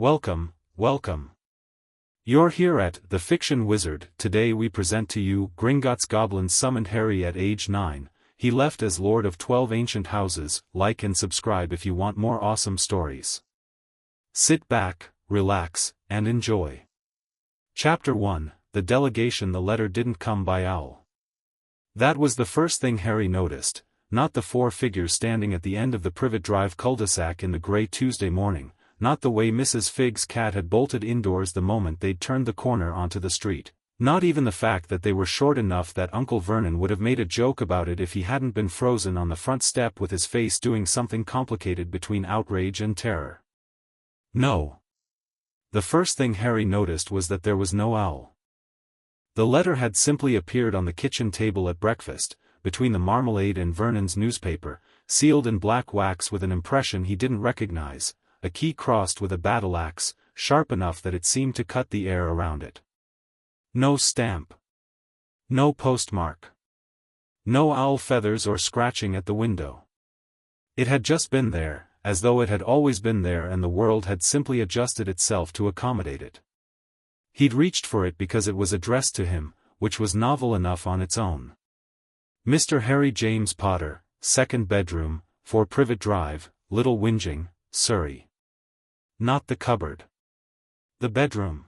Welcome, welcome. You're here at The Fiction Wizard. Today we present to you Gringotts Goblins summoned Harry at age 9. He left as Lord of 12 ancient houses. Like and subscribe if you want more awesome stories. Sit back, relax, and enjoy. Chapter 1, The Delegation. The letter didn't come by owl. That was the first thing Harry noticed, not the four figures standing at the end of the Privet Drive cul-de-sac in the grey Tuesday morning, not the way Mrs. Fig's cat had bolted indoors the moment they'd turned the corner onto the street, not even the fact that they were short enough that Uncle Vernon would have made a joke about it if he hadn't been frozen on the front step with his face doing something complicated between outrage and terror. No. The first thing Harry noticed was that there was no owl. The letter had simply appeared on the kitchen table at breakfast, between the marmalade and Vernon's newspaper, sealed in black wax with an impression he didn't recognize, a key crossed with a battle axe, sharp enough that it seemed to cut the air around it. No stamp. No postmark. No owl feathers or scratching at the window. It had just been there, as though it had always been there and the world had simply adjusted itself to accommodate it. He'd reached for it because it was addressed to him, which was novel enough on its own. Mr. Harry James Potter, 2nd bedroom, 4 Privet Drive, Little Whinging, Surrey. Not the cupboard. The bedroom.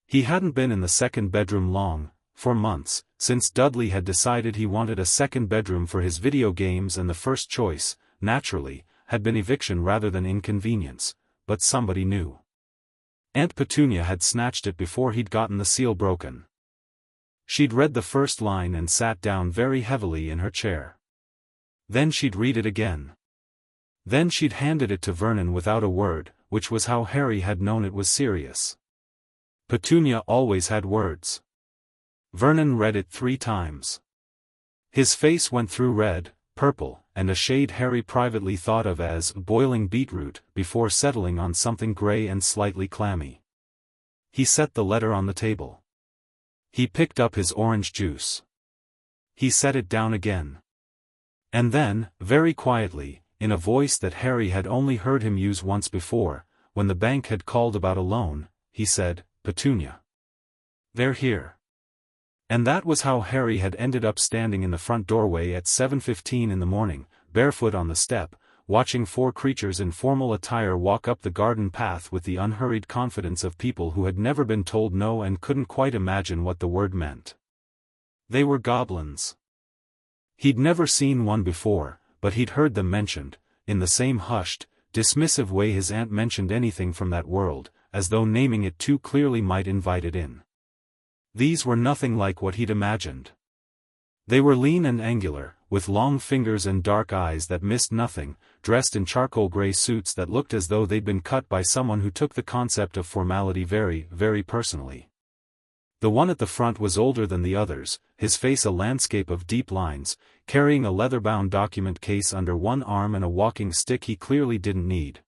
He hadn't been in the 2nd bedroom long, for months, since Dudley had decided he wanted a 2nd bedroom for his video games, and the first choice, naturally, had been eviction rather than inconvenience, but somebody knew. Aunt Petunia had snatched it before he'd gotten the seal broken. She'd read the first line and sat down very heavily in her chair. Then she'd read it again. Then she'd handed it to Vernon without a word, which was how Harry had known it was serious. Petunia always had words. Vernon read it 3 times. His face went through red, purple, and a shade Harry privately thought of as boiling beetroot, before settling on something grey and slightly clammy. He set the letter on the table. He picked up his orange juice. He set it down again. And then, very quietly, in a voice that Harry had only heard him use once before, when the bank had called about a loan, he said, "Petunia. They're here." And that was how Harry had ended up standing in the front doorway at 7:15 in the morning, barefoot on the step, watching 4 creatures in formal attire walk up the garden path with the unhurried confidence of people who had never been told no and couldn't quite imagine what the word meant. They were goblins. He'd never seen one before, but he'd heard them mentioned, in the same hushed, dismissive way his aunt mentioned anything from that world, as though naming it too clearly might invite it in. These were nothing like what he'd imagined. They were lean and angular, with long fingers and dark eyes that missed nothing, dressed in charcoal gray suits that looked as though they'd been cut by someone who took the concept of formality very, very personally. The one at the front was older than the others, his face a landscape of deep lines, carrying a leather-bound document case under one arm and a walking stick he clearly didn't need.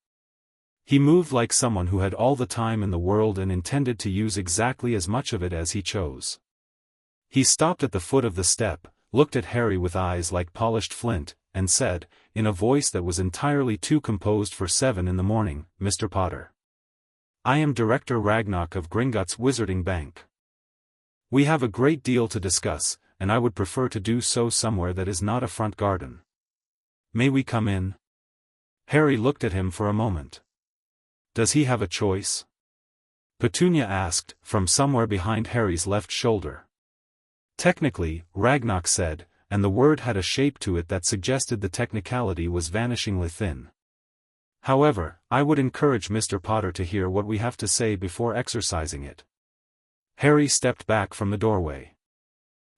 He moved like someone who had all the time in the world and intended to use exactly as much of it as he chose. He stopped at the foot of the step, looked at Harry with eyes like polished flint, and said, in a voice that was entirely too composed for 7 in the morning, "Mr. Potter. I am Director Ragnarok of Gringotts Wizarding Bank. We have a great deal to discuss, and I would prefer to do so somewhere that is not a front garden. May we come in?" Harry looked at him for a moment. "Does he have a choice?" Petunia asked, from somewhere behind Harry's left shoulder. "Technically," Ragnarok said, and the word had a shape to it that suggested the technicality was vanishingly thin. "However, I would encourage Mr. Potter to hear what we have to say before exercising it." Harry stepped back from the doorway.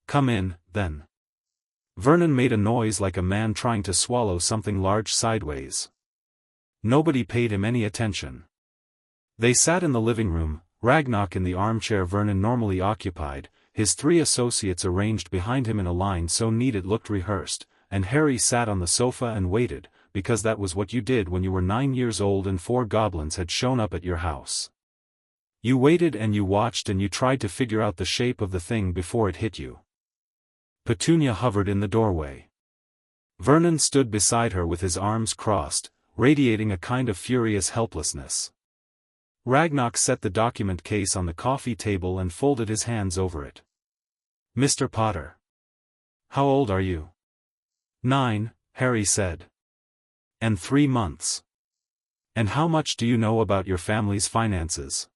"Come in, then." Vernon made a noise like a man trying to swallow something large sideways. Nobody paid him any attention. They sat in the living room, Ragnarok in the armchair Vernon normally occupied, his 3 associates arranged behind him in a line so neat it looked rehearsed, and Harry sat on the sofa and waited, because that was what you did when you were 9 years old and 4 goblins had shown up at your house. You waited and you watched and you tried to figure out the shape of the thing before it hit you. Petunia hovered in the doorway. Vernon stood beside her with his arms crossed, radiating a kind of furious helplessness. Ragnock set the document case on the coffee table and folded his hands over it. Mr. Potter. How old are you? 9, Harry said. And 3 months. And how much do you know about your family's finances?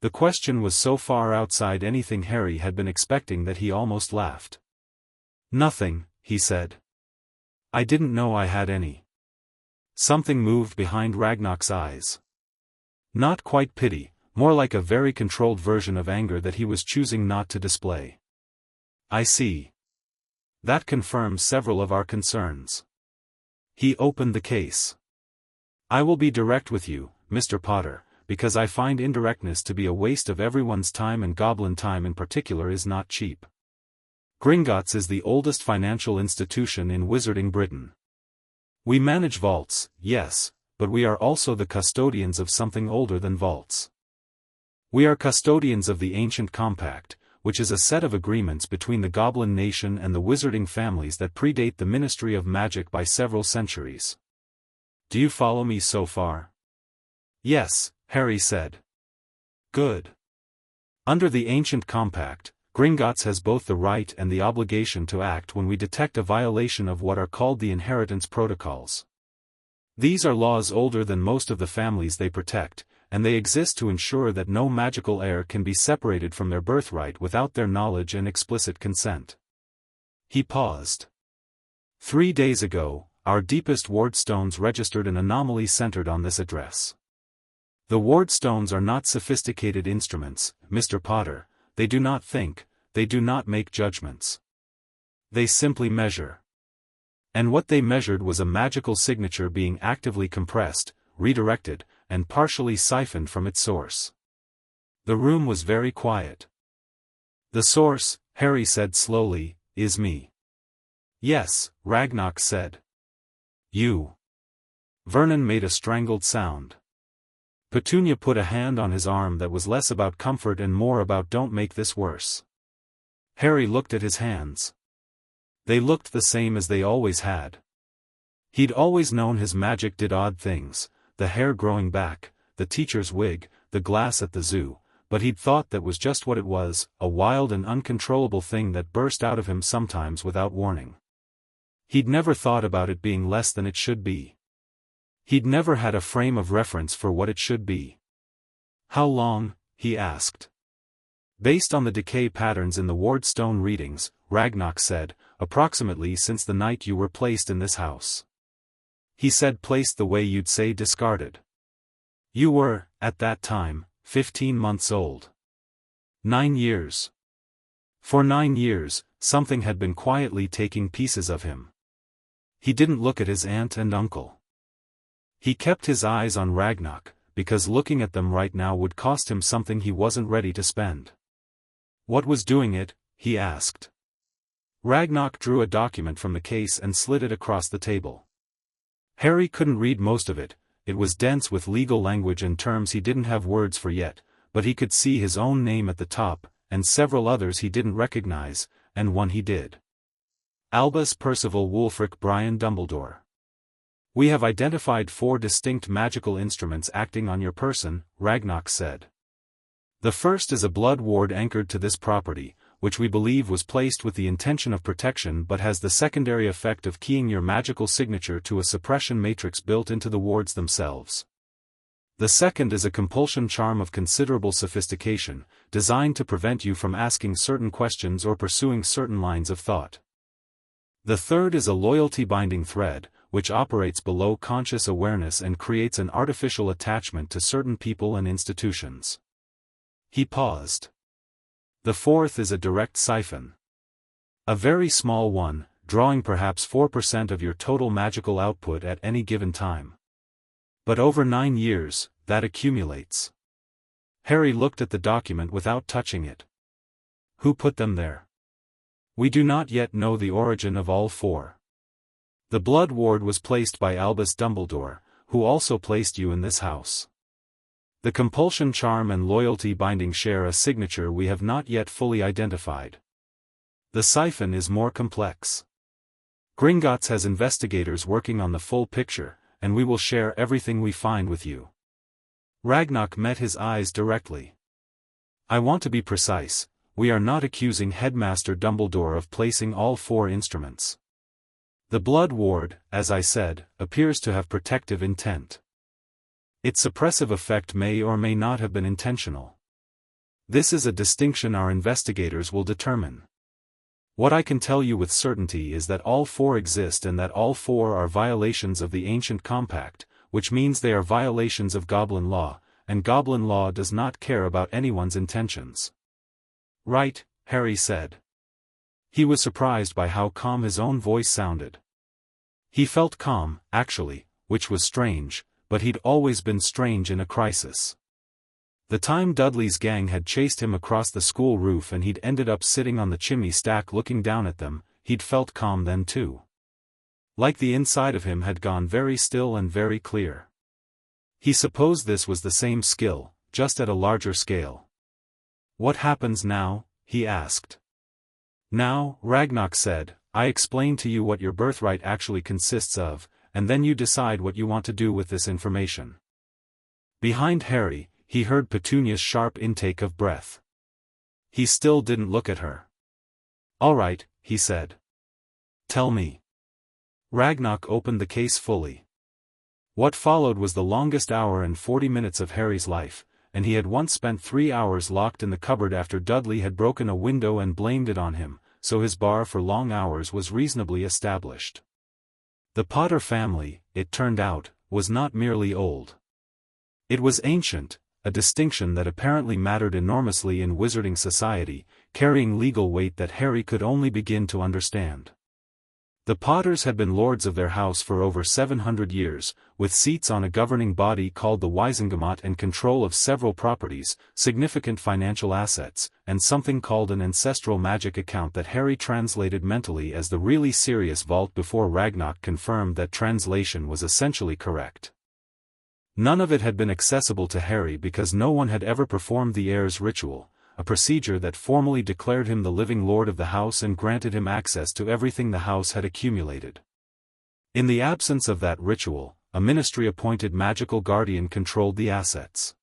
The question was so far outside anything Harry had been expecting that he almost laughed. Nothing, he said. I didn't know I had any. Something moved behind Ragnock's eyes. Not quite pity, more like a very controlled version of anger that he was choosing not to display. I see. That confirms several of our concerns. He opened the case. I will be direct with you, Mr. Potter, because I find indirectness to be a waste of everyone's time, and goblin time in particular is not cheap. Gringotts is the oldest financial institution in Wizarding Britain. We manage vaults, yes, but we are also the custodians of something older than vaults. We are custodians of the Ancient Compact, which is a set of agreements between the Goblin Nation and the wizarding families that predate the Ministry of Magic by several centuries. Do you follow me so far? Yes, Harry said. Good. Under the Ancient Compact, Gringotts has both the right and the obligation to act when we detect a violation of what are called the inheritance protocols. These are laws older than most of the families they protect, and they exist to ensure that no magical heir can be separated from their birthright without their knowledge and explicit consent. He paused. 3 days ago, our deepest wardstones registered an anomaly centered on this address. The wardstones are not sophisticated instruments, Mr. Potter. They do not think, they do not make judgments. They simply measure. And what they measured was a magical signature being actively compressed, redirected, and partially siphoned from its source. The room was very quiet. The source, Harry said slowly, is me. Yes, Ragnock said. You. Vernon made a strangled sound. Petunia put a hand on his arm that was less about comfort and more about don't make this worse. Harry looked at his hands. They looked the same as they always had. He'd always known his magic did odd things, the hair growing back, the teacher's wig, the glass at the zoo, but he'd thought that was just what it was, a wild and uncontrollable thing that burst out of him sometimes without warning. He'd never thought about it being less than it should be. He'd never had a frame of reference for what it should be. How long? He asked. Based on the decay patterns in the wardstone readings, Ragnock said, approximately since the night you were placed in this house. He said placed the way you'd say discarded. You were, at that time, 15 months old. 9 years. For 9 years, something had been quietly taking pieces of him. He didn't look at his aunt and uncle. He kept his eyes on Ragnock, because looking at them right now would cost him something he wasn't ready to spend. What was doing it? He asked. Ragnock drew a document from the case and slid it across the table. Harry couldn't read most of it, it was dense with legal language and terms he didn't have words for yet, but he could see his own name at the top, and several others he didn't recognize, and one he did. Albus Percival Wulfric Brian Dumbledore. We have identified 4 distinct magical instruments acting on your person, Ragnock said. The first is a blood ward anchored to this property, which we believe was placed with the intention of protection but has the secondary effect of keying your magical signature to a suppression matrix built into the wards themselves. The second is a compulsion charm of considerable sophistication, designed to prevent you from asking certain questions or pursuing certain lines of thought. The third is a loyalty binding thread, which operates below conscious awareness and creates an artificial attachment to certain people and institutions. He paused. The fourth is a direct siphon. A very small one, drawing perhaps 4% of your total magical output at any given time. But over 9 years, that accumulates. Harry looked at the document without touching it. Who put them there? We do not yet know the origin of all 4. The blood ward was placed by Albus Dumbledore, who also placed you in this house. The compulsion charm and loyalty binding share a signature we have not yet fully identified. The siphon is more complex. Gringotts has investigators working on the full picture, and we will share everything we find with you. Ragnock met his eyes directly. I want to be precise, we are not accusing Headmaster Dumbledore of placing all 4 instruments. The Blood Ward, as I said, appears to have protective intent. Its suppressive effect may or may not have been intentional. This is a distinction our investigators will determine. What I can tell you with certainty is that all 4 exist and that all 4 are violations of the Ancient Compact, which means they are violations of Goblin law, and Goblin law does not care about anyone's intentions. Right, Harry said. He was surprised by how calm his own voice sounded. He felt calm, actually, which was strange, but he'd always been strange in a crisis. The time Dudley's gang had chased him across the school roof and he'd ended up sitting on the chimney stack looking down at them, he'd felt calm then too. Like the inside of him had gone very still and very clear. He supposed this was the same skill, just at a larger scale. What happens now? He asked. Now, Ragnock said, I explain to you what your birthright actually consists of, and then you decide what you want to do with this information. Behind Harry, he heard Petunia's sharp intake of breath. He still didn't look at her. All right, he said. Tell me. Ragnock opened the case fully. What followed was the longest hour and 40 minutes of Harry's life, and he had once spent 3 hours locked in the cupboard after Dudley had broken a window and blamed it on him, so his bar for long hours was reasonably established. The Potter family, it turned out, was not merely old. It was ancient, a distinction that apparently mattered enormously in wizarding society, carrying legal weight that Harry could only begin to understand. The Potters had been lords of their house for over 700 years, with seats on a governing body called the Wizengamot and control of several properties, significant financial assets, and something called an ancestral magic account that Harry translated mentally as the really serious vault before Ragnock confirmed that translation was essentially correct. None of it had been accessible to Harry because no one had ever performed the heirs ritual, a procedure that formally declared him the living lord of the house and granted him access to everything the house had accumulated. In the absence of that ritual, a ministry-appointed magical guardian controlled the assets.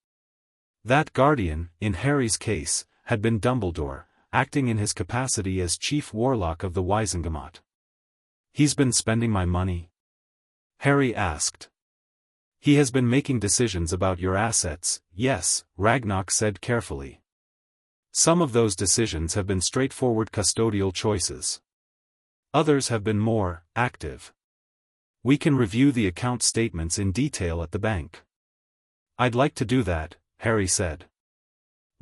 That guardian, in Harry's case, had been Dumbledore, acting in his capacity as chief warlock of the Wizengamot. He's been spending my money? Harry asked. He has been making decisions about your assets, yes, Ragnock said carefully. Some of those decisions have been straightforward custodial choices. Others have been more active. We can review the account statements in detail at the bank. I'd like to do that, Harry said.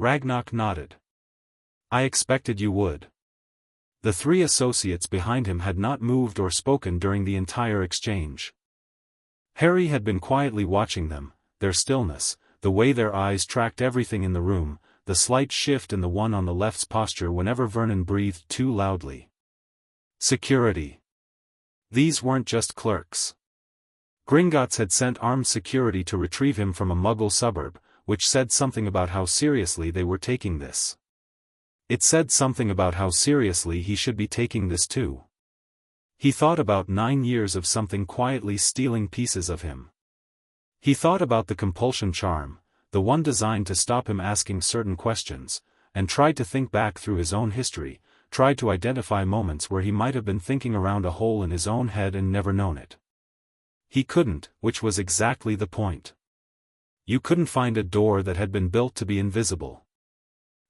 Ragnock nodded. I expected you would. The 3 associates behind him had not moved or spoken during the entire exchange. Harry had been quietly watching them, their stillness, the way their eyes tracked everything in the room, the slight shift in the one on the left's posture whenever Vernon breathed too loudly. Security. These weren't just clerks. Gringotts had sent armed security to retrieve him from a Muggle suburb, which said something about how seriously they were taking this. It said something about how seriously he should be taking this too. He thought about 9 years of something quietly stealing pieces of him. He thought about the compulsion charm, the one designed to stop him asking certain questions, and tried to think back through his own history, tried to identify moments where he might have been thinking around a hole in his own head and never known it. He couldn't, which was exactly the point. You couldn't find a door that had been built to be invisible.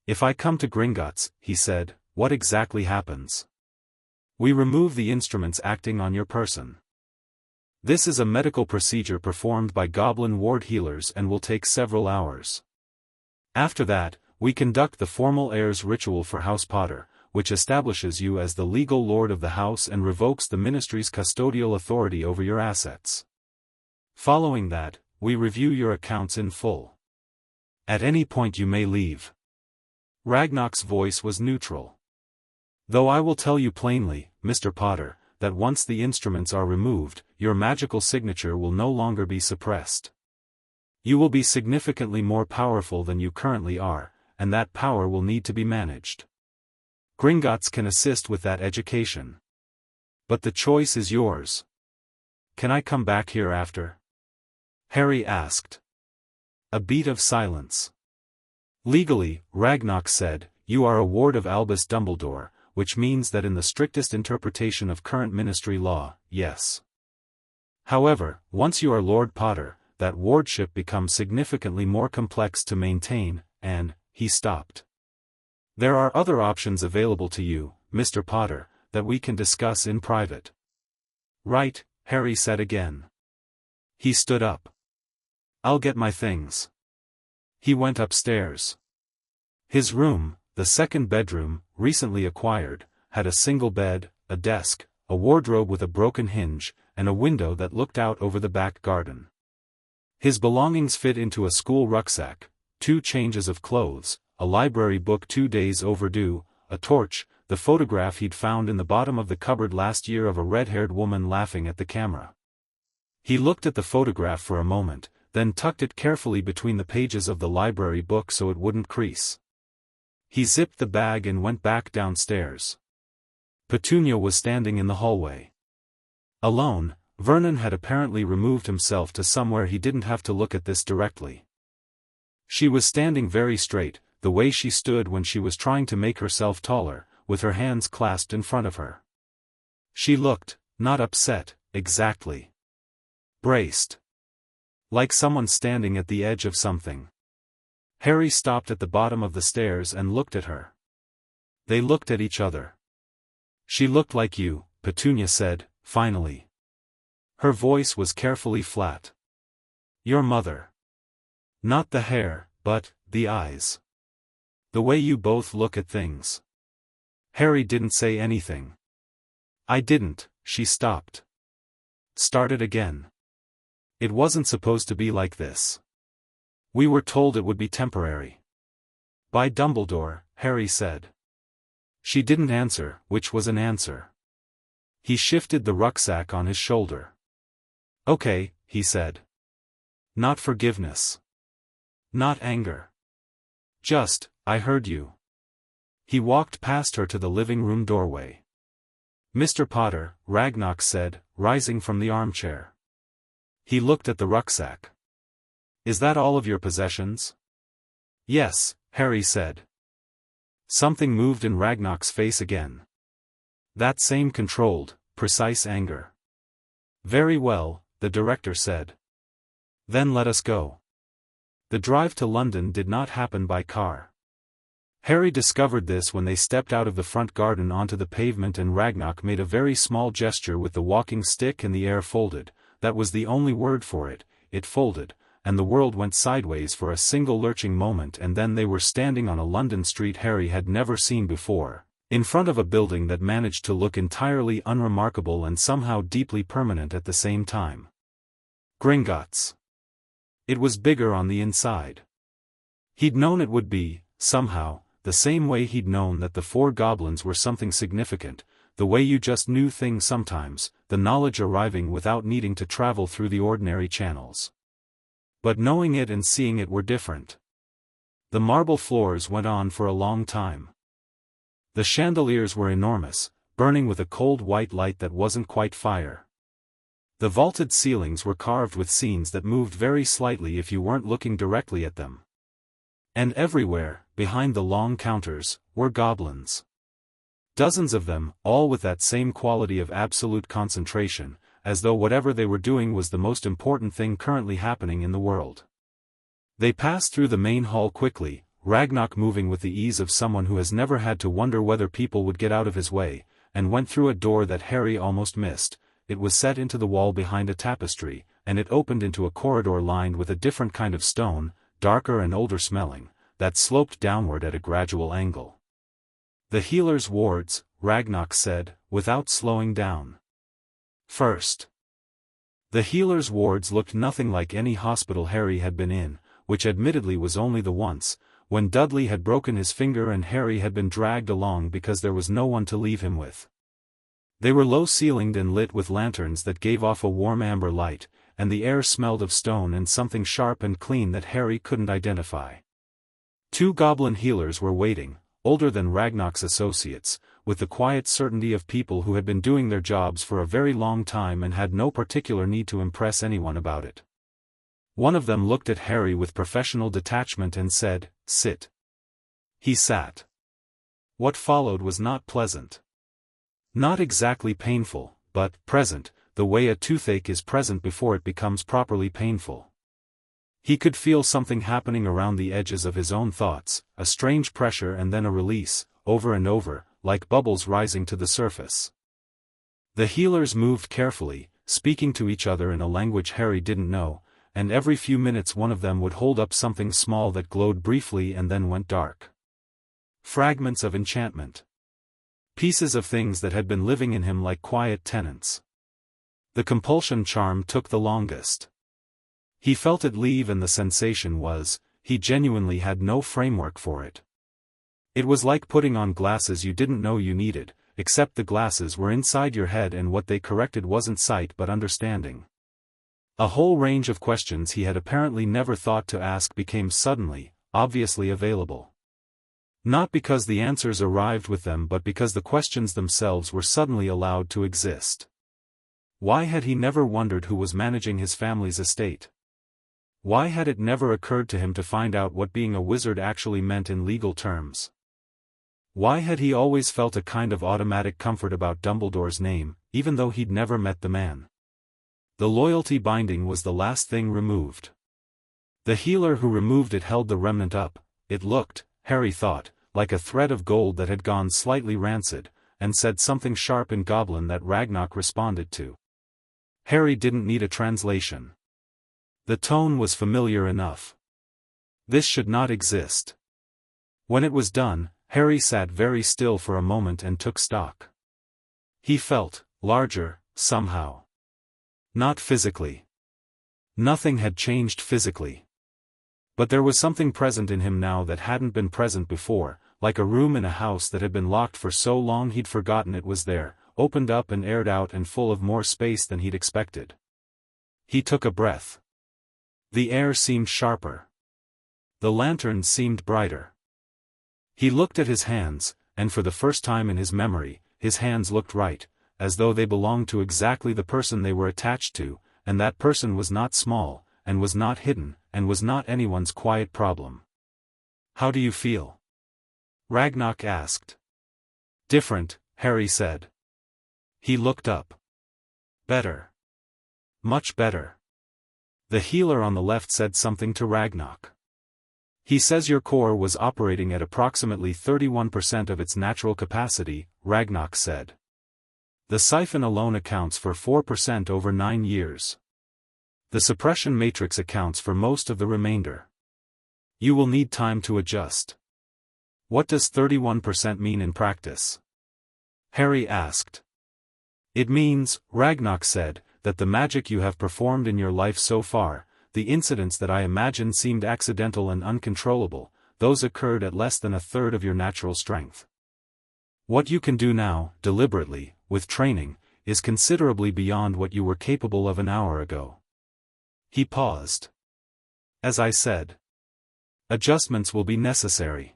If I come to Gringotts, he said, what exactly happens? We remove the instruments acting on your person. This is a medical procedure performed by goblin ward healers and will take several hours. After that, we conduct the formal heirs ritual for House Potter, which establishes you as the legal lord of the house and revokes the ministry's custodial authority over your assets. Following that, we review your accounts in full. At any point you may leave. Ragnock's voice was neutral. Though I will tell you plainly, Mr. Potter, that once the instruments are removed, your magical signature will no longer be suppressed. You will be significantly more powerful than you currently are, and that power will need to be managed. Gringotts can assist with that education. But the choice is yours. Can I come back here after? Harry asked. A beat of silence. Legally, Ragnox said, you are a ward of Albus Dumbledore, which means that in the strictest interpretation of current ministry law, yes. However, once you are Lord Potter, that wardship becomes significantly more complex to maintain, and, he stopped. There are other options available to you, Mr. Potter, that we can discuss in private. Right, Harry said again. He stood up. I'll get my things. He went upstairs. His room, the second bedroom, recently acquired, had a single bed, a desk, a wardrobe with a broken hinge, and a window that looked out over the back garden. His belongings fit into a school rucksack, 2 changes of clothes, a library book 2 days overdue, a torch, the photograph he'd found in the bottom of the cupboard last year of a red-haired woman laughing at the camera. He looked at the photograph for a moment, then tucked it carefully between the pages of the library book so it wouldn't crease. He zipped the bag and went back downstairs. Petunia was standing in the hallway. Alone, Vernon had apparently removed himself to somewhere he didn't have to look at this directly. She was standing very straight, the way she stood when she was trying to make herself taller, with her hands clasped in front of her. She looked, not upset, exactly. Braced. Like someone standing at the edge of something. Harry stopped at the bottom of the stairs and looked at her. They looked at each other. She looked like you, Petunia said, finally. Her voice was carefully flat. Your mother. Not the hair, but the eyes. The way you both look at things. Harry didn't say anything. I didn't, she stopped. Started again. It wasn't supposed to be like this. We were told it would be temporary. By Dumbledore, Harry said. She didn't answer, which was an answer. He shifted the rucksack on his shoulder. Okay, he said. Not forgiveness. Not anger. Just, I heard you. He walked past her to the living room doorway. Mr. Potter, Ragnox said, rising from the armchair. He looked at the rucksack. Is that all of your possessions? Yes, Harry said. Something moved in Ragnox's face again. That same controlled, precise anger. Very well, the director said. Then let us go. The drive to London did not happen by car. Harry discovered this when they stepped out of the front garden onto the pavement and Ragnox made a very small gesture with the walking stick and the air folded. That was the only word for it, it folded, and the world went sideways for a single lurching moment and then they were standing on a London street Harry had never seen before, in front of a building that managed to look entirely unremarkable and somehow deeply permanent at the same time. Gringotts. It was bigger on the inside. He'd known it would be, somehow, the same way he'd known that the 4 goblins were something significant, the way you just knew things sometimes, the knowledge arriving without needing to travel through the ordinary channels. But knowing it and seeing it were different. The marble floors went on for a long time. The chandeliers were enormous, burning with a cold white light that wasn't quite fire. The vaulted ceilings were carved with scenes that moved very slightly if you weren't looking directly at them. And everywhere, behind the long counters, were goblins. Dozens of them, all with that same quality of absolute concentration, as though whatever they were doing was the most important thing currently happening in the world. They passed through the main hall quickly, Ragnox moving with the ease of someone who has never had to wonder whether people would get out of his way, and went through a door that Harry almost missed. It was set into the wall behind a tapestry, and it opened into a corridor lined with a different kind of stone, darker and older smelling, that sloped downward at a gradual angle. The healer's wards, Ragnox said, without slowing down. First. The healer's wards looked nothing like any hospital Harry had been in, which admittedly was only the once, when Dudley had broken his finger and Harry had been dragged along because there was no one to leave him with. They were low-ceilinged and lit with lanterns that gave off a warm amber light, and the air smelled of stone and something sharp and clean that Harry couldn't identify. 2 goblin healers were waiting, older than Ragnox's associates, with the quiet certainty of people who had been doing their jobs for a very long time and had no particular need to impress anyone about it. One of them looked at Harry with professional detachment and said, "Sit." He sat. What followed was not pleasant. Not exactly painful, but present, the way a toothache is present before it becomes properly painful. He could feel something happening around the edges of his own thoughts, a strange pressure and then a release, over and over, like bubbles rising to the surface. The healers moved carefully, speaking to each other in a language Harry didn't know, and every few minutes one of them would hold up something small that glowed briefly and then went dark. Fragments of enchantment. Pieces of things that had been living in him like quiet tenants. The compulsion charm took the longest. He felt it leave and the sensation was, he genuinely had no framework for it. It was like putting on glasses you didn't know you needed, except the glasses were inside your head and what they corrected wasn't sight but understanding. A whole range of questions he had apparently never thought to ask became suddenly, obviously available. Not because the answers arrived with them but because the questions themselves were suddenly allowed to exist. Why had he never wondered who was managing his family's estate? Why had it never occurred to him to find out what being a wizard actually meant in legal terms? Why had he always felt a kind of automatic comfort about Dumbledore's name, even though he'd never met the man? The loyalty binding was the last thing removed. The healer who removed it held the remnant up. It looked, Harry thought, like a thread of gold that had gone slightly rancid, and said something sharp in Goblin that Ragnarok responded to. Harry didn't need a translation. The tone was familiar enough. This should not exist. When it was done, Harry sat very still for a moment and took stock. He felt larger, somehow. Not physically. Nothing had changed physically. But there was something present in him now that hadn't been present before, like a room in a house that had been locked for so long he'd forgotten it was there, opened up and aired out and full of more space than he'd expected. He took a breath. The air seemed sharper. The lantern seemed brighter. He looked at his hands, and for the first time in his memory, his hands looked right, as though they belonged to exactly the person they were attached to, and that person was not small, and was not hidden, and was not anyone's quiet problem. "How do you feel?" Ragnarok asked. "Different," Harry said. He looked up. "Better. Much better." The healer on the left said something to Ragnarok. "He says your core was operating at approximately 31% of its natural capacity," Ragnarok said. "The siphon alone accounts for 4% over 9 years. The suppression matrix accounts for most of the remainder. You will need time to adjust." "What does 31% mean in practice?" Harry asked. "It means," Ragnarok said, "that the magic you have performed in your life so far, the incidents that I imagine seemed accidental and uncontrollable, those occurred at less than a third of your natural strength. What you can do now, deliberately, with training, is considerably beyond what you were capable of an hour ago." He paused. "As I said, adjustments will be necessary."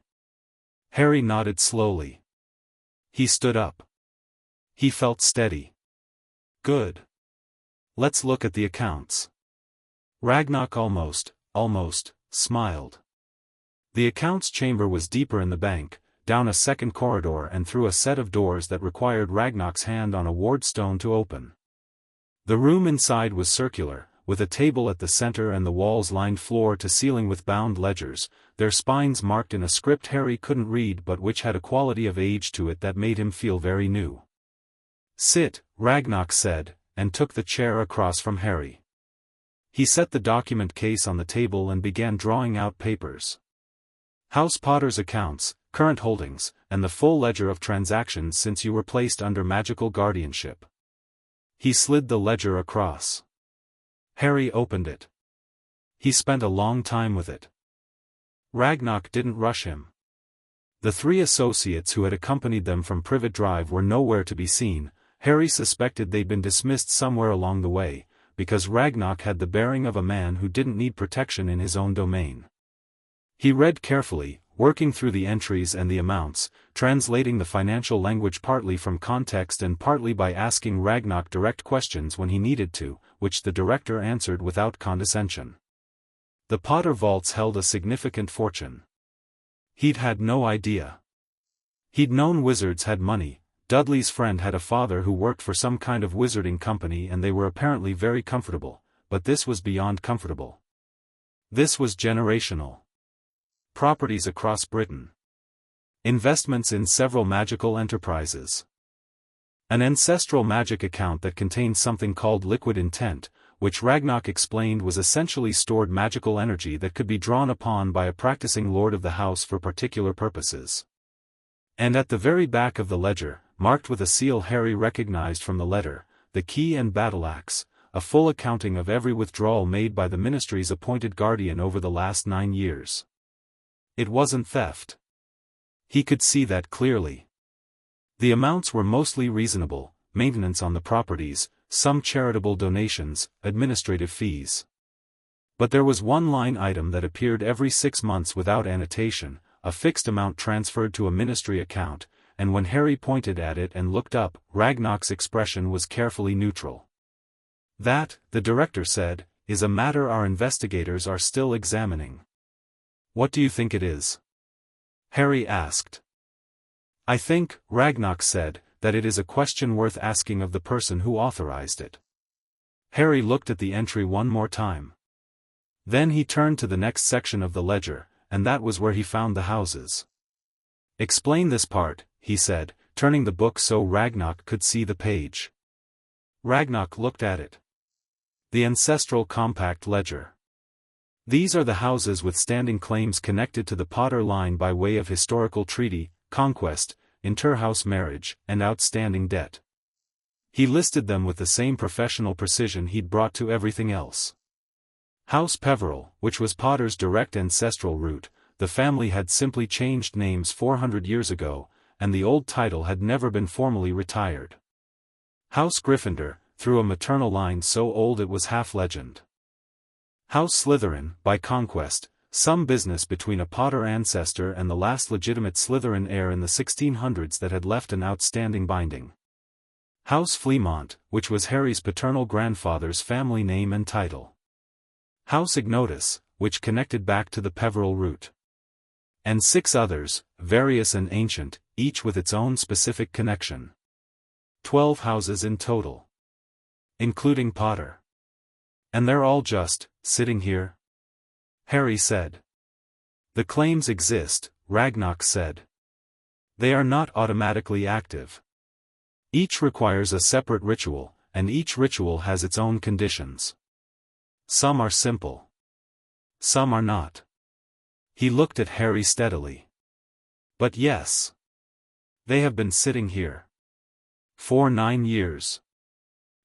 Harry nodded slowly. He stood up. He felt steady. "Good. Let's look at the accounts." Ragnarok almost, smiled. The accounts chamber was deeper in the bank, down a second corridor and through a set of doors that required Ragnarok's hand on a wardstone to open. The room inside was circular, with a table at the center and the walls lined floor to ceiling with bound ledgers, their spines marked in a script Harry couldn't read but which had a quality of age to it that made him feel very new. "Sit," Ragnarok said, and took the chair across from Harry. He set the document case on the table and began drawing out papers. House Potter's accounts, current holdings, and the full ledger of transactions since you were placed under magical guardianship. He slid the ledger across. Harry opened it. He spent a long time with it. Ragnarok didn't rush him. The 3 associates who had accompanied them from Privet Drive were nowhere to be seen. Harry suspected they'd been dismissed somewhere along the way, because Ragnarok had the bearing of a man who didn't need protection in his own domain. He read carefully, working through the entries and the amounts, translating the financial language partly from context and partly by asking Ragnarok direct questions when he needed to, which the director answered without condescension. The Potter vaults held a significant fortune. He'd had no idea. He'd known wizards had money. Dudley's friend had a father who worked for some kind of wizarding company and they were apparently very comfortable, but this was beyond comfortable. This was generational. Properties across Britain. Investments in several magical enterprises. An ancestral magic account that contained something called liquid intent, which Ragnarok explained was essentially stored magical energy that could be drawn upon by a practicing lord of the house for particular purposes. And at the very back of the ledger, marked with a seal Harry recognized from the letter, the key and battle axe, a full accounting of every withdrawal made by the ministry's appointed guardian over the last 9 years. It wasn't theft. He could see that clearly. The amounts were mostly reasonable: maintenance on the properties, some charitable donations, administrative fees. But there was one line item that appeared every 6 months without annotation, a fixed amount transferred to a ministry account, and when Harry pointed at it and looked up, Ragnarok's expression was carefully neutral. That, the director said, is a matter our investigators are still examining. What do you think it is? Harry asked. I think, Ragnarok said, that it is a question worth asking of the person who authorized it. Harry looked at the entry one more time. Then he turned to the next section of the ledger, and that was where he found the houses. Explain this part, he said, turning the book so Ragnarok could see the page. Ragnarok looked at it. The ancestral compact ledger. These are the houses with standing claims connected to the Potter line by way of historical treaty, conquest, interhouse marriage, and outstanding debt. He listed them with the same professional precision he'd brought to everything else. House Peveril, which was Potter's direct ancestral root, the family had simply changed names 400 years ago, and the old title had never been formally retired. House Gryffindor, through a maternal line so old it was half legend. House Slytherin, by conquest, some business between a Potter ancestor and the last legitimate Slytherin heir in the 1600s that had left an outstanding binding. House Fleamont, which was Harry's paternal grandfather's family name and title. House Ignotus, which connected back to the Peveril root. And 6 others, various and ancient, each with its own specific connection. 12 houses in total. Including Potter. And they're all just, sitting here? Harry said. The claims exist, Ragnarok said. They are not automatically active. Each requires a separate ritual, and each ritual has its own conditions. Some are simple. Some are not. He looked at Harry steadily. But yes. They have been sitting here. For 9 years.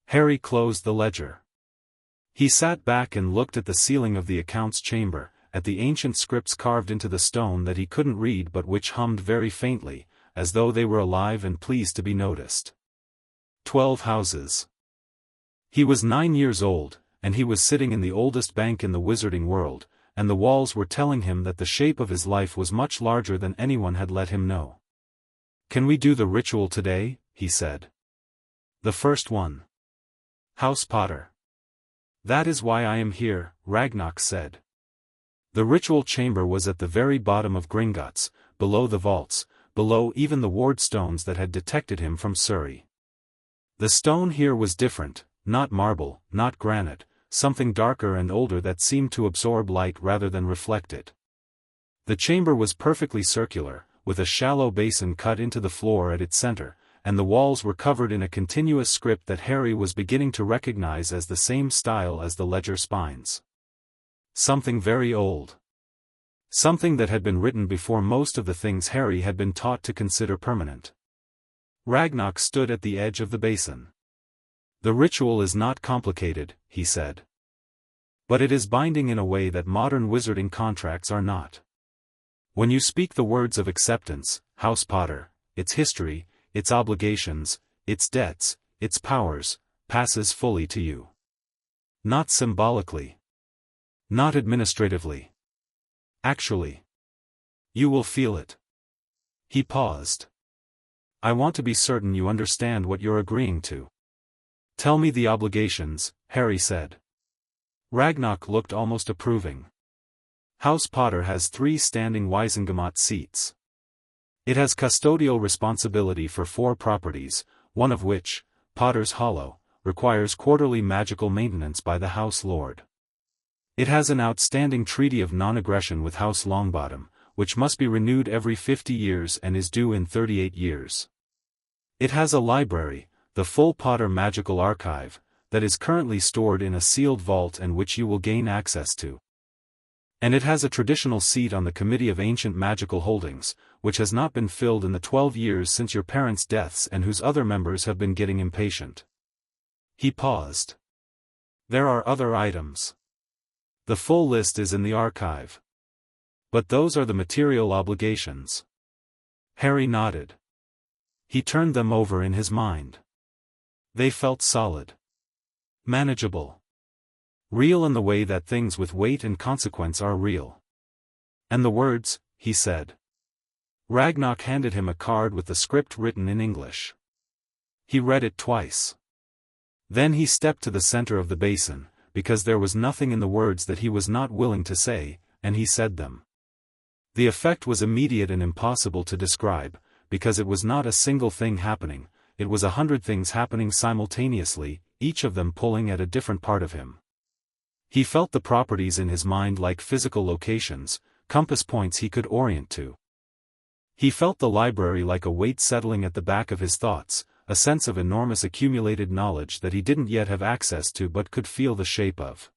Harry closed the ledger. He sat back and looked at the ceiling of the accounts chamber, at the ancient scripts carved into the stone that he couldn't read but which hummed very faintly, as though they were alive and pleased to be noticed. 12 houses. He was 9 years old, and he was sitting in the oldest bank in the wizarding world, and the walls were telling him that the shape of his life was much larger than anyone had let him know. Can we do the ritual today? He said. The first one. House Potter. That is why I am here, Ragnarok said. The ritual chamber was at the very bottom of Gringotts, below the vaults, below even the ward stones that had detected him from Surrey. The stone here was different, not marble, not granite, something darker and older that seemed to absorb light rather than reflect it. The chamber was perfectly circular, with a shallow basin cut into the floor at its center, and the walls were covered in a continuous script that Harry was beginning to recognize as the same style as the ledger spines. Something very old. Something that had been written before most of the things Harry had been taught to consider permanent. Ragnarok stood at the edge of the basin. The ritual is not complicated, he said. But it is binding in a way that modern wizarding contracts are not. When you speak the words of acceptance, House Potter, its history, its obligations, its debts, its powers, passes fully to you. Not symbolically. Not administratively. Actually. You will feel it. He paused. I want to be certain you understand what you're agreeing to. Tell me the obligations, Harry said. Ragnarok looked almost approving. House Potter has 3 standing Wisengamot seats. It has custodial responsibility for 4 properties, one of which, Potter's Hollow, requires quarterly magical maintenance by the House Lord. It has an outstanding treaty of non-aggression with House Longbottom, which must be renewed every 50 years and is due in 38 years. It has a library, the full Potter Magical Archive, that is currently stored in a sealed vault and which you will gain access to. And it has a traditional seat on the Committee of Ancient Magical Holdings, which has not been filled in the 12 years since your parents' deaths and whose other members have been getting impatient. He paused. There are other items. The full list is in the archive. But those are the material obligations. Harry nodded. He turned them over in his mind. They felt solid. Manageable. Real in the way that things with weight and consequence are real. And the words, he said. Ragnarok handed him a card with the script written in English. He read it twice. Then he stepped to the center of the basin, because there was nothing in the words that he was not willing to say, and he said them. The effect was immediate and impossible to describe, because it was not a single thing happening, it was 100 things happening simultaneously, each of them pulling at a different part of him. He felt the properties in his mind like physical locations, compass points he could orient to. He felt the library like a weight settling at the back of his thoughts, a sense of enormous accumulated knowledge that he didn't yet have access to but could feel the shape of.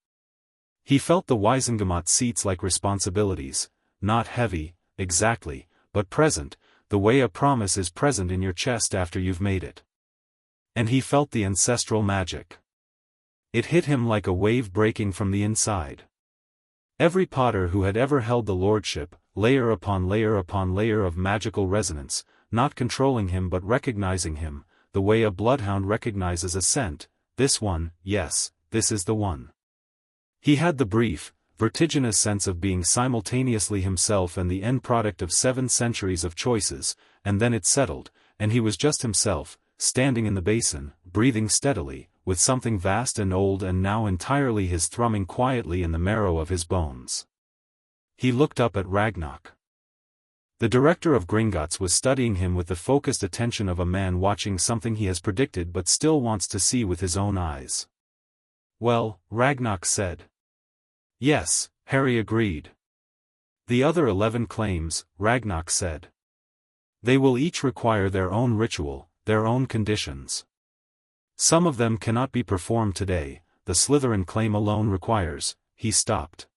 He felt the Wisengamot seats like responsibilities, not heavy, exactly, but present, the way a promise is present in your chest after you've made it. And he felt the ancestral magic. It hit him like a wave breaking from the inside. Every Potter who had ever held the lordship, layer upon layer upon layer of magical resonance, not controlling him but recognizing him, the way a bloodhound recognizes a scent, this one, yes, this is the one. He had the brief, vertiginous sense of being simultaneously himself and the end product of 7 centuries of choices, and then it settled, and he was just himself, standing in the basin, breathing steadily, with something vast and old and now entirely his thrumming quietly in the marrow of his bones. He looked up at Ragnarok. The director of Gringotts was studying him with the focused attention of a man watching something he has predicted but still wants to see with his own eyes. Well, Ragnarok said. Yes, Harry agreed. The other 11 claims, Ragnarok said. They will each require their own ritual, their own conditions. Some of them cannot be performed today, the Slytherin claim alone requires, he stopped.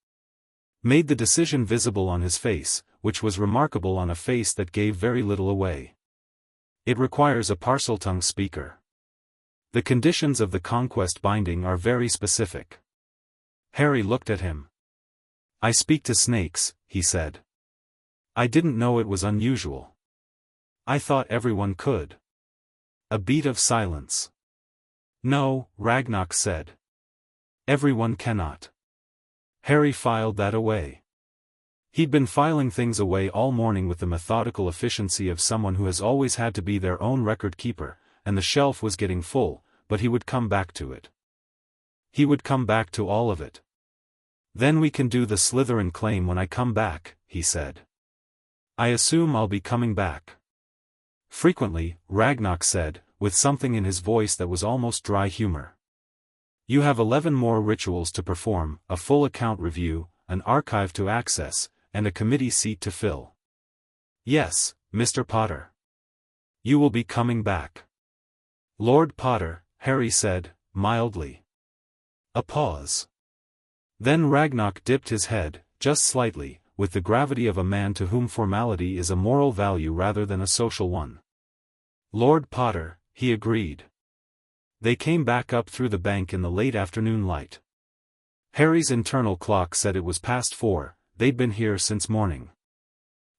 Made the decision visible on his face, which was remarkable on a face that gave very little away. It requires a Parseltongue speaker. The conditions of the conquest binding are very specific. Harry looked at him. I speak to snakes, he said. I didn't know it was unusual. I thought everyone could. A beat of silence. No, Ragnarok said. Everyone cannot. Harry filed that away. He'd been filing things away all morning with the methodical efficiency of someone who has always had to be their own record keeper, and the shelf was getting full, but he would come back to it. He would come back to all of it. Then we can do the Slytherin claim when I come back, he said. I assume I'll be coming back. Frequently, Ragnarok said, with something in his voice that was almost dry humor. You have 11 more rituals to perform, a full account review, an archive to access, and a committee seat to fill. Yes, Mr. Potter. You will be coming back. Lord Potter, Harry said, mildly. A pause. Then Ragnarok dipped his head, just slightly, with the gravity of a man to whom formality is a moral value rather than a social one. Lord Potter, he agreed. They came back up through the bank in the late afternoon light. Harry's internal clock said it was past 4, they'd been here since morning.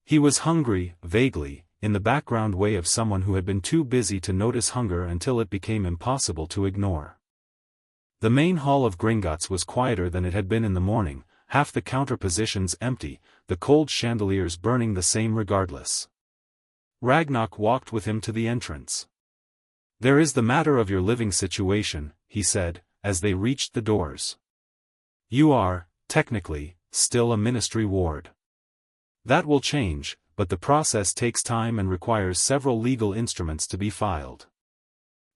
He was hungry, vaguely, in the background way of someone who had been too busy to notice hunger until it became impossible to ignore. The main hall of Gringotts was quieter than it had been in the morning, half the counter positions empty, the cold chandeliers burning the same regardless. Ragnarok walked with him to the entrance. There is the matter of your living situation, he said, as they reached the doors. You are, technically, still a ministry ward. That will change, but the process takes time and requires several legal instruments to be filed.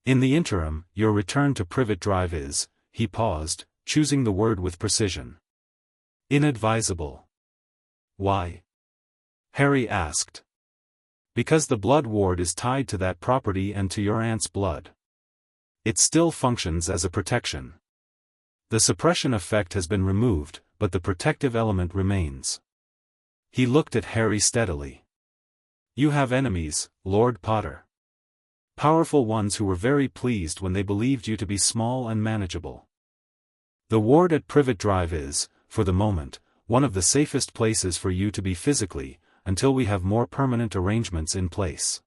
In the interim, your return to Privet Drive is," he paused, choosing the word with precision, "inadvisable." "Why?" Harry asked. "Because the blood ward is tied to that property and to your aunt's blood. It still functions as a protection. The suppression effect has been removed, but the protective element remains." He looked at Harry steadily. "You have enemies, Lord Potter. Powerful ones who were very pleased when they believed you to be small and manageable. The ward at Privet Drive is, for the moment, one of the safest places for you to be physically, until we have more permanent arrangements in place."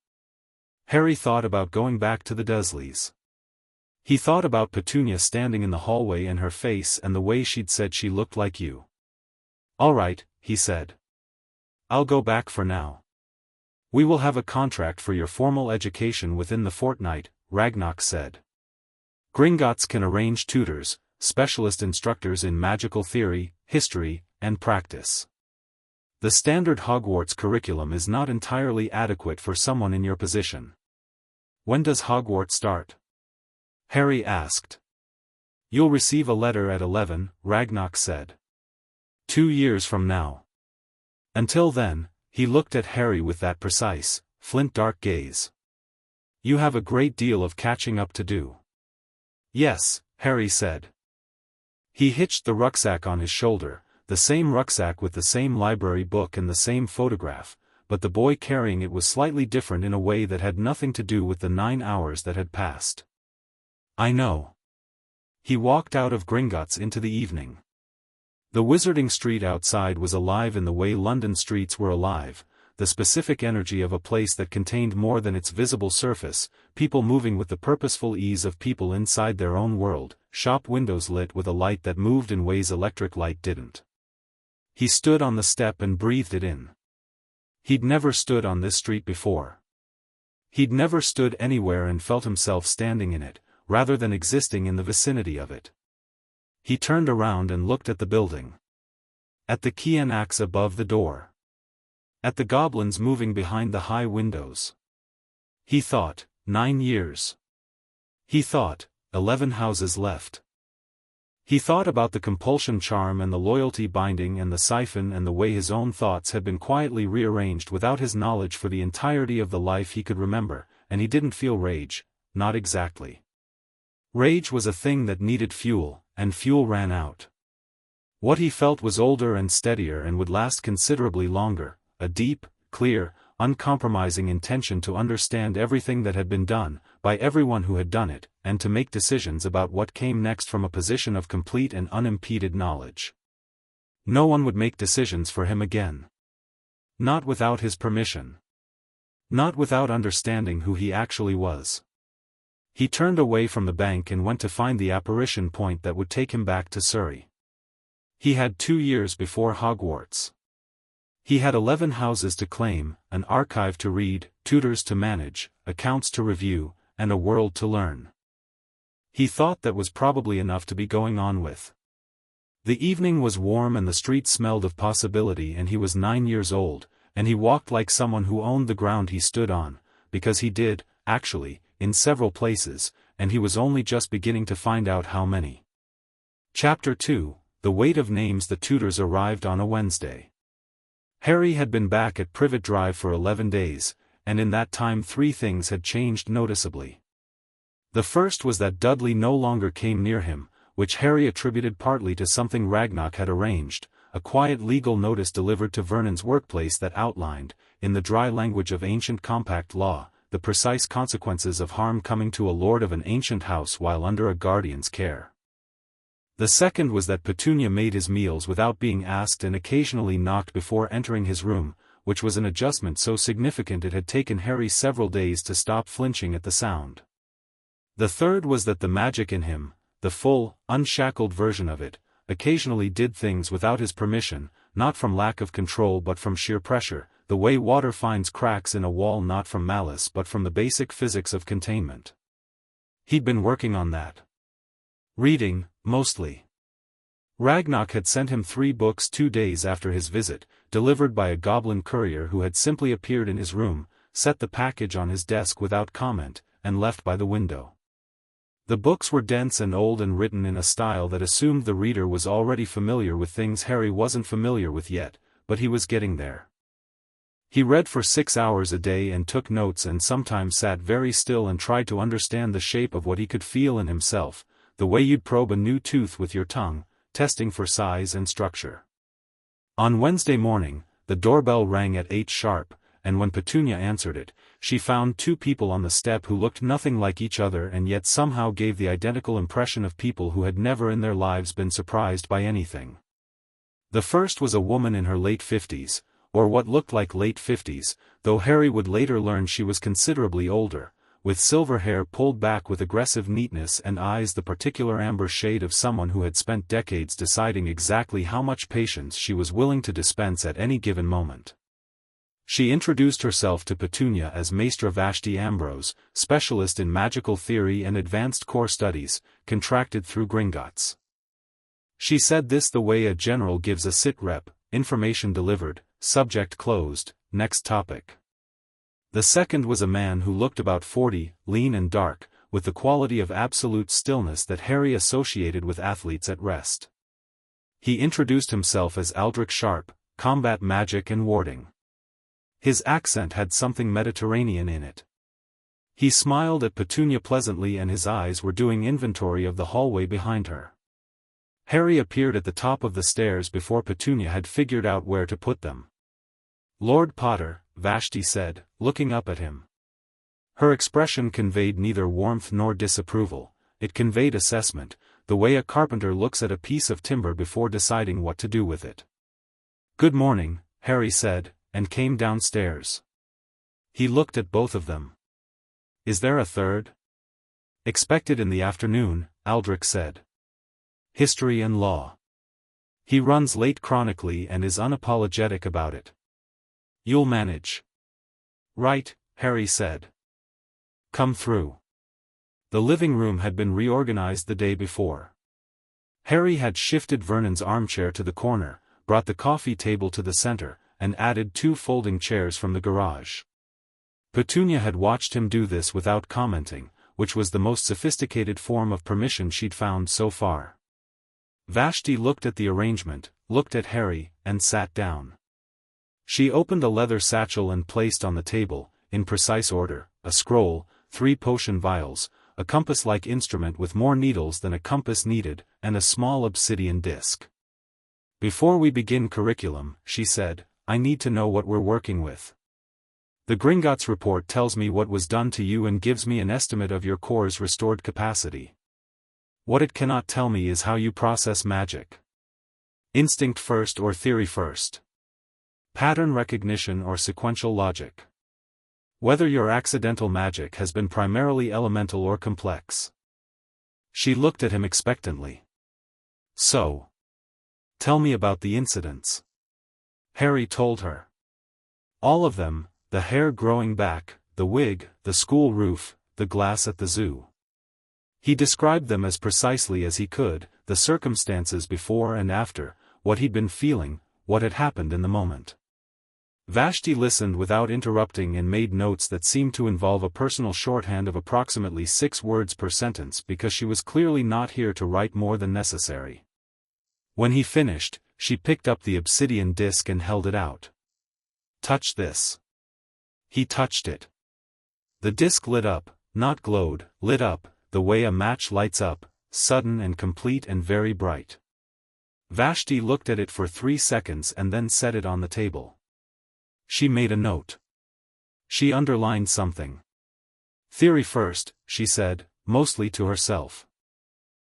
Harry thought about going back to the Dursleys. He thought about Petunia standing in the hallway and her face and the way she'd said she looked like you. "All right," he said. "I'll go back for now. We will have a contract for your formal education within the fortnight," Ragnarok said. "Gringotts can arrange tutors, specialist instructors in magical theory, history, and practice. The standard Hogwarts curriculum is not entirely adequate for someone in your position." "When does Hogwarts start?" Harry asked. "You'll receive a letter at 11, Ragnarok said. 2 years from now. Until then," he looked at Harry with that precise, flint-dark gaze. "You have a great deal of catching up to do." "Yes," Harry said. He hitched the rucksack on his shoulder, the same rucksack with the same library book and the same photograph, but the boy carrying it was slightly different in a way that had nothing to do with the 9 hours that had passed. "I know." He walked out of Gringotts into the evening. The wizarding street outside was alive in the way London streets were alive, the specific energy of a place that contained more than its visible surface, people moving with the purposeful ease of people inside their own world, shop windows lit with a light that moved in ways electric light didn't. He stood on the step and breathed it in. He'd never stood on this street before. He'd never stood anywhere and felt himself standing in it, rather than existing in the vicinity of it. He turned around and looked at the building. At the Kianax above the door. At the goblins moving behind the high windows. He thought, 9 years. He thought, 11 houses left. He thought about the compulsion charm and the loyalty binding and the siphon and the way his own thoughts had been quietly rearranged without his knowledge for the entirety of the life he could remember, and he didn't feel rage, not exactly. Rage was a thing that needed fuel, and fuel ran out. What he felt was older and steadier and would last considerably longer, a deep, clear, uncompromising intention to understand everything that had been done, by everyone who had done it, and to make decisions about what came next from a position of complete and unimpeded knowledge. No one would make decisions for him again. Not without his permission. Not without understanding who he actually was. He turned away from the bank and went to find the apparition point that would take him back to Surrey. He had 2 years before Hogwarts. He had 11 houses to claim, an archive to read, tutors to manage, accounts to review, and a world to learn. He thought that was probably enough to be going on with. The evening was warm and the street smelled of possibility, and he was 9 years old, and he walked like someone who owned the ground he stood on, because he did, actually, in several places, and he was only just beginning to find out how many. Chapter 2, The Weight of Names. The tutors arrived on a Wednesday. Harry had been back at Privet Drive for 11 days, and in that time 3 things had changed noticeably. The first was that Dudley no longer came near him, which Harry attributed partly to something Ragnarok had arranged, a quiet legal notice delivered to Vernon's workplace that outlined, in the dry language of ancient compact law, the precise consequences of harm coming to a lord of an ancient house while under a guardian's care. The second was that Petunia made his meals without being asked and occasionally knocked before entering his room, which was an adjustment so significant it had taken Harry several days to stop flinching at the sound. The third was that the magic in him, the full, unshackled version of it, occasionally did things without his permission, not from lack of control but from sheer pressure, the way water finds cracks in a wall, not from malice but from the basic physics of containment. He'd been working on that. Reading, mostly. Ragnarok had sent him 3 books 2 days after his visit, delivered by a goblin courier who had simply appeared in his room, set the package on his desk without comment, and left by the window. The books were dense and old and written in a style that assumed the reader was already familiar with things Harry wasn't familiar with yet, but he was getting there. He read for 6 hours a day and took notes and sometimes sat very still and tried to understand the shape of what he could feel in himself, the way you'd probe a new tooth with your tongue, testing for size and structure. On Wednesday morning, the doorbell rang at 8 sharp, and when Petunia answered it, she found 2 people on the step who looked nothing like each other and yet somehow gave the identical impression of people who had never in their lives been surprised by anything. The first was a woman in her late 50s, or what looked like late 50s, though Harry would later learn she was considerably older, with silver hair pulled back with aggressive neatness and eyes the particular amber shade of someone who had spent decades deciding exactly how much patience she was willing to dispense at any given moment. She introduced herself to Petunia as Maestra Vashti Ambrose, specialist in magical theory and advanced core studies, contracted through Gringotts. She said this the way a general gives a sit rep, information delivered, subject closed, next topic. The second was a man who looked about 40, lean and dark, with the quality of absolute stillness that Harry associated with athletes at rest. He introduced himself as Aldrich Sharp, combat magic and warding. His accent had something Mediterranean in it. He smiled at Petunia pleasantly and his eyes were doing inventory of the hallway behind her. Harry appeared at the top of the stairs before Petunia had figured out where to put them. "Lord Potter," Vashti said, looking up at him. Her expression conveyed neither warmth nor disapproval, it conveyed assessment, the way a carpenter looks at a piece of timber before deciding what to do with it. "Good morning," Harry said, and came downstairs. He looked at both of them. "Is there a third?" "Expected in the afternoon," Aldrich said. "History and law. He runs late chronically and is unapologetic about it." "You'll manage." "Right," Harry said. "Come through." The living room had been reorganized the day before. Harry had shifted Vernon's armchair to the corner, brought the coffee table to the center, and added 2 folding chairs from the garage. Petunia had watched him do this without commenting, which was the most sophisticated form of permission she'd found so far. Vashti looked at the arrangement, looked at Harry, and sat down. She opened a leather satchel and placed on the table, in precise order, a scroll, 3 potion vials, a compass-like instrument with more needles than a compass needed, and a small obsidian disc. "Before we begin curriculum," she said, "I need to know what we're working with. The Gringotts report tells me what was done to you and gives me an estimate of your core's restored capacity. What it cannot tell me is how you process magic. Instinct first or theory first? Pattern recognition or sequential logic? Whether your accidental magic has been primarily elemental or complex." She looked at him expectantly. "So. Tell me about the incidents." Harry told her. All of them, the hair growing back, the wig, the school roof, the glass at the zoo. He described them as precisely as he could, the circumstances before and after, what he'd been feeling, what had happened in the moment. Vashti listened without interrupting and made notes that seemed to involve a personal shorthand of approximately 6 words per sentence because she was clearly not here to write more than necessary. When he finished, she picked up the obsidian disc and held it out. "Touch this." He touched it. The disc lit up, not glowed, lit up, the way a match lights up, sudden and complete and very bright. Vashti looked at it for 3 seconds and then set it on the table. She made a note. She underlined something. "Theory first," she said, mostly to herself.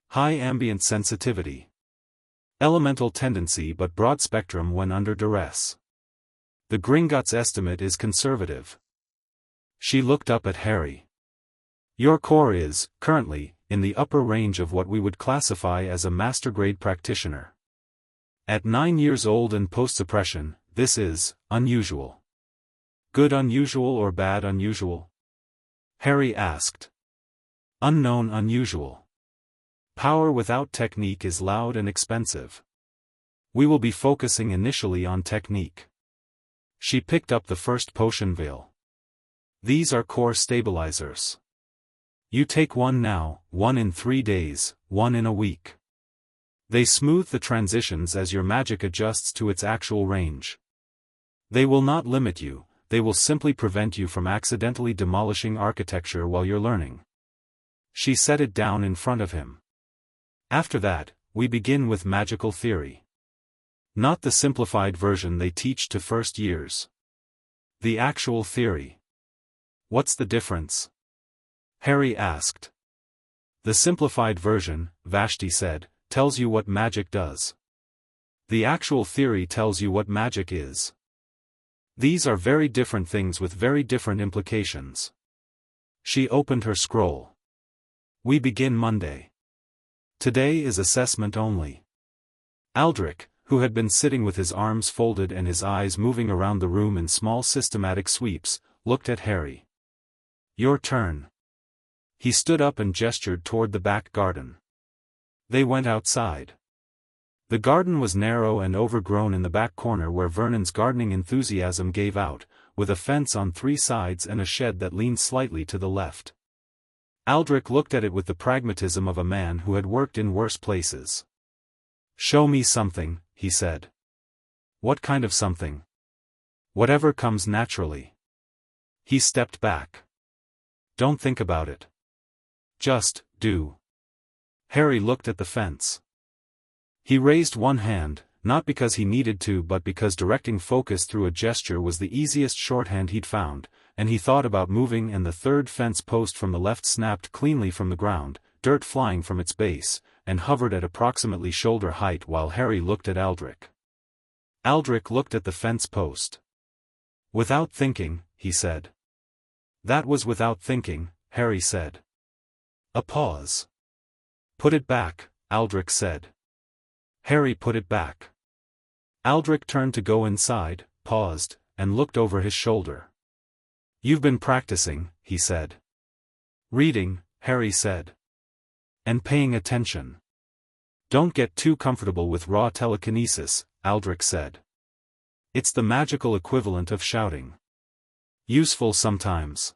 "High ambient sensitivity. Elemental tendency but broad spectrum when under duress. The Gringotts estimate is conservative." She looked up at Harry. "Your core is, currently, in the upper range of what we would classify as a master-grade practitioner. At 9 years old and post-suppression, this is unusual." "Good unusual or bad unusual?" Harry asked. "Unknown unusual." Power without technique is loud and expensive. We will be focusing initially on technique. She picked up the first potion vial. These are core stabilizers. You take one now, one in 3 days, one in a week. They smooth the transitions as your magic adjusts to its actual range. They will not limit you, they will simply prevent you from accidentally demolishing architecture while you're learning. She set it down in front of him. After that, we begin with magical theory. Not the simplified version they teach to first years. The actual theory. What's the difference? Harry asked. The simplified version, Vashti said, tells you what magic does. The actual theory tells you what magic is. These are very different things with very different implications. She opened her scroll. We begin Monday. Today is assessment only. Aldrich, who had been sitting with his arms folded and his eyes moving around the room in small systematic sweeps, looked at Harry. Your turn. He stood up and gestured toward the back garden. They went outside. The garden was narrow and overgrown in the back corner where Vernon's gardening enthusiasm gave out, with a fence on 3 sides and a shed that leaned slightly to the left. Aldrich looked at it with the pragmatism of a man who had worked in worse places. Show me something, he said. What kind of something? Whatever comes naturally. He stepped back. Don't think about it. Just, do. Harry looked at the fence. He raised one hand, not because he needed to but because directing focus through a gesture was the easiest shorthand he'd found, and he thought about moving and the third fence post from the left snapped cleanly from the ground, dirt flying from its base, and hovered at approximately shoulder height while Harry looked at Aldrich. Aldrich looked at the fence post. Without thinking, he said. That was without thinking, Harry said. A pause. Put it back, Aldrich said. Harry put it back. Aldrich turned to go inside, paused, and looked over his shoulder. You've been practicing, he said. Reading, Harry said. And paying attention. Don't get too comfortable with raw telekinesis, Aldrich said. It's the magical equivalent of shouting. Useful sometimes.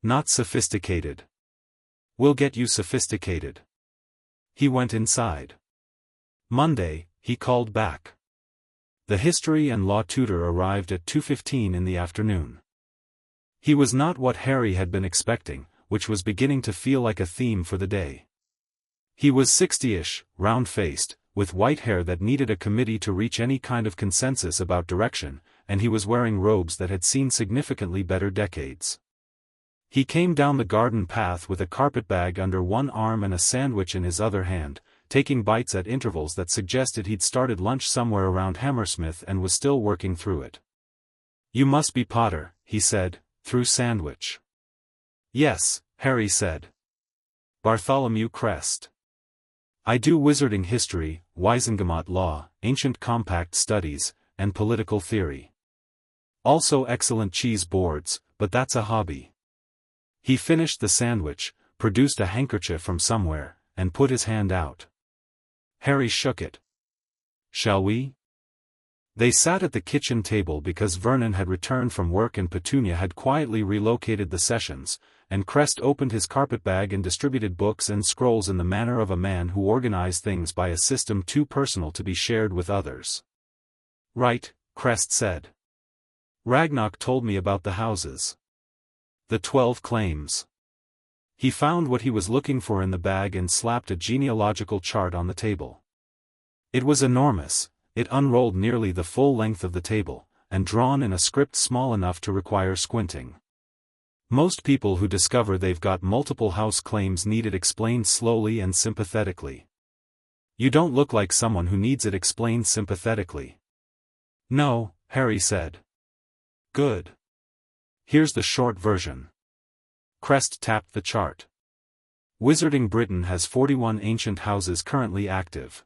Not sophisticated. We'll get you sophisticated. He went inside. Monday, he called back. The history and law tutor arrived at 2:15 in the afternoon. He was not what Harry had been expecting, which was beginning to feel like a theme for the day. He was 60-ish, round-faced, with white hair that needed a committee to reach any kind of consensus about direction, and he was wearing robes that had seen significantly better decades. He came down the garden path with a carpetbag under one arm and a sandwich in his other hand, taking bites at intervals that suggested he'd started lunch somewhere around Hammersmith and was still working through it. You must be Potter, he said, through sandwich. Yes, Harry said. Bartholomew Crest. I do wizarding history, Wiesengemot law, ancient compact studies, and political theory. Also excellent cheese boards, but that's a hobby. He finished the sandwich, produced a handkerchief from somewhere, and put his hand out. Harry shook it. Shall we? They sat at the kitchen table because Vernon had returned from work and Petunia had quietly relocated the sessions, and Crest opened his carpetbag and distributed books and scrolls in the manner of a man who organized things by a system too personal to be shared with others. Right, Crest said. Ragnarok told me about the houses. The 12 claims. He found what he was looking for in the bag and slapped a genealogical chart on the table. It was enormous, it unrolled nearly the full length of the table, and drawn in a script small enough to require squinting. Most people who discover they've got multiple house claims need it explained slowly and sympathetically. You don't look like someone who needs it explained sympathetically. No, Harry said. Good. Here's the short version. Crest tapped the chart. Wizarding Britain has 41 ancient houses currently active.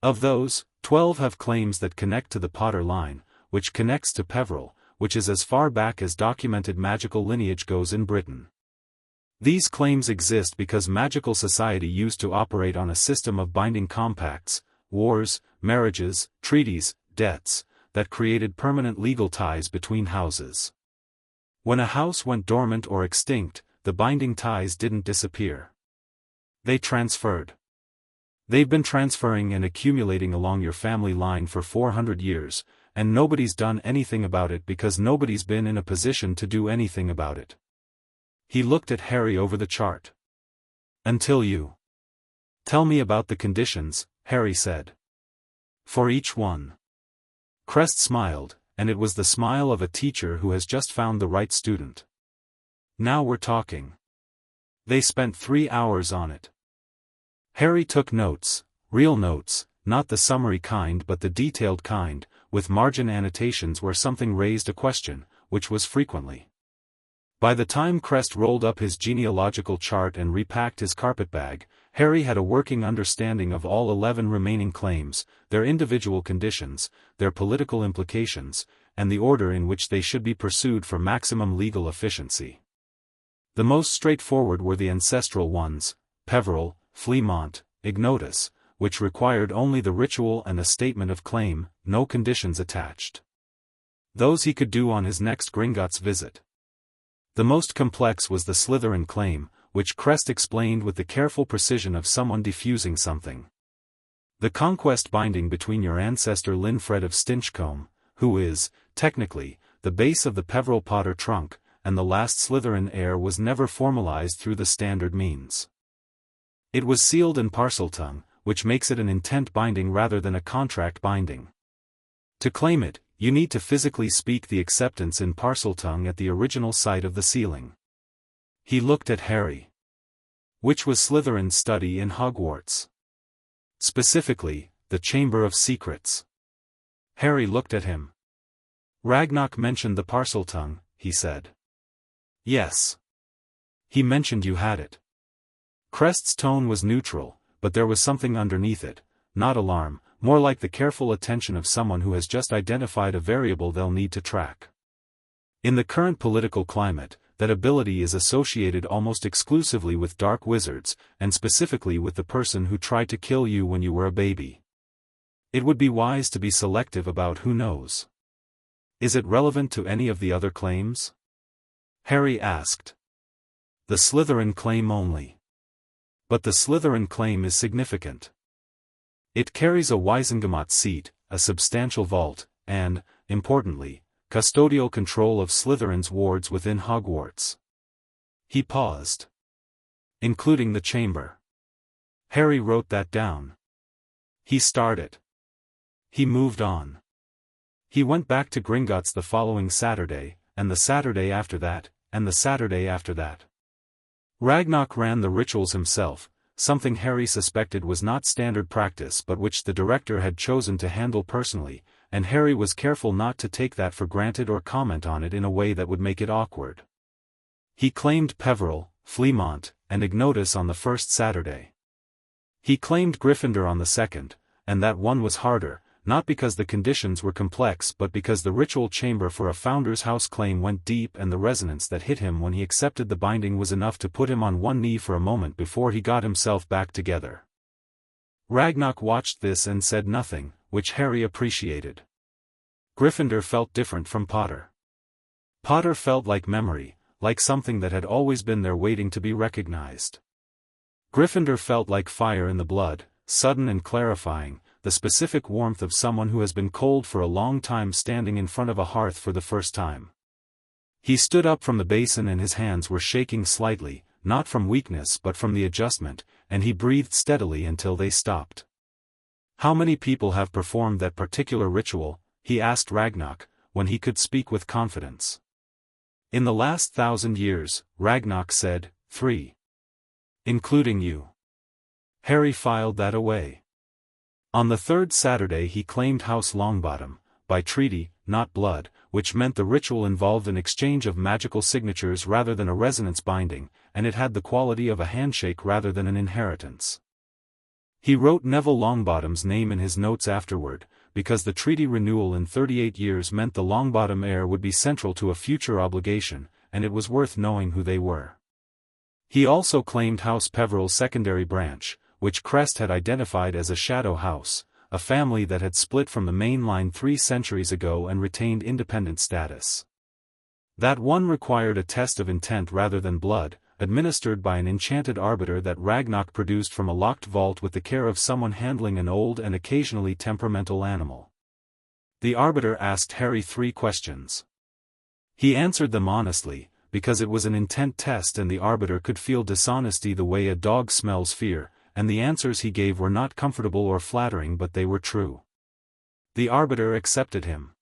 Of those, 12 have claims that connect to the Potter line, which connects to Peveril, which is as far back as documented magical lineage goes in Britain. These claims exist because magical society used to operate on a system of binding compacts, wars, marriages, treaties, debts, that created permanent legal ties between houses. When a house went dormant or extinct, the binding ties didn't disappear. They transferred. They've been transferring and accumulating along your family line for 400 years, and nobody's done anything about it because nobody's been in a position to do anything about it. He looked at Harry over the chart. Until you tell me about the conditions, Harry said. For each one. Crest smiled, and it was the smile of a teacher who has just found the right student. Now we're talking. They spent 3 hours on it. Harry took notes, real notes, not the summary kind but the detailed kind, with margin annotations where something raised a question, which was frequently. By the time Crest rolled up his genealogical chart and repacked his carpetbag, Harry had a working understanding of all 11 remaining claims, their individual conditions, their political implications, and the order in which they should be pursued for maximum legal efficiency. The most straightforward were the ancestral ones, Peveril, Fleamont, Ignotus, which required only the ritual and a statement of claim, no conditions attached. Those he could do on his next Gringotts visit. The most complex was the Slytherin claim, which Crest explained with the careful precision of someone defusing something. The conquest binding between your ancestor Linfred of Stinchcombe, who is, technically, the base of the Peveril Potter trunk, and the last Slytherin heir was never formalized through the standard means. It was sealed in Parseltongue, which makes it an intent binding rather than a contract binding. To claim it, you need to physically speak the acceptance in Parseltongue at the original site of the sealing. He looked at Harry. Which was Slytherin's study in Hogwarts? Specifically, the Chamber of Secrets. Harry looked at him. Ragnarok mentioned the Parseltongue, he said. Yes. He mentioned you had it. Crest's tone was neutral, but there was something underneath it, not alarm, more like the careful attention of someone who has just identified a variable they'll need to track. In the current political climate, that ability is associated almost exclusively with dark wizards, and specifically with the person who tried to kill you when you were a baby. It would be wise to be selective about who knows. Is it relevant to any of the other claims? Harry asked. The Slytherin claim only. But the Slytherin claim is significant. It carries a Wisengamot seat, a substantial vault, and, importantly, custodial control of Slytherin's wards within Hogwarts. He paused. Including the chamber. Harry wrote that down. He started. He moved on. He went back to Gringotts the following Saturday, and the Saturday after that, and the Saturday after that. Ragnarok ran the rituals himself, something Harry suspected was not standard practice but which the director had chosen to handle personally, and Harry was careful not to take that for granted or comment on it in a way that would make it awkward. He claimed Peveril, Fleamont, and Ignotus on the first Saturday. He claimed Gryffindor on the second, and that one was harder, not because the conditions were complex but because the ritual chamber for a Founder's House claim went deep and the resonance that hit him when he accepted the binding was enough to put him on one knee for a moment before he got himself back together. Ragnarok watched this and said nothing, which Harry appreciated. Gryffindor felt different from Potter. Potter felt like memory, like something that had always been there waiting to be recognized. Gryffindor felt like fire in the blood, sudden and clarifying, the specific warmth of someone who has been cold for a long time standing in front of a hearth for the first time. He stood up from the basin and his hands were shaking slightly, not from weakness but from the adjustment, and he breathed steadily until they stopped. How many people have performed that particular ritual? He asked Ragnarok, when he could speak with confidence. In the last 1,000 years, Ragnarok said, 3. Including you. Harry filed that away. On the third Saturday he claimed House Longbottom, by treaty, not blood, which meant the ritual involved an exchange of magical signatures rather than a resonance binding, and it had the quality of a handshake rather than an inheritance. He wrote Neville Longbottom's name in his notes afterward, because the treaty renewal in 38 years meant the Longbottom heir would be central to a future obligation, and it was worth knowing who they were. He also claimed House Peveril's secondary branch, which Crest had identified as a shadow house, a family that had split from the main line 3 centuries ago and retained independent status. That one required a test of intent rather than blood, administered by an enchanted arbiter that Ragnarok produced from a locked vault with the care of someone handling an old and occasionally temperamental animal. The arbiter asked Harry 3 questions. He answered them honestly, because it was an intent test and the arbiter could feel dishonesty the way a dog smells fear, and the answers he gave were not comfortable or flattering but they were true. The arbiter accepted him.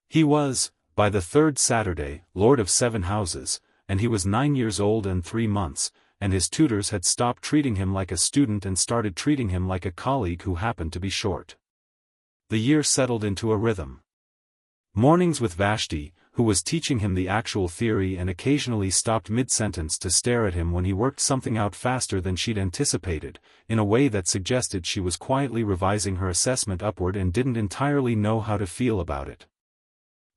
He was, by the 3rd Saturday, Lord of 7 houses, and he was 9 years old and 3 months, and his tutors had stopped treating him like a student and started treating him like a colleague who happened to be short. The year settled into a rhythm. Mornings with Vashti, who was teaching him the actual theory and occasionally stopped mid-sentence to stare at him when he worked something out faster than she'd anticipated, in a way that suggested she was quietly revising her assessment upward and didn't entirely know how to feel about it.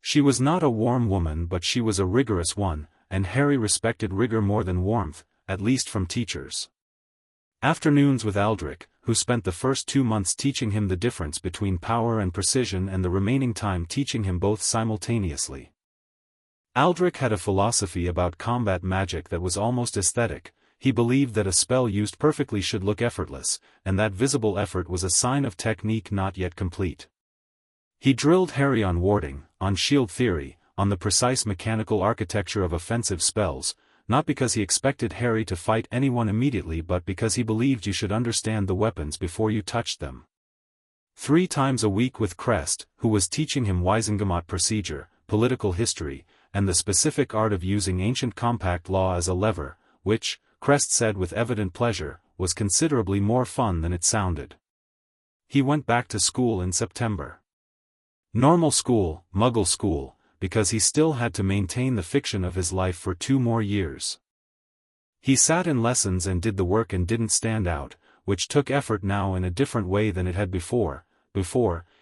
She was not a warm woman but she was a rigorous one, and Harry respected rigor more than warmth, at least from teachers. Afternoons with Aldrich, who spent the first 2 months teaching him the difference between power and precision and the remaining time teaching him both simultaneously. Aldrich had a philosophy about combat magic that was almost aesthetic. He believed that a spell used perfectly should look effortless, and that visible effort was a sign of technique not yet complete. He drilled Harry on warding, on shield theory, on the precise mechanical architecture of offensive spells, not because he expected Harry to fight anyone immediately but because he believed you should understand the weapons before you touched them. 3 times a week with Crest, who was teaching him Wiesengemot procedure, political history, and the specific art of using ancient compact law as a lever, which, Crest said with evident pleasure, was considerably more fun than it sounded. He went back to school in September. Normal school, Muggle school, because he still had to maintain the fiction of his life for 2 more years. He sat in lessons and did the work and didn't stand out, which took effort now in a different way than it had before.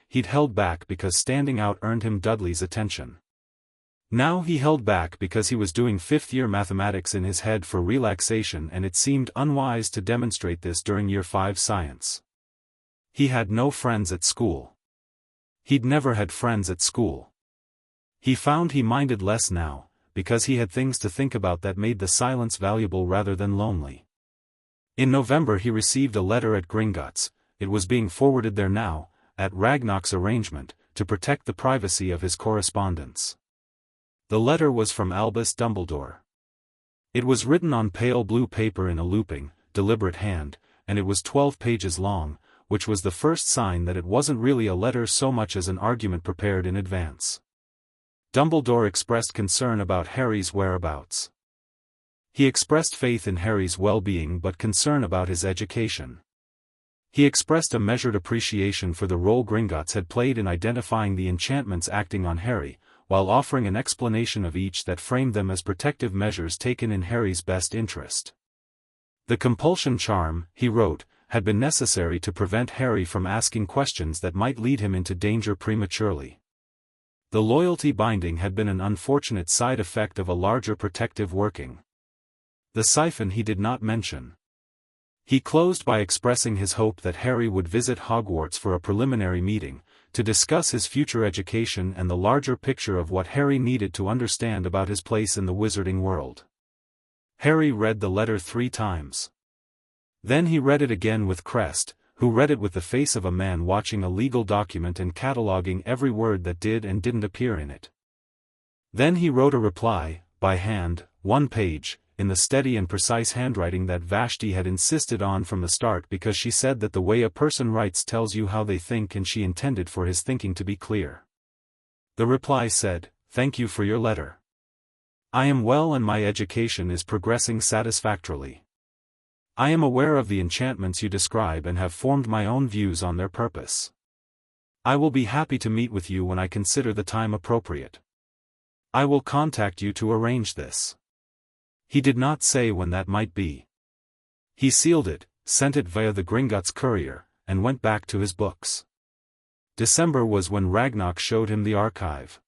He'd held back because standing out earned him Dudley's attention. Now he held back because he was doing 5th-year mathematics in his head for relaxation and it seemed unwise to demonstrate this during Year 5 science. He had no friends at school. He'd never had friends at school. He found he minded less now, because he had things to think about that made the silence valuable rather than lonely. In November he received a letter at Gringotts. It was being forwarded there now, at Ragnarok's arrangement, to protect the privacy of his correspondence. The letter was from Albus Dumbledore. It was written on pale blue paper in a looping, deliberate hand, and it was 12 pages long, which was the first sign that it wasn't really a letter so much as an argument prepared in advance. Dumbledore expressed concern about Harry's whereabouts. He expressed faith in Harry's well-being but concern about his education. He expressed a measured appreciation for the role Gringotts had played in identifying the enchantments acting on Harry, while offering an explanation of each that framed them as protective measures taken in Harry's best interest. The compulsion charm, he wrote, had been necessary to prevent Harry from asking questions that might lead him into danger prematurely. The loyalty binding had been an unfortunate side effect of a larger protective working. The siphon he did not mention. He closed by expressing his hope that Harry would visit Hogwarts for a preliminary meeting, to discuss his future education and the larger picture of what Harry needed to understand about his place in the wizarding world. Harry read the letter 3 times. Then he read it again with Crest, who read it with the face of a man watching a legal document and cataloguing every word that did and didn't appear in it. Then he wrote a reply, by hand, 1 page, in the steady and precise handwriting that Vashti had insisted on from the start because she said that the way a person writes tells you how they think and she intended for his thinking to be clear. The reply said, "Thank you for your letter. I am well and my education is progressing satisfactorily. I am aware of the enchantments you describe and have formed my own views on their purpose. I will be happy to meet with you when I consider the time appropriate. I will contact you to arrange this." He did not say when that might be. He sealed it, sent it via the Gringotts courier, and went back to his books. December was when Ragnarok showed him the archive.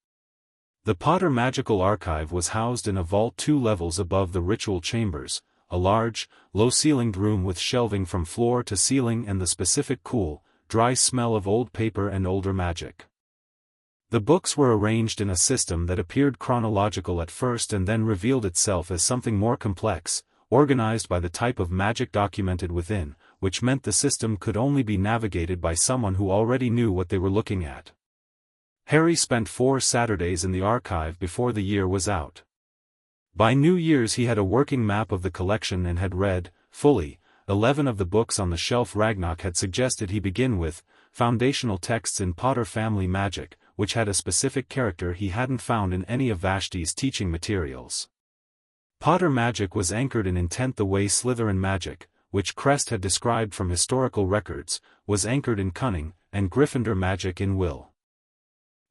The Potter Magical Archive was housed in a vault 2 levels above the ritual chambers, a large, low-ceilinged room with shelving from floor to ceiling and the specific cool, dry smell of old paper and older magic. The books were arranged in a system that appeared chronological at first and then revealed itself as something more complex, organized by the type of magic documented within, which meant the system could only be navigated by someone who already knew what they were looking at. Harry spent 4 Saturdays in the archive before the year was out. By New Year's he had a working map of the collection and had read, fully, 11 of the books on the shelf. Ragnarok had suggested he begin with, foundational texts in Potter family magic, which had a specific character he hadn't found in any of Vashti's teaching materials. Potter magic was anchored in intent the way Slytherin magic, which Crest had described from historical records, was anchored in cunning, and Gryffindor magic in will.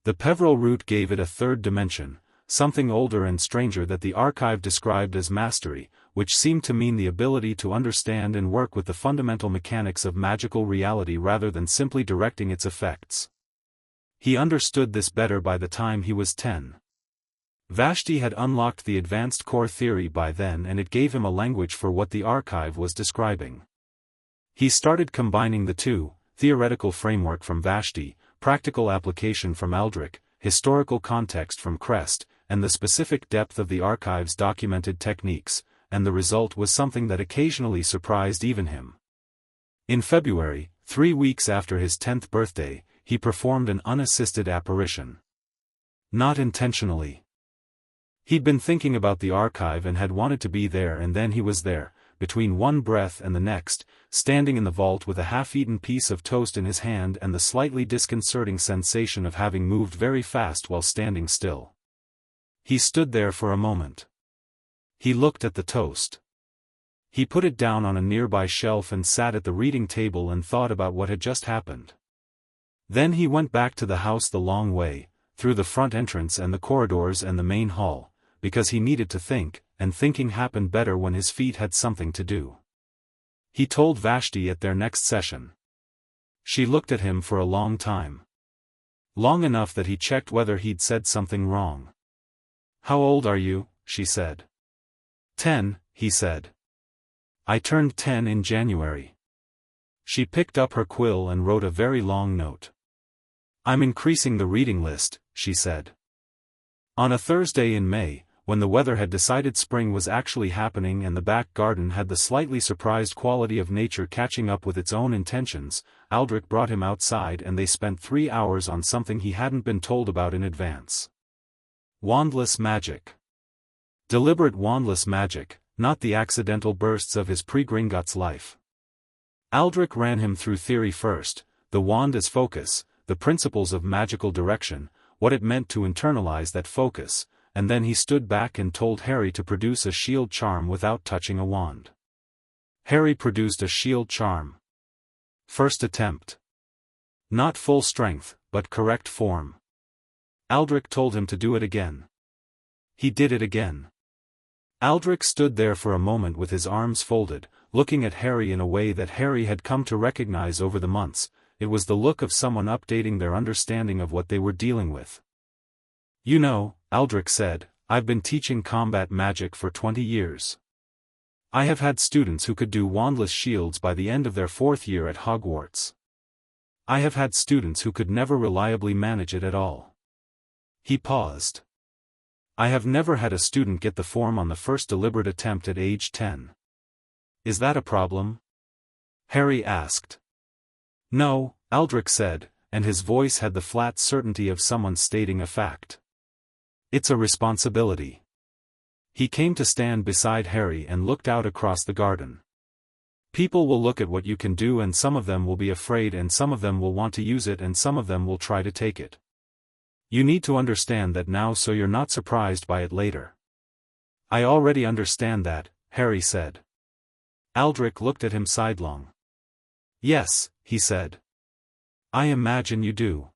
The Peveril route gave it a third dimension, something older and stranger that the archive described as mastery, which seemed to mean the ability to understand and work with the fundamental mechanics of magical reality rather than simply directing its effects. He understood this better by the time he was 10. Vashti had unlocked the advanced core theory by then and it gave him a language for what the archive was describing. He started combining the two, theoretical framework from Vashti, practical application from Aldrich, historical context from Crest, and the specific depth of the archive's documented techniques, and the result was something that occasionally surprised even him. In February, 3 weeks after his 10th birthday, he performed an unassisted apparition. Not intentionally. He'd been thinking about the archive and had wanted to be there, and then he was there, between one breath and the next, standing in the vault with a half-eaten piece of toast in his hand and the slightly disconcerting sensation of having moved very fast while standing still. He stood there for a moment. He looked at the toast. He put it down on a nearby shelf and sat at the reading table and thought about what had just happened. Then he went back to the house the long way, through the front entrance and the corridors and the main hall, because he needed to think, and thinking happened better when his feet had something to do. He told Vashti at their next session. She looked at him for a long time. Long enough that he checked whether he'd said something wrong. "How old are you?" she said. 10, he said. "I turned 10 in January." She picked up her quill and wrote a very long note. "I'm increasing the reading list," she said. On a Thursday in May, when the weather had decided spring was actually happening and the back garden had the slightly surprised quality of nature catching up with its own intentions, Aldrich brought him outside and they spent 3 hours on something he hadn't been told about in advance. Wandless magic. Deliberate wandless magic, not the accidental bursts of his pre-Gringotts life. Aldrich ran him through theory first, the wand as focus, the principles of magical direction, what it meant to internalize that focus, and then he stood back and told Harry to produce a shield charm without touching a wand. Harry produced a shield charm. First attempt. Not full strength, but correct form. Aldrich told him to do it again. He did it again. Aldrich stood there for a moment with his arms folded, looking at Harry in a way that Harry had come to recognize over the months. It was the look of someone updating their understanding of what they were dealing with. "You know," Aldrich said, "I've been teaching combat magic for 20 years. I have had students who could do wandless shields by the end of their 4th year at Hogwarts. I have had students who could never reliably manage it at all." He paused. "I have never had a student get the form on the first deliberate attempt at age 10. Is that a problem?" Harry asked. "No," Aldrich said, and his voice had the flat certainty of someone stating a fact. "It's a responsibility." He came to stand beside Harry and looked out across the garden. "People will look at what you can do and some of them will be afraid and some of them will want to use it and some of them will try to take it. You need to understand that now so you're not surprised by it later." "I already understand that," Harry said. Aldrich looked at him sidelong. "Yes," he said. "I imagine you do."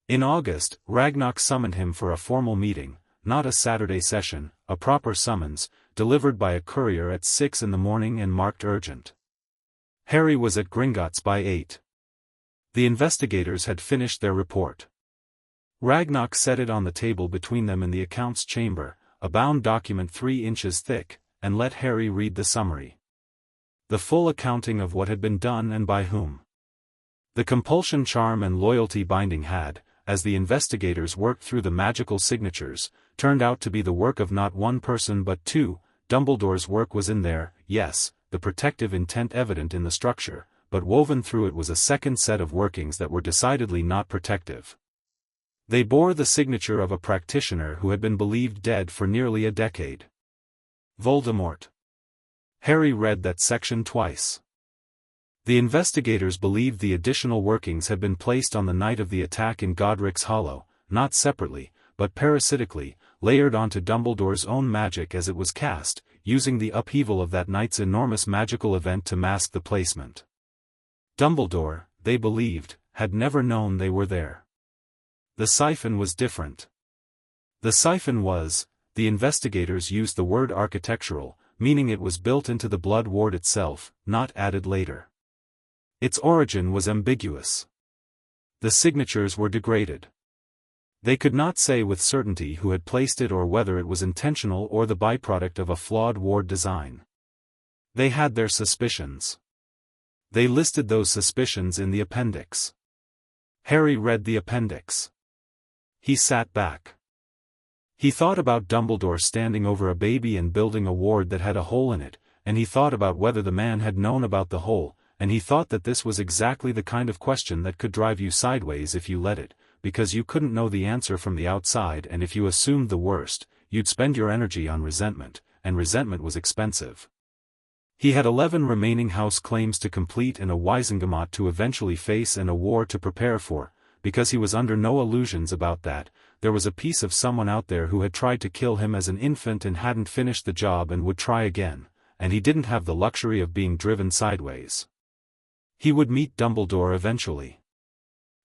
In August, Ragnarok summoned him for a formal meeting, not a Saturday session, a proper summons, delivered by a courier at 6 in the morning and marked urgent. Harry was at Gringotts by 8. The investigators had finished their report. Ragnarok set it on the table between them in the accounts chamber, a bound document 3 inches thick, and let Harry read the summary. The full accounting of what had been done and by whom. The compulsion charm and loyalty binding had, as the investigators worked through the magical signatures, turned out to be the work of not one person but two. Dumbledore's work was in there, yes, the protective intent evident in the structure, but woven through it was a second set of workings that were decidedly not protective. They bore the signature of a practitioner who had been believed dead for nearly a decade. Voldemort. Harry read that section twice. The investigators believed the additional workings had been placed on the night of the attack in Godric's Hollow, not separately, but parasitically, layered onto Dumbledore's own magic as it was cast, using the upheaval of that night's enormous magical event to mask the placement. Dumbledore, they believed, had never known they were there. The siphon was different. The siphon was, the investigators used the word architectural, meaning it was built into the blood ward itself, not added later. Its origin was ambiguous. The signatures were degraded. They could not say with certainty who had placed it or whether it was intentional or the byproduct of a flawed ward design. They had their suspicions. They listed those suspicions in the appendix. Harry read the appendix. He sat back. He thought about Dumbledore standing over a baby and building a ward that had a hole in it, and he thought about whether the man had known about the hole, and he thought that this was exactly the kind of question that could drive you sideways if you let it, because you couldn't know the answer from the outside, and if you assumed the worst, you'd spend your energy on resentment, and resentment was expensive. He had 11 remaining house claims to complete and a Wizengamot to eventually face and a war to prepare for, because he was under no illusions about that. There was a piece of someone out there who had tried to kill him as an infant and hadn't finished the job and would try again, and he didn't have the luxury of being driven sideways. He would meet Dumbledore eventually.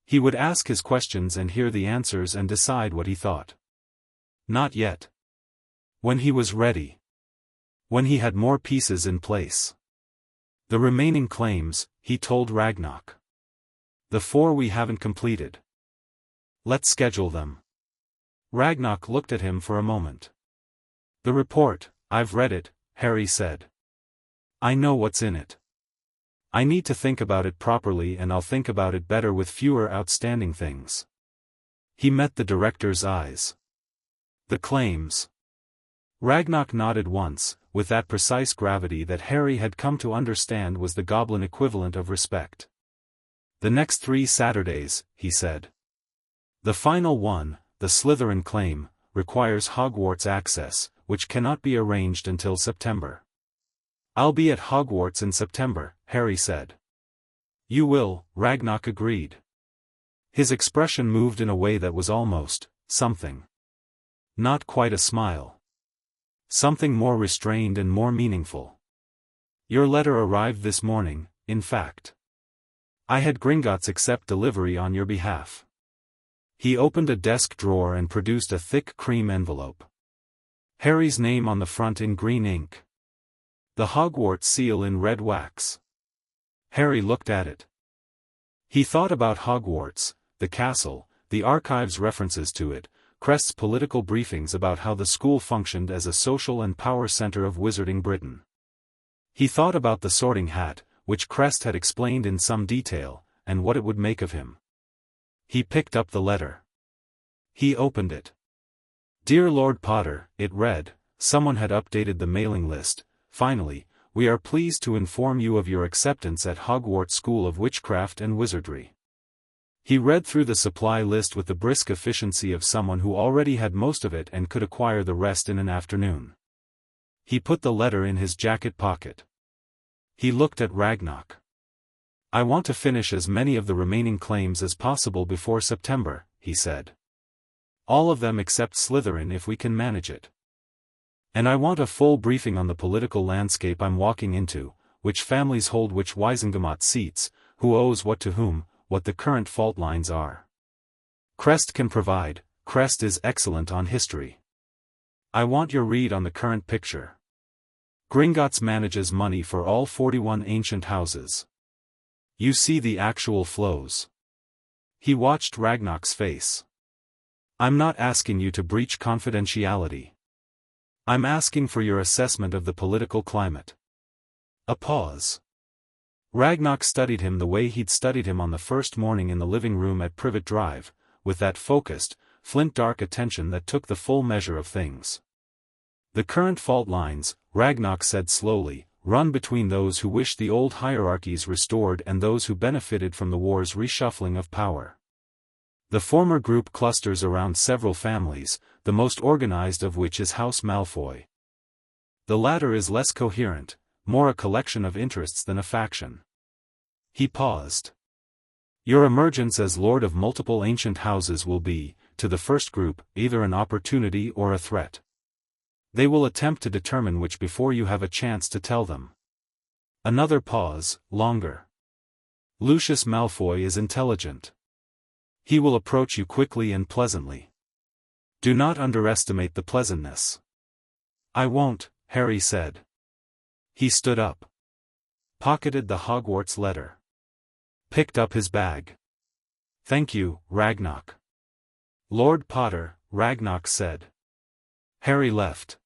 He would ask his questions and hear the answers and decide what he thought. Not yet. When he was ready. When he had more pieces in place. The remaining claims, he told Ragnarok. The 4 we haven't completed. Let's schedule them. Ragnarok looked at him for a moment. The report, I've read it, Harry said. I know what's in it. I need to think about it properly and I'll think about it better with fewer outstanding things. He met the director's eyes. The claims. Ragnarok nodded once, with that precise gravity that Harry had come to understand was the goblin equivalent of respect. The next 3 Saturdays, he said. The final one, the Slytherin claim, requires Hogwarts access, which cannot be arranged until September. I'll be at Hogwarts in September, Harry said. You will, Ragnarok agreed. His expression moved in a way that was almost, something. Not quite a smile. Something more restrained and more meaningful. Your letter arrived this morning, in fact. I had Gringotts accept delivery on your behalf. He opened a desk drawer and produced a thick cream envelope. Harry's name on the front in green ink. The Hogwarts seal in red wax. Harry looked at it. He thought about Hogwarts, the castle, the archives' references to it, Crest's political briefings about how the school functioned as a social and power center of wizarding Britain. He thought about the Sorting Hat, which Crest had explained in some detail, and what it would make of him. He picked up the letter. He opened it. Dear Lord Potter, it read, someone had updated the mailing list. Finally, we are pleased to inform you of your acceptance at Hogwarts School of Witchcraft and Wizardry. He read through the supply list with the brisk efficiency of someone who already had most of it and could acquire the rest in an afternoon. He put the letter in his jacket pocket. He looked at Ragnarok. I want to finish as many of the remaining claims as possible before September, he said. All of them except Slytherin if we can manage it. And I want a full briefing on the political landscape I'm walking into, which families hold which Wizengamot seats, who owes what to whom, what the current fault lines are. Crest can provide, Crest is excellent on history. I want your read on the current picture. Gringotts manages money for all 41 ancient houses. You see the actual flows. He watched Ragnarok's face. I'm not asking you to breach confidentiality. I'm asking for your assessment of the political climate. A pause. Ragnock studied him the way he'd studied him on the first morning in the living room at Privet Drive, with that focused, flint-dark attention that took the full measure of things. The current fault lines, Ragnock said slowly, run between those who wish the old hierarchies restored and those who benefited from the war's reshuffling of power. The former group clusters around several families, the most organized of which is House Malfoy. The latter is less coherent, more a collection of interests than a faction. He paused. Your emergence as lord of multiple ancient houses will be, to the first group, either an opportunity or a threat. They will attempt to determine which before you have a chance to tell them. Another pause, longer. Lucius Malfoy is intelligent. He will approach you quickly and pleasantly. Do not underestimate the pleasantness. I won't, Harry said. He stood up. Pocketed the Hogwarts letter. Picked up his bag. Thank you, Ragnock. Lord Potter, Ragnock said. Harry left.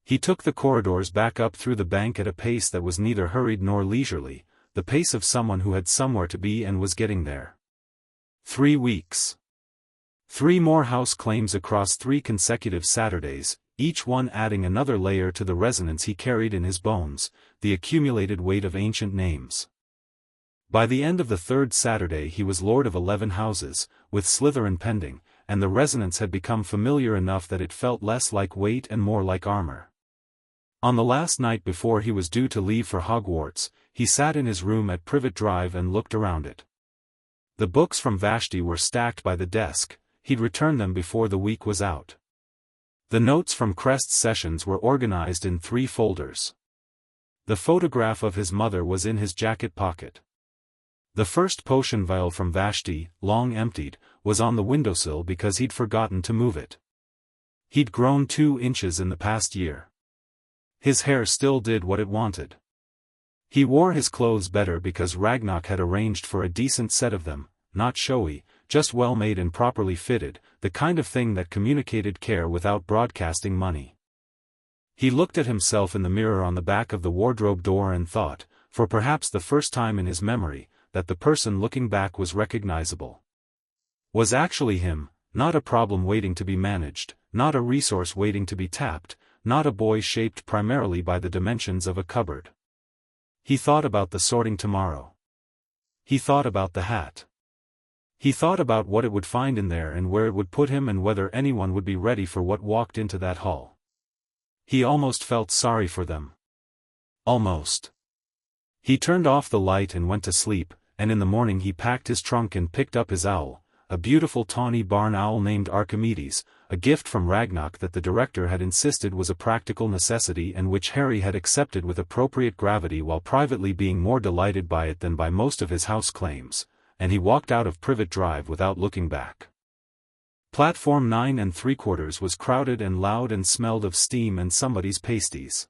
He took the corridors back up through the bank at a pace that was neither hurried nor leisurely, the pace of someone who had somewhere to be and was getting there. 3 weeks. 3 more house claims across 3 consecutive Saturdays, each one adding another layer to the resonance he carried in his bones, the accumulated weight of ancient names. By the end of the 3rd Saturday he was lord of 11 houses, with Slytherin pending, and the resonance had become familiar enough that it felt less like weight and more like armor. On the last night before he was due to leave for Hogwarts, he sat in his room at Privet Drive and looked around it. The books from Vashti were stacked by the desk, he'd returned them before the week was out. The notes from Crest's sessions were organized in 3 folders. The photograph of his mother was in his jacket pocket. The first potion vial from Vashti, long emptied, was on the windowsill because he'd forgotten to move it. He'd grown 2 inches in the past year. His hair still did what it wanted. He wore his clothes better because Ragnock had arranged for a decent set of them, not showy, just well made and properly fitted, the kind of thing that communicated care without broadcasting money. He looked at himself in the mirror on the back of the wardrobe door and thought, for perhaps the first time in his memory, that the person looking back was recognizable. Was actually him, not a problem waiting to be managed, not a resource waiting to be tapped, not a boy shaped primarily by the dimensions of a cupboard. He thought about the sorting tomorrow. He thought about the hat. He thought about what it would find in there and where it would put him and whether anyone would be ready for what walked into that hall. He almost felt sorry for them. Almost. He turned off the light and went to sleep, and in the morning he packed his trunk and picked up his owl, a beautiful tawny barn owl named Archimedes, a gift from Ragnock that the director had insisted was a practical necessity and which Harry had accepted with appropriate gravity while privately being more delighted by it than by most of his house claims, and he walked out of Privet Drive without looking back. Platform 9 3/4 was crowded and loud and smelled of steam and somebody's pasties.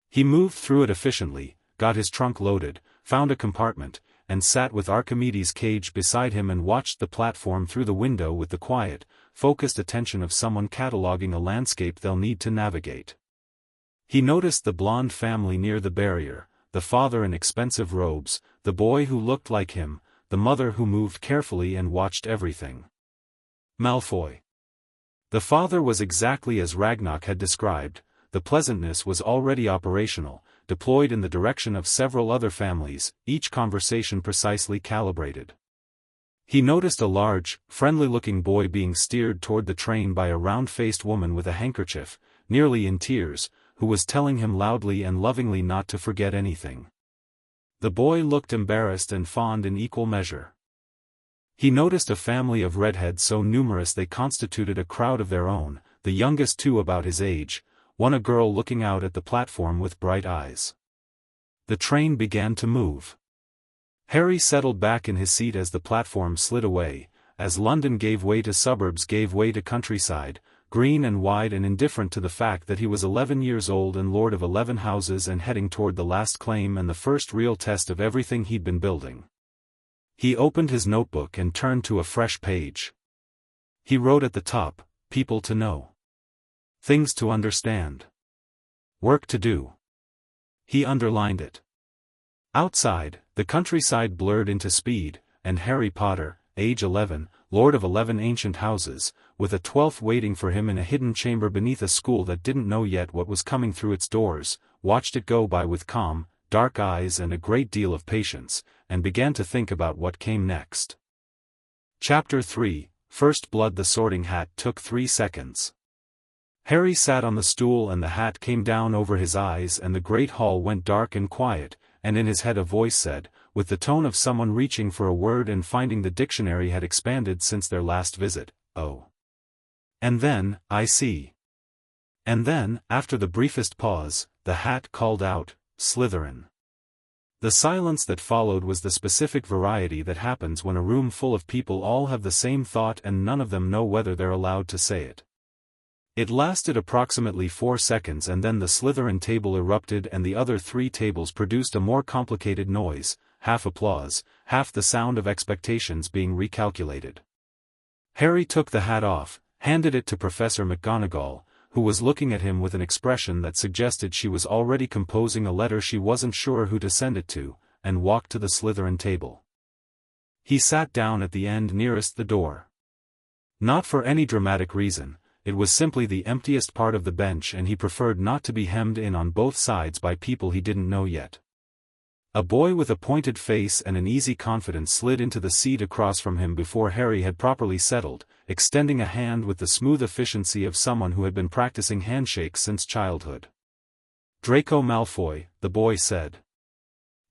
He moved through it efficiently, got his trunk loaded, found a compartment, and sat with Archimedes' cage beside him and watched the platform through the window with the quiet, focused attention of someone cataloging a landscape they'll need to navigate. He noticed the blonde family near the barrier, the father in expensive robes, the boy who looked like him, the mother who moved carefully and watched everything. Malfoy. The father was exactly as Ragnock had described, the pleasantness was already operational, deployed in the direction of several other families, each conversation precisely calibrated. He noticed a large, friendly-looking boy being steered toward the train by a round-faced woman with a handkerchief, nearly in tears, who was telling him loudly and lovingly not to forget anything. The boy looked embarrassed and fond in equal measure. He noticed a family of redheads so numerous they constituted a crowd of their own, the youngest 2 about his age, one a girl looking out at the platform with bright eyes. The train began to move. Harry settled back in his seat as the platform slid away, as London gave way to suburbs gave way to countryside, green and wide and indifferent to the fact that he was 11 years old and lord of 11 houses and heading toward the last claim and the first real test of everything he'd been building. He opened his notebook and turned to a fresh page. He wrote at the top, "People to know." Things to understand. Work to do. He underlined it. Outside, the countryside blurred into speed, and Harry Potter, age 11, lord of 11 ancient houses, with a 12th waiting for him in a hidden chamber beneath a school that didn't know yet what was coming through its doors, watched it go by with calm, dark eyes and a great deal of patience, and began to think about what came next. Chapter 3, First Blood. The Sorting Hat took 3 seconds. Harry sat on the stool and the hat came down over his eyes and the great hall went dark and quiet, and in his head a voice said, with the tone of someone reaching for a word and finding the dictionary had expanded since their last visit, "Oh. And then, I see." And then, after the briefest pause, the hat called out, "Slytherin." The silence that followed was the specific variety that happens when a room full of people all have the same thought and none of them know whether they're allowed to say it. It lasted approximately 4 seconds and then the Slytherin table erupted and the other 3 tables produced a more complicated noise, half applause, half the sound of expectations being recalculated. Harry took the hat off, handed it to Professor McGonagall, who was looking at him with an expression that suggested she was already composing a letter she wasn't sure who to send it to, and walked to the Slytherin table. He sat down at the end nearest the door. Not for any dramatic reason. It was simply the emptiest part of the bench and he preferred not to be hemmed in on both sides by people he didn't know yet. A boy with a pointed face and an easy confidence slid into the seat across from him before Harry had properly settled, extending a hand with the smooth efficiency of someone who had been practicing handshakes since childhood. "Draco Malfoy," the boy said.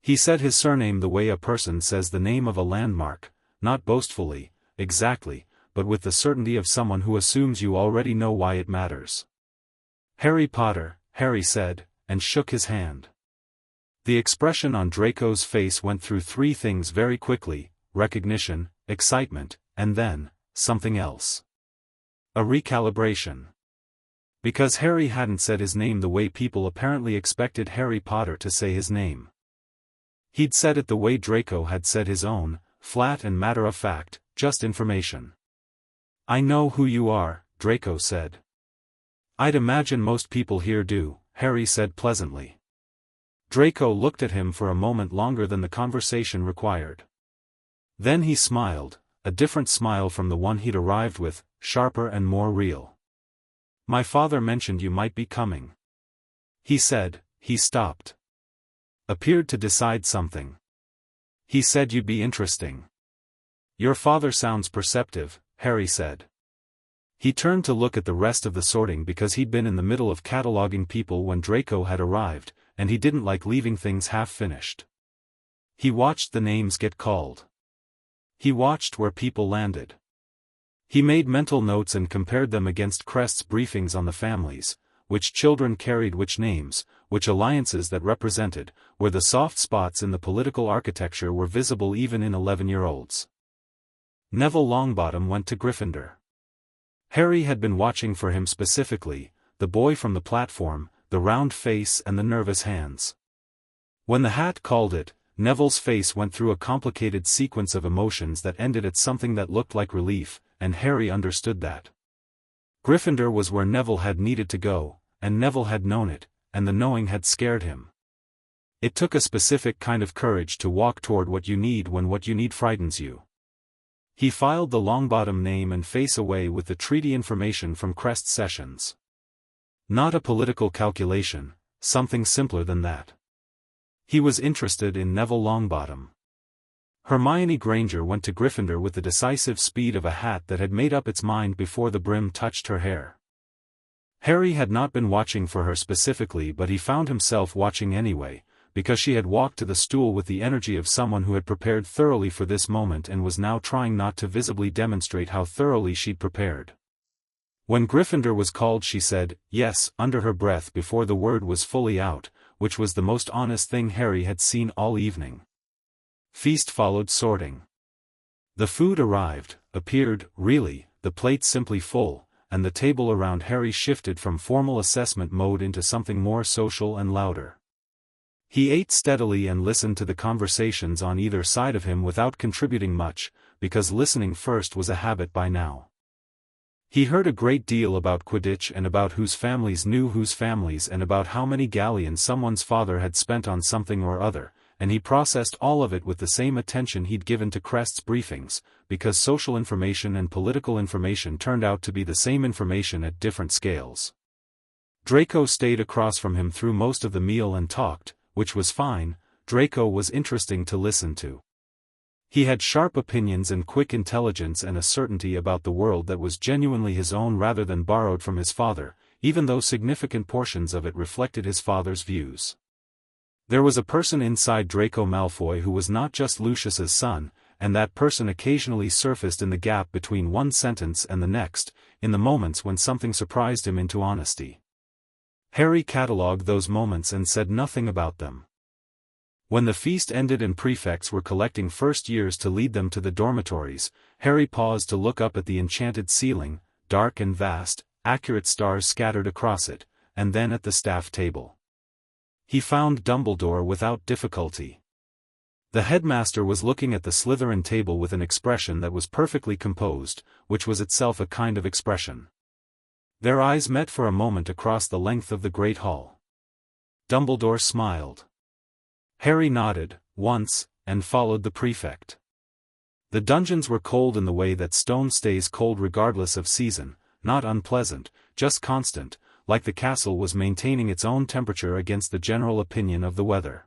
He said his surname the way a person says the name of a landmark, not boastfully, exactly, but with the certainty of someone who assumes you already know why it matters. "Harry Potter," Harry said, and shook his hand. The expression on Draco's face went through 3 things very quickly: recognition, excitement, and then, something else. A recalibration. Because Harry hadn't said his name the way people apparently expected Harry Potter to say his name. He'd said it the way Draco had said his own, flat and matter-of-fact, just information. "I know who you are," Draco said. "I'd imagine most people here do," Harry said pleasantly. Draco looked at him for a moment longer than the conversation required. Then he smiled, a different smile from the one he'd arrived with, sharper and more real. "My father mentioned you might be coming," he said. He stopped. Appeared to decide something. "He said you'd be interesting." "Your father sounds perceptive," Harry said. He turned to look at the rest of the sorting because he'd been in the middle of cataloging people when Draco had arrived, and he didn't like leaving things half-finished. He watched the names get called. He watched where people landed. He made mental notes and compared them against Crest's briefings on the families, which children carried which names, which alliances that represented, where the soft spots in the political architecture were visible even in 11-year-olds. Neville Longbottom went to Gryffindor. Harry had been watching for him specifically, the boy from the platform, the round face and the nervous hands. When the hat called it, Neville's face went through a complicated sequence of emotions that ended at something that looked like relief, and Harry understood that. Gryffindor was where Neville had needed to go, and Neville had known it, and the knowing had scared him. It took a specific kind of courage to walk toward what you need when what you need frightens you. He filed the Longbottom name and face away with the treaty information from Crest Sessions. Not a political calculation, something simpler than that. He was interested in Neville Longbottom. Hermione Granger went to Gryffindor with the decisive speed of a hat that had made up its mind before the brim touched her hair. Harry had not been watching for her specifically, but he found himself watching anyway, because she had walked to the stool with the energy of someone who had prepared thoroughly for this moment and was now trying not to visibly demonstrate how thoroughly she'd prepared. When Gryffindor was called she said, "Yes," under her breath before the word was fully out, which was the most honest thing Harry had seen all evening. Feast followed sorting. The food arrived, appeared, really, the plate simply full, and the table around Harry shifted from formal assessment mode into something more social and louder. He ate steadily and listened to the conversations on either side of him without contributing much, because listening first was a habit by now. He heard a great deal about Quidditch and about whose families knew whose families and about how many galleons someone's father had spent on something or other, and he processed all of it with the same attention he'd given to Crest's briefings, because social information and political information turned out to be the same information at different scales. Draco stayed across from him through most of the meal and talked, which was fine. Draco was interesting to listen to. He had sharp opinions and quick intelligence and a certainty about the world that was genuinely his own rather than borrowed from his father, even though significant portions of it reflected his father's views. There was a person inside Draco Malfoy who was not just Lucius's son, and that person occasionally surfaced in the gap between one sentence and the next, in the moments when something surprised him into honesty. Harry catalogued those moments and said nothing about them. When the feast ended and prefects were collecting first years to lead them to the dormitories, Harry paused to look up at the enchanted ceiling, dark and vast, accurate stars scattered across it, and then at the staff table. He found Dumbledore without difficulty. The headmaster was looking at the Slytherin table with an expression that was perfectly composed, which was itself a kind of expression. Their eyes met for a moment across the length of the great hall. Dumbledore smiled. Harry nodded, once, and followed the prefect. The dungeons were cold in the way that stone stays cold regardless of season, not unpleasant, just constant, like the castle was maintaining its own temperature against the general opinion of the weather.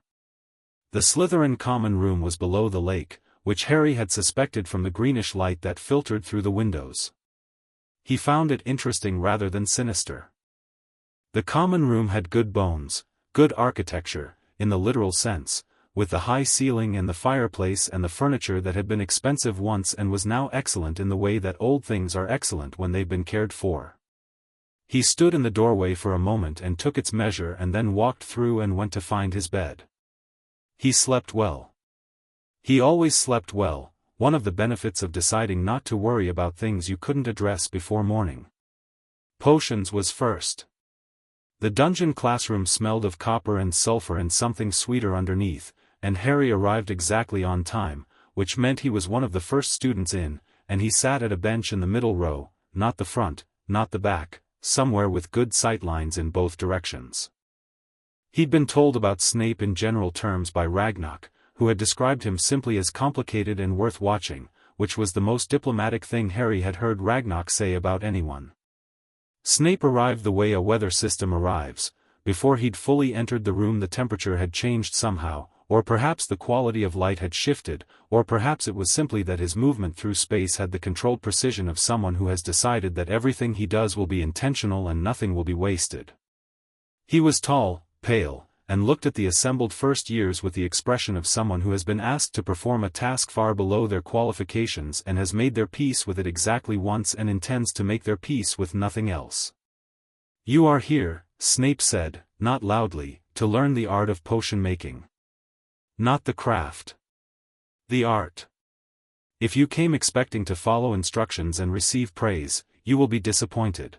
The Slytherin common room was below the lake, which Harry had suspected from the greenish light that filtered through the windows. He found it interesting rather than sinister. The common room had good bones, good architecture, in the literal sense, with the high ceiling and the fireplace and the furniture that had been expensive once and was now excellent in the way that old things are excellent when they've been cared for. He stood in the doorway for a moment and took its measure and then walked through and went to find his bed. He slept well. He always slept well, one of the benefits of deciding not to worry about things you couldn't address before morning. Potions was first. The dungeon classroom smelled of copper and sulfur and something sweeter underneath, and Harry arrived exactly on time, which meant he was one of the first students in, and he sat at a bench in the middle row, not the front, not the back, somewhere with good sight lines in both directions. He'd been told about Snape in general terms by Ragnarok, who had described him simply as complicated and worth watching, which was the most diplomatic thing Harry had heard Ragnarok say about anyone. Snape arrived the way a weather system arrives. Before he'd fully entered the room the temperature had changed somehow, or perhaps the quality of light had shifted, or perhaps it was simply that his movement through space had the controlled precision of someone who has decided that everything he does will be intentional and nothing will be wasted. He was tall, pale, and looked at the assembled first years with the expression of someone who has been asked to perform a task far below their qualifications and has made their peace with it exactly once and intends to make their peace with nothing else. "You are here," Snape said, not loudly, "to learn the art of potion making. Not the craft. The art. If you came expecting to follow instructions and receive praise, you will be disappointed.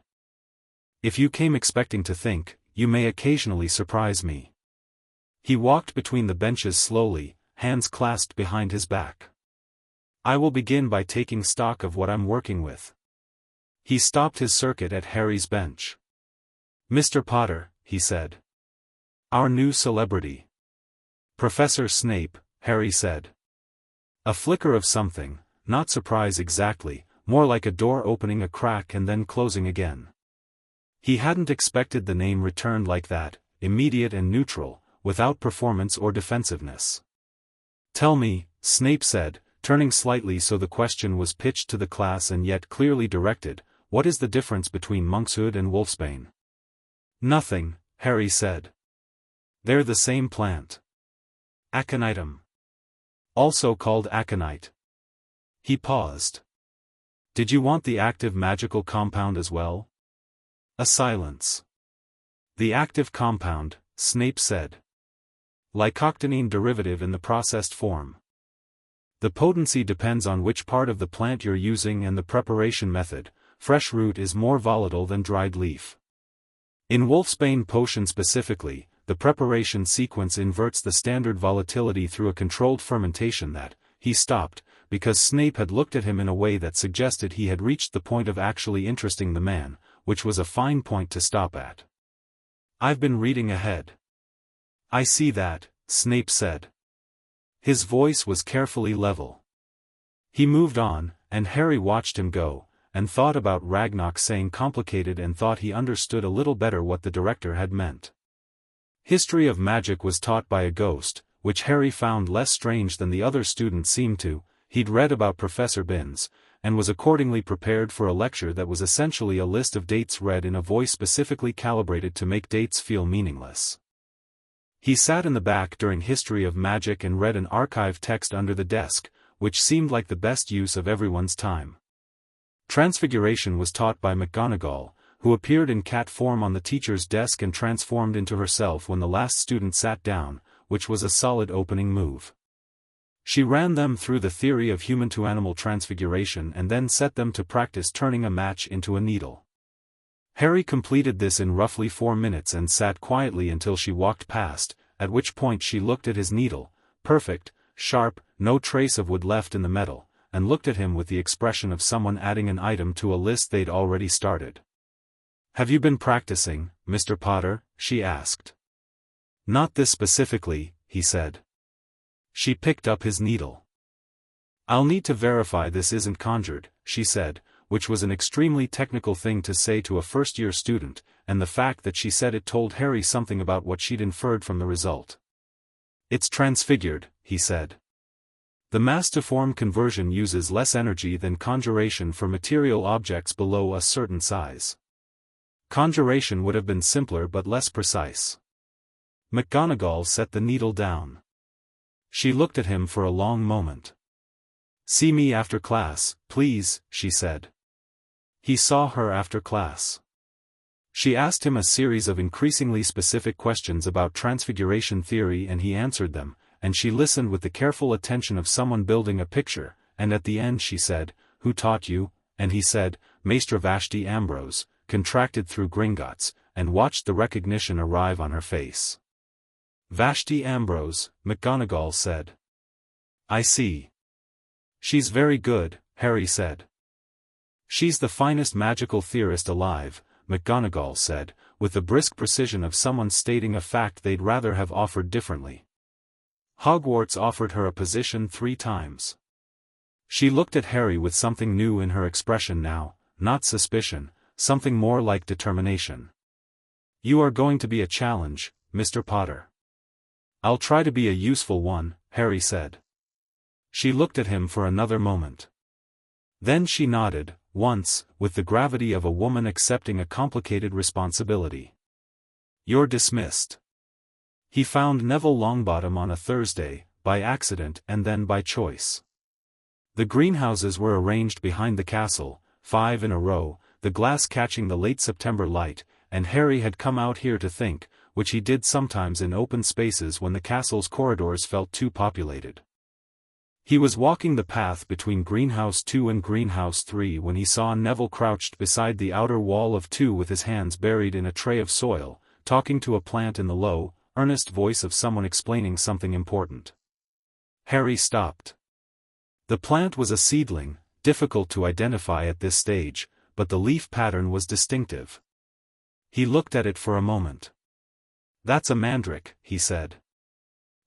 If you came expecting to think, you may occasionally surprise me." He walked between the benches slowly, hands clasped behind his back. "I will begin by taking stock of what I'm working with." He stopped his circuit at Harry's bench. "Mr. Potter," he said. "Our new celebrity." "Professor Snape," Harry said. A flicker of something, not surprise exactly, more like a door opening a crack and then closing again. He hadn't expected the name returned like that, immediate and neutral, without performance or defensiveness. "Tell me," Snape said, turning slightly so the question was pitched to the class and yet clearly directed, "what is the difference between monkshood and wolfsbane?" "Nothing," Harry said. "They're the same plant. Aconitum. Also called aconite." He paused. "Did you want the active magical compound as well?" A silence. "The active compound," Snape said. "Lycoctonine derivative in the processed form. The potency depends on which part of the plant you're using and the preparation method. Fresh root is more volatile than dried leaf. In wolfsbane potion specifically, the preparation sequence inverts the standard volatility through a controlled fermentation that, he stopped, because Snape had looked at him in a way that suggested he had reached the point of actually interesting the man, which was a fine point to stop at. "I've been reading ahead." "I see that," Snape said. His voice was carefully level. He moved on, and Harry watched him go, and thought about Ragnarok saying complicated and thought he understood a little better what the director had meant. History of magic was taught by a ghost, which Harry found less strange than the other students seemed to. He'd read about Professor Binns, and was accordingly prepared for a lecture that was essentially a list of dates read in a voice specifically calibrated to make dates feel meaningless. He sat in the back during History of Magic and read an archive text under the desk, which seemed like the best use of everyone's time. Transfiguration was taught by McGonagall, who appeared in cat form on the teacher's desk and transformed into herself when the last student sat down, which was a solid opening move. She ran them through the theory of human-to-animal transfiguration and then set them to practice turning a match into a needle. Harry completed this in roughly 4 minutes and sat quietly until she walked past, at which point she looked at his needle, perfect, sharp, no trace of wood left in the metal, and looked at him with the expression of someone adding an item to a list they'd already started. "Have you been practicing, Mr. Potter?" she asked. "Not this specifically," he said. She picked up his needle. "I'll need to verify this isn't conjured," she said, which was an extremely technical thing to say to a first-year student, and the fact that she said it told Harry something about what she'd inferred from the result. "It's transfigured," he said. "The mass-to-form conversion uses less energy than conjuration for material objects below a certain size. Conjuration would have been simpler but less precise." McGonagall set the needle down. She looked at him for a long moment. "See me after class, please," she said. He saw her after class. She asked him a series of increasingly specific questions about transfiguration theory and he answered them, and she listened with the careful attention of someone building a picture, and at the end she said, "Who taught you?" and he said, "Maester Vashti Ambrose," contracted through Gringotts, and watched the recognition arrive on her face. "Vashti Ambrose," McGonagall said. "I see. She's very good," Harry said. "She's the finest magical theorist alive," McGonagall said, with the brisk precision of someone stating a fact they'd rather have offered differently. "Hogwarts offered her a position 3 times. She looked at Harry with something new in her expression now, not suspicion, something more like determination. "You are going to be a challenge, Mr. Potter." "I'll try to be a useful one," Harry said. She looked at him for another moment. Then she nodded, once, with the gravity of a woman accepting a complicated responsibility. "You're dismissed." He found Neville Longbottom on a Thursday, by accident and then by choice. The greenhouses were arranged behind the castle, 5 in a row, the glass catching the late September light, and Harry had come out here to think, which he did sometimes in open spaces when the castle's corridors felt too populated. He was walking the path between Greenhouse 2 and Greenhouse 3 when he saw Neville crouched beside the outer wall of 2 with his hands buried in a tray of soil, talking to a plant in the low, earnest voice of someone explaining something important. Harry stopped. The plant was a seedling, difficult to identify at this stage, but the leaf pattern was distinctive. He looked at it for a moment. "That's a mandrake," he said.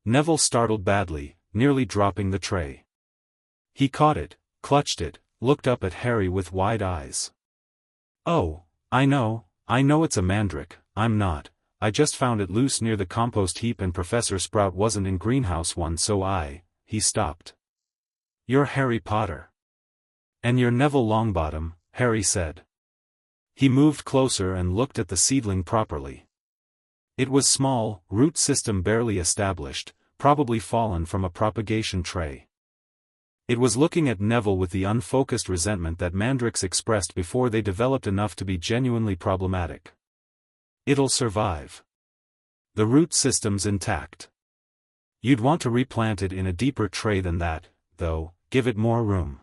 Neville startled badly, nearly dropping the tray. He caught it, clutched it, looked up at Harry with wide eyes. "Oh, I know it's a mandrake, I'm not. I just found it loose near the compost heap and Professor Sprout wasn't in Greenhouse 1 so he stopped. "You're Harry Potter." "And you're Neville Longbottom," Harry said. He moved closer and looked at the seedling properly. It was small, root system barely established, probably fallen from a propagation tray. It was looking at Neville with the unfocused resentment that mandrakes expressed before they developed enough to be genuinely problematic. "It'll survive. The root system's intact. You'd want to replant it in a deeper tray than that, though, give it more room."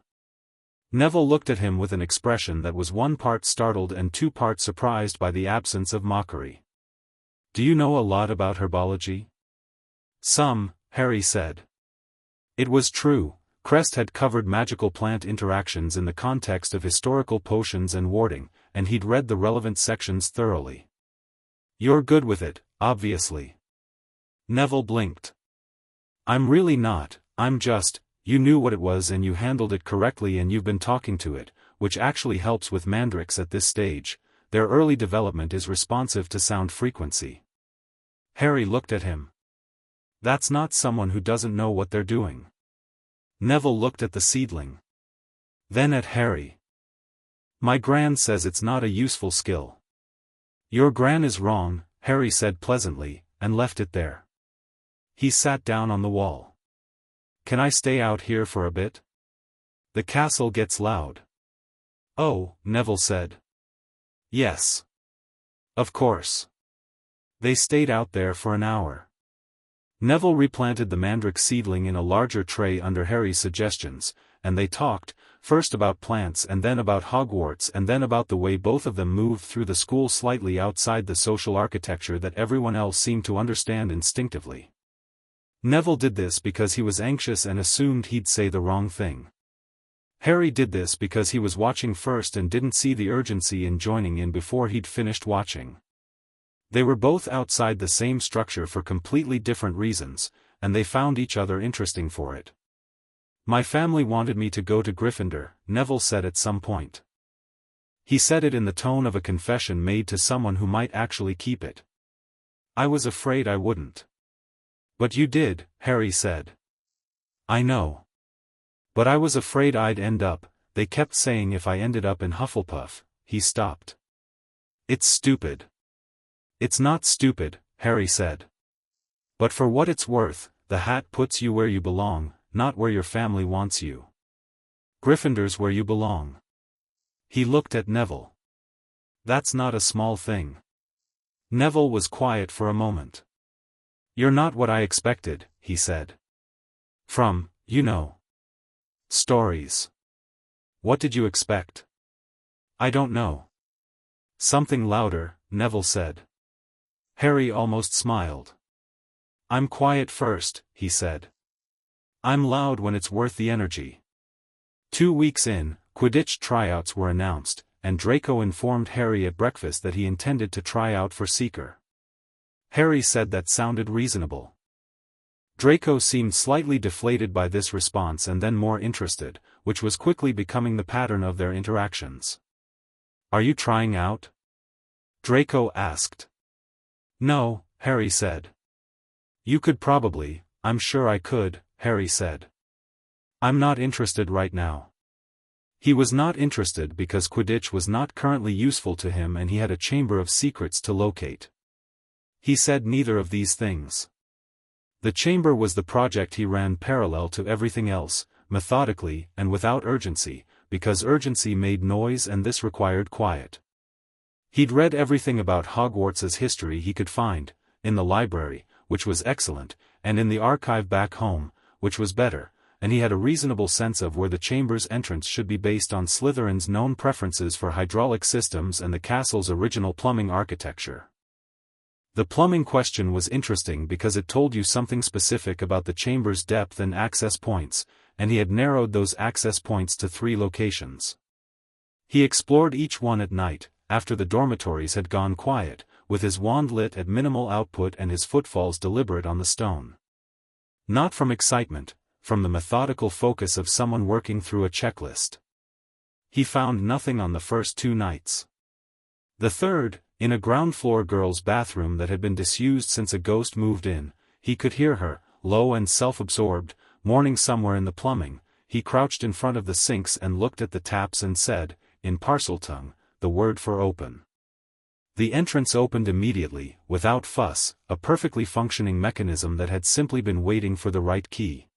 Neville looked at him with an expression that was 1 part startled and 2 parts surprised by the absence of mockery. "Do you know a lot about herbology?" "Some," Harry said. It was true, Crest had covered magical plant interactions in the context of historical potions and warding, and he'd read the relevant sections thoroughly. "You're good with it, obviously." Neville blinked. "I'm really not, I'm just, you knew what it was and you handled it correctly and you've been talking to it, which actually helps with mandrakes at this stage. Their early development is responsive to sound frequency." Harry looked at him. "That's not someone who doesn't know what they're doing." Neville looked at the seedling. Then at Harry. "My gran says it's not a useful skill." "Your gran is wrong," Harry said pleasantly, and left it there. He sat down on the wall. "Can I stay out here for a bit? The castle gets loud." "Oh," Neville said. "Yes. Of course." They stayed out there for an hour. Neville replanted the mandrake seedling in a larger tray under Harry's suggestions, and they talked, first about plants and then about Hogwarts and then about the way both of them moved through the school slightly outside the social architecture that everyone else seemed to understand instinctively. Neville did this because he was anxious and assumed he'd say the wrong thing. Harry did this because he was watching first and didn't see the urgency in joining in before he'd finished watching. They were both outside the same structure for completely different reasons, and they found each other interesting for it. "My family wanted me to go to Gryffindor," Neville said at some point. He said it in the tone of a confession made to someone who might actually keep it. "I was afraid I wouldn't." "But you did," Harry said. "I know. But I was afraid I'd end up, they kept saying if I ended up in Hufflepuff." He stopped. "It's stupid." "It's not stupid," Harry said. "But for what it's worth, the hat puts you where you belong, not where your family wants you. Gryffindor's where you belong." He looked at Neville. "That's not a small thing." Neville was quiet for a moment. "You're not what I expected," he said. "From, you know, stories. What did you expect?" "I don't know." "Something louder," Neville said. Harry almost smiled. "I'm quiet first," he said. "I'm loud when it's worth the energy." 2 weeks in, Quidditch tryouts were announced, and Draco informed Harry at breakfast that he intended to try out for Seeker. Harry said that sounded reasonable. Draco seemed slightly deflated by this response and then more interested, which was quickly becoming the pattern of their interactions. "Are you trying out?" Draco asked. "No," Harry said. "You could probably, I'm sure I could," Harry said. "I'm not interested right now." He was not interested because Quidditch was not currently useful to him and he had a chamber of secrets to locate. He said neither of these things. The chamber was the project he ran parallel to everything else, methodically and without urgency, because urgency made noise and this required quiet. He'd read everything about Hogwarts' history he could find, in the library, which was excellent, and in the archive back home, which was better, and he had a reasonable sense of where the chamber's entrance should be based on Slytherin's known preferences for hydraulic systems and the castle's original plumbing architecture. The plumbing question was interesting because it told you something specific about the chamber's depth and access points, and he had narrowed those access points to 3 locations. He explored each one at night, after the dormitories had gone quiet, with his wand lit at minimal output and his footfalls deliberate on the stone. Not from excitement, from the methodical focus of someone working through a checklist. He found nothing on the first 2 nights. The third, in a ground-floor girl's bathroom that had been disused since a ghost moved in, he could hear her, low and self-absorbed, mourning somewhere in the plumbing. He crouched in front of the sinks and looked at the taps and said, in Parseltongue, the word for open. The entrance opened immediately, without fuss, a perfectly functioning mechanism that had simply been waiting for the right key.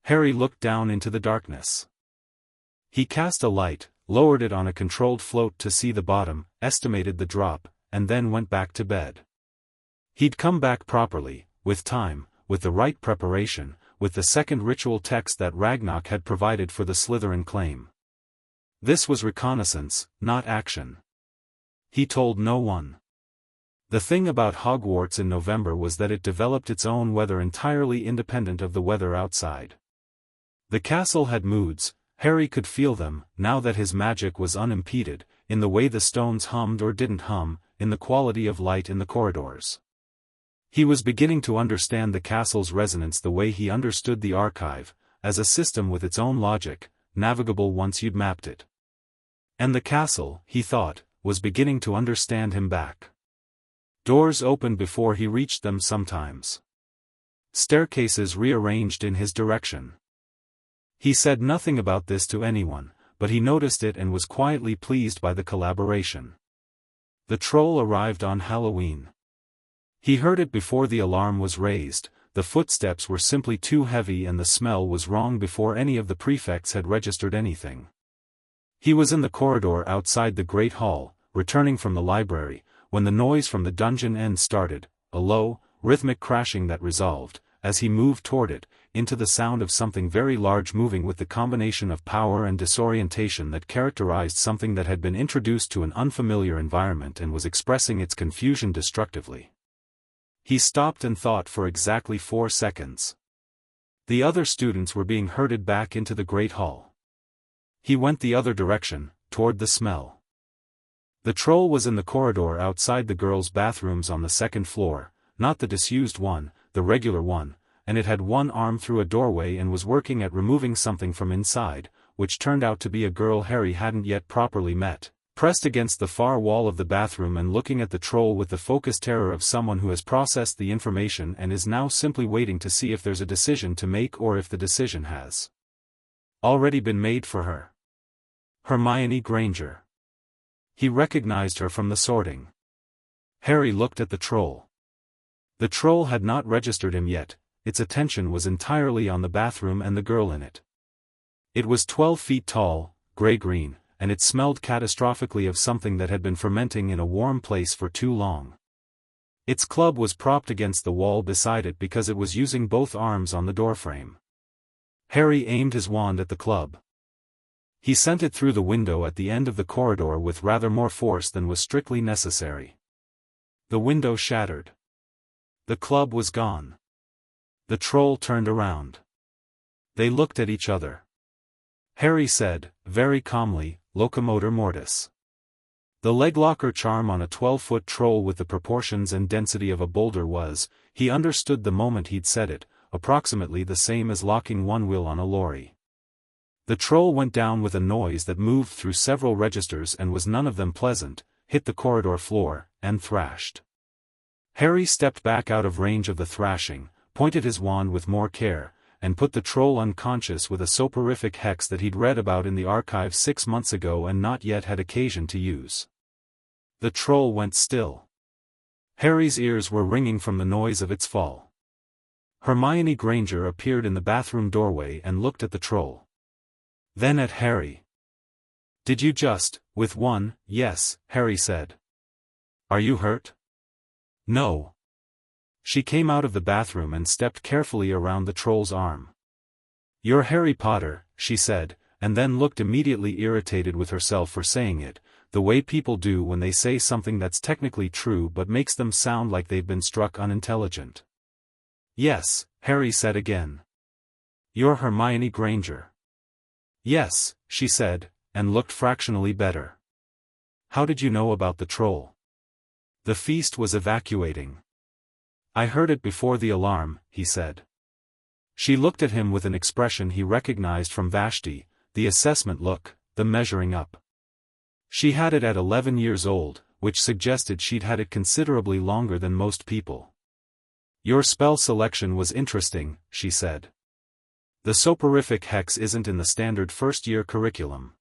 Harry looked down into the darkness. He cast a light, lowered it on a controlled float to see the bottom, estimated the drop, and then went back to bed. He'd come back properly, with time, with the right preparation, with the second ritual text that Ragnarok had provided for the Slytherin claim. This was reconnaissance, not action. He told no one. The thing about Hogwarts in November was that it developed its own weather entirely independent of the weather outside. The castle had moods. Harry could feel them, now that his magic was unimpeded, in the way the stones hummed or didn't hum, in the quality of light in the corridors. He was beginning to understand the castle's resonance the way he understood the archive, as a system with its own logic, navigable once you'd mapped it. And the castle, he thought, was beginning to understand him back. Doors opened before he reached them sometimes. Staircases rearranged in his direction. He said nothing about this to anyone, but he noticed it and was quietly pleased by the collaboration. The troll arrived on Halloween. He heard it before the alarm was raised. The footsteps were simply too heavy and the smell was wrong before any of the prefects had registered anything. He was in the corridor outside the Great Hall, returning from the library, when the noise from the dungeon end started, a low, rhythmic crashing that resolved, as he moved toward it, into the sound of something very large moving with the combination of power and disorientation that characterized something that had been introduced to an unfamiliar environment and was expressing its confusion destructively. He stopped and thought for exactly 4 seconds. The other students were being herded back into the Great Hall. He went the other direction, toward the smell. The troll was in the corridor outside the girls' bathrooms on the 2nd floor, not the disused one, the regular one, and it had one arm through a doorway and was working at removing something from inside, which turned out to be a girl Harry hadn't yet properly met, pressed against the far wall of the bathroom and looking at the troll with the focused terror of someone who has processed the information and is now simply waiting to see if there's a decision to make or if the decision has already been made for her. Hermione Granger. He recognized her from the sorting. Harry looked at the troll. The troll had not registered him yet. Its attention was entirely on the bathroom and the girl in it. It was 12 feet tall, gray-green, and it smelled catastrophically of something that had been fermenting in a warm place for too long. Its club was propped against the wall beside it because it was using both arms on the doorframe. Harry aimed his wand at the club. He sent it through the window at the end of the corridor with rather more force than was strictly necessary. The window shattered. The club was gone. The troll turned around. They looked at each other. Harry said, very calmly, locomotor mortis. The leglocker charm on a 12-foot troll with the proportions and density of a boulder was, he understood the moment he'd said it, approximately the same as locking one wheel on a lorry. The troll went down with a noise that moved through several registers and was none of them pleasant, hit the corridor floor, and thrashed. Harry stepped back out of range of the thrashing, pointed his wand with more care, and put the troll unconscious with a soporific hex that he'd read about in the archive 6 months ago and not yet had occasion to use. The troll went still. Harry's ears were ringing from the noise of its fall. Hermione Granger appeared in the bathroom doorway and looked at the troll. Then at Harry. "Did you just, with one?" "Yes," Harry said. "Are you hurt?" "No." She came out of the bathroom and stepped carefully around the troll's arm. "You're Harry Potter," she said, and then looked immediately irritated with herself for saying it, the way people do when they say something that's technically true but makes them sound like they've been struck unintelligent. "Yes," Harry said again. "You're Hermione Granger." "Yes," she said, and looked fractionally better. "How did you know about the troll?" "The feast was evacuating. I heard it before the alarm," he said. She looked at him with an expression he recognized from Vashti, the assessment look, the measuring up. She had it at 11 years old, which suggested she'd had it considerably longer than most people. "Your spell selection was interesting," she said. "The soporific hex isn't in the standard first-year curriculum."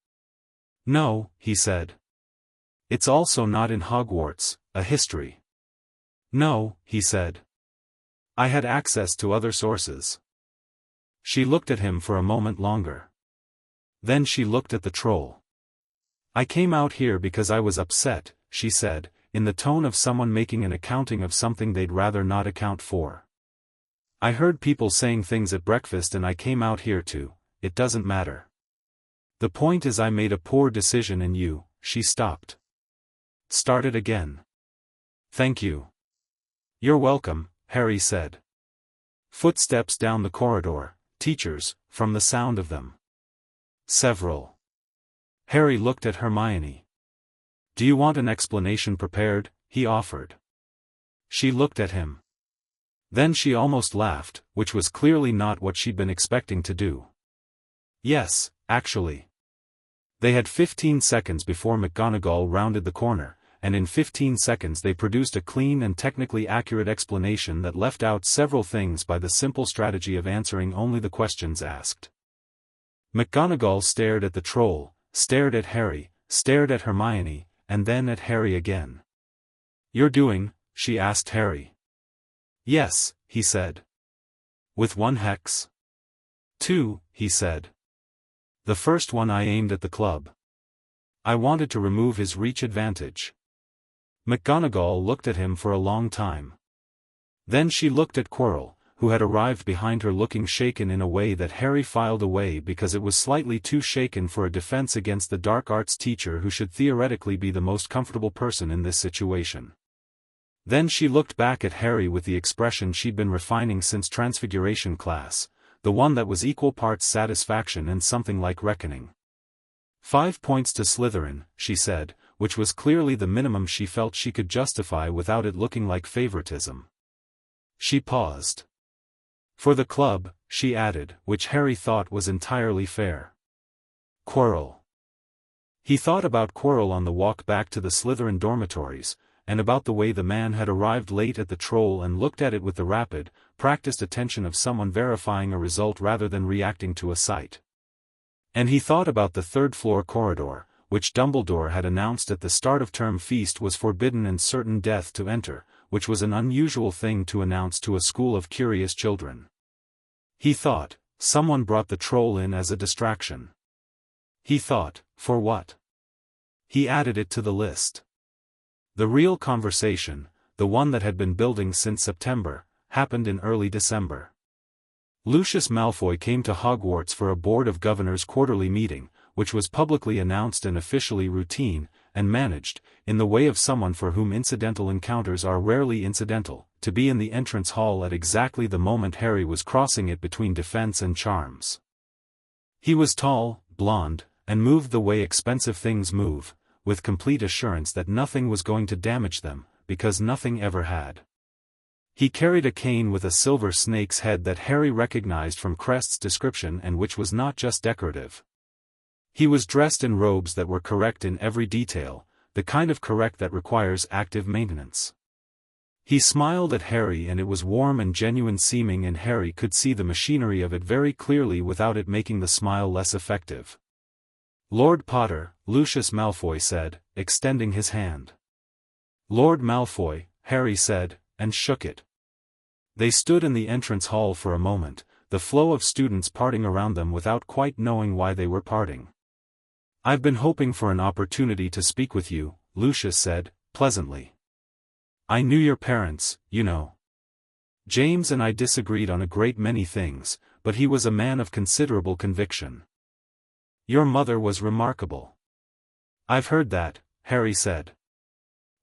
"No," he said. "It's also not in Hogwarts, a history." "No," he said. "I had access to other sources." She looked at him for a moment longer. Then she looked at the troll. "I came out here because I was upset," she said, in the tone of someone making an accounting of something they'd rather not account for. "I heard people saying things at breakfast and I came out here to. It doesn't matter. The point is I made a poor decision and you." She stopped. Started again. "Thank you." "You're welcome," Harry said. Footsteps down the corridor, teachers, from the sound of them. Several. Harry looked at Hermione. "Do you want an explanation prepared?" he offered. She looked at him. Then she almost laughed, which was clearly not what she'd been expecting to do. "Yes, actually." They had 15 seconds before McGonagall rounded the corner, and in 15 seconds they produced a clean and technically accurate explanation that left out several things by the simple strategy of answering only the questions asked. McGonagall stared at the troll, stared at Harry, stared at Hermione, and then at Harry again. "You're doing?" she asked Harry. "Yes," he said. "With one hex?" "Two," he said. "The first one I aimed at the club. I wanted to remove his reach advantage." McGonagall looked at him for a long time. Then she looked at Quirrell, who had arrived behind her looking shaken in a way that Harry filed away because it was slightly too shaken for a defense against the dark arts teacher who should theoretically be the most comfortable person in this situation. Then she looked back at Harry with the expression she'd been refining since Transfiguration class, the one that was equal parts satisfaction and something like reckoning. 5 points to Slytherin, she said, which was clearly the minimum she felt she could justify without it looking like favoritism. She paused. "For the club," she added, which Harry thought was entirely fair. Quirrell. He thought about Quirrell on the walk back to the Slytherin dormitories, and about the way the man had arrived late at the troll and looked at it with the rapid, practiced attention of someone verifying a result rather than reacting to a sight. And he thought about the third-floor corridor, which Dumbledore had announced at the start of term feast was forbidden and certain death to enter, which was an unusual thing to announce to a school of curious children. He thought, someone brought the troll in as a distraction. He thought, for what? He added it to the list. The real conversation, the one that had been building since September, happened in early December. Lucius Malfoy came to Hogwarts for a Board of Governors quarterly meeting, which was publicly announced and officially routine, and managed, in the way of someone for whom incidental encounters are rarely incidental, to be in the entrance hall at exactly the moment Harry was crossing it between defense and charms. He was tall, blonde, and moved the way expensive things move, with complete assurance that nothing was going to damage them, because nothing ever had. He carried a cane with a silver snake's head that Harry recognized from Crest's description and which was not just decorative. He was dressed in robes that were correct in every detail, the kind of correct that requires active maintenance. He smiled at Harry and it was warm and genuine seeming and Harry could see the machinery of it very clearly without it making the smile less effective. "Lord Potter," Lucius Malfoy said, extending his hand. "Lord Malfoy," Harry said, and shook it. They stood in the entrance hall for a moment, the flow of students parting around them without quite knowing why they were parting. "I've been hoping for an opportunity to speak with you," Lucius said, pleasantly. "I knew your parents, you know. James and I disagreed on a great many things, but he was a man of considerable conviction. Your mother was remarkable." "I've heard that," Harry said.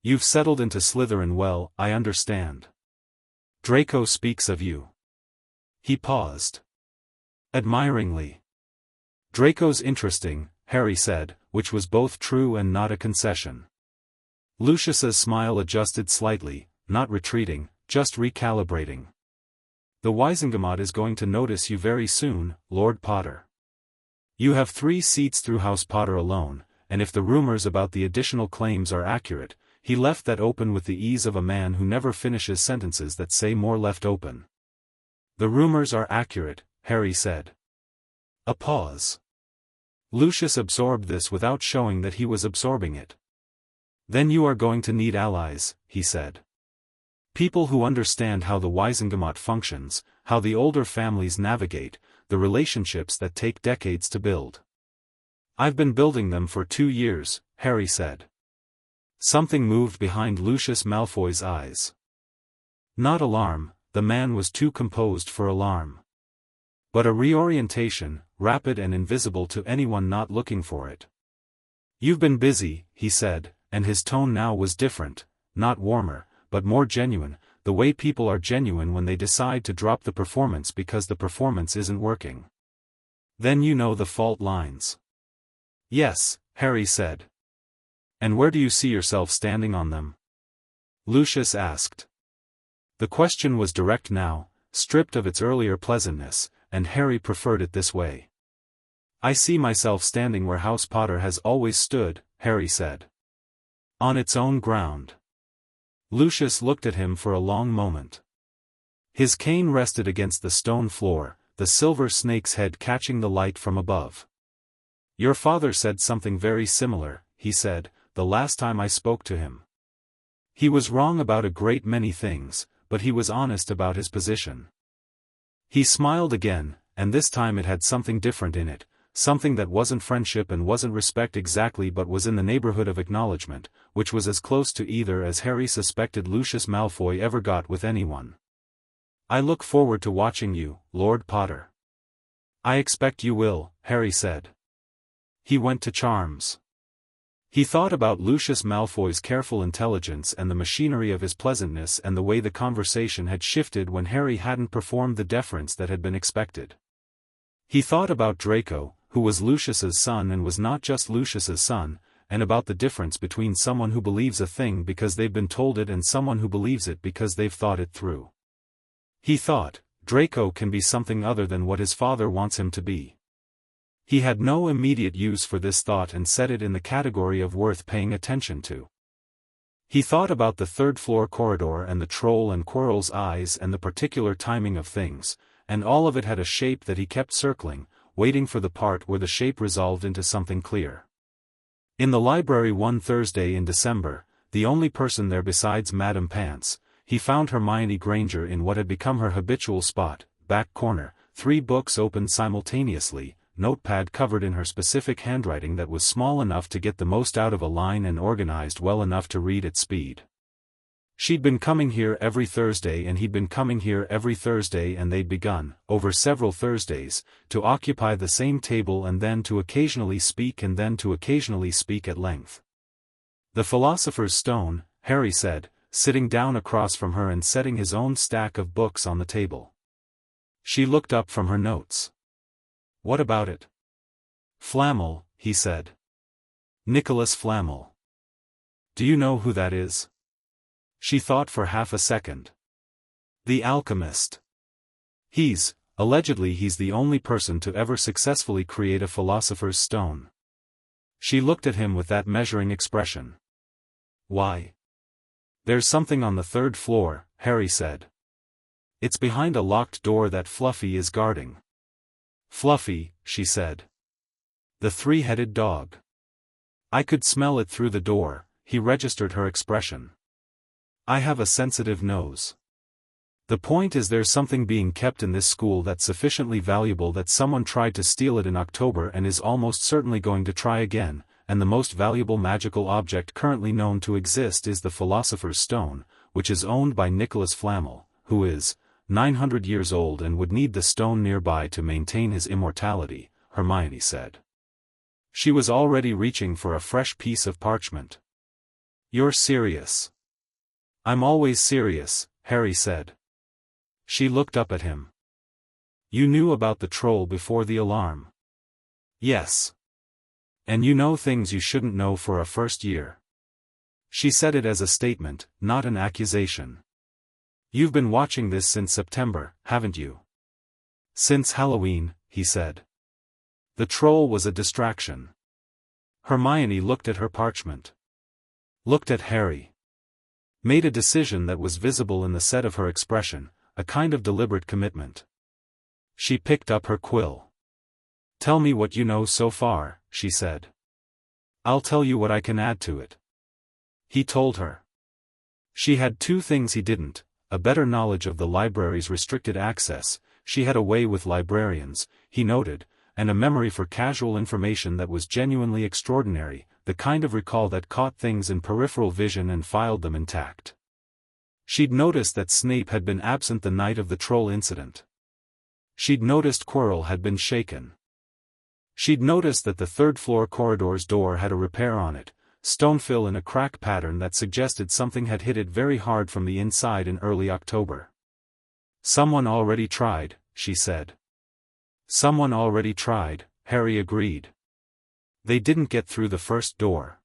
"You've settled into Slytherin well, I understand. Draco speaks of you." He paused. Admiringly. "Draco's interesting," Harry said, which was both true and not a concession. Lucius's smile adjusted slightly, not retreating, just recalibrating. "The Wizengamot is going to notice you very soon, Lord Potter. You have 3 seats through House Potter alone, and if the rumors about the additional claims are accurate," he left that open with the ease of a man who never finishes sentences that say more left open. "The rumors are accurate," Harry said. A pause. Lucius absorbed this without showing that he was absorbing it. "Then you are going to need allies," he said. "People who understand how the Wizengamot functions, how the older families navigate, the relationships that take decades to build." "I've been building them for 2 years," Harry said. Something moved behind Lucius Malfoy's eyes. Not alarm, the man was too composed for alarm. But a reorientation, rapid and invisible to anyone not looking for it. "You've been busy," he said, and his tone now was different, not warmer, but more genuine, the way people are genuine when they decide to drop the performance because the performance isn't working. Then you know the fault lines. Yes, Harry said. And where do you see yourself standing on them? Lucius asked. The question was direct now, stripped of its earlier pleasantness, and Harry preferred it this way. I see myself standing where House Potter has always stood, Harry said. On its own ground. Lucius looked at him for a long moment. His cane rested against the stone floor, the silver snake's head catching the light from above. Your father said something very similar, he said, the last time I spoke to him. He was wrong about a great many things, but he was honest about his position. He smiled again, and this time it had something different in it, something that wasn't friendship and wasn't respect exactly but was in the neighborhood of acknowledgement, which was as close to either as Harry suspected Lucius Malfoy ever got with anyone. I look forward to watching you, Lord Potter. I expect you will, Harry said. He went to Charms. He thought about Lucius Malfoy's careful intelligence and the machinery of his pleasantness and the way the conversation had shifted when Harry hadn't performed the deference that had been expected. He thought about Draco, who was Lucius's son and was not just Lucius's son, and about the difference between someone who believes a thing because they've been told it and someone who believes it because they've thought it through. He thought, Draco can be something other than what his father wants him to be. He had no immediate use for this thought and set it in the category of worth paying attention to. He thought about the third-floor corridor and the troll and Quirrell's eyes and the particular timing of things, and all of it had a shape that he kept circling, waiting for the part where the shape resolved into something clear. In the library one Thursday in December, the only person there besides Madame Pants, he found Hermione Granger in what had become her habitual spot, back corner, 3 books open simultaneously, notepad covered in her specific handwriting that was small enough to get the most out of a line and organized well enough to read at speed. She'd been coming here every Thursday and he'd been coming here every Thursday and they'd begun, over several Thursdays, to occupy the same table and then to occasionally speak and then to occasionally speak at length. The Philosopher's Stone, Harry said, sitting down across from her and setting his own stack of books on the table. She looked up from her notes. What about it? Flamel, he said. Nicholas Flamel. Do you know who that is? She thought for half a second. The alchemist. Allegedly he's the only person to ever successfully create a philosopher's stone. She looked at him with that measuring expression. Why? There's something on the 3rd floor, Harry said. It's behind a locked door that Fluffy is guarding. Fluffy, she said. The 3-headed dog. I could smell it through the door, he registered her expression. I have a sensitive nose. The point is there's something being kept in this school that's sufficiently valuable that someone tried to steal it in October and is almost certainly going to try again, and the most valuable magical object currently known to exist is the Philosopher's Stone, which is owned by Nicholas Flamel, who is 900 years old and would need the stone nearby to maintain his immortality, Hermione said. She was already reaching for a fresh piece of parchment. You're serious. I'm always serious, Harry said. She looked up at him. You knew about the troll before the alarm. Yes. And you know things you shouldn't know for a first year. She said it as a statement, not an accusation. You've been watching this since September, haven't you? Since Halloween, he said. The troll was a distraction. Hermione looked at her parchment. Looked at Harry. Made a decision that was visible in the set of her expression, a kind of deliberate commitment. She picked up her quill. Tell me what you know so far, she said. I'll tell you what I can add to it. He told her. She had 2 things he didn't. A better knowledge of the library's restricted access, she had a way with librarians, he noted, and a memory for casual information that was genuinely extraordinary, the kind of recall that caught things in peripheral vision and filed them intact. She'd noticed that Snape had been absent the night of the troll incident. She'd noticed Quirrell had been shaken. She'd noticed that the 3rd-floor corridor's door had a repair on it, stonefill in a crack pattern that suggested something had hit it very hard from the inside in early October. "Someone already tried," she said. "Someone already tried," Harry agreed. "They didn't get through the first door.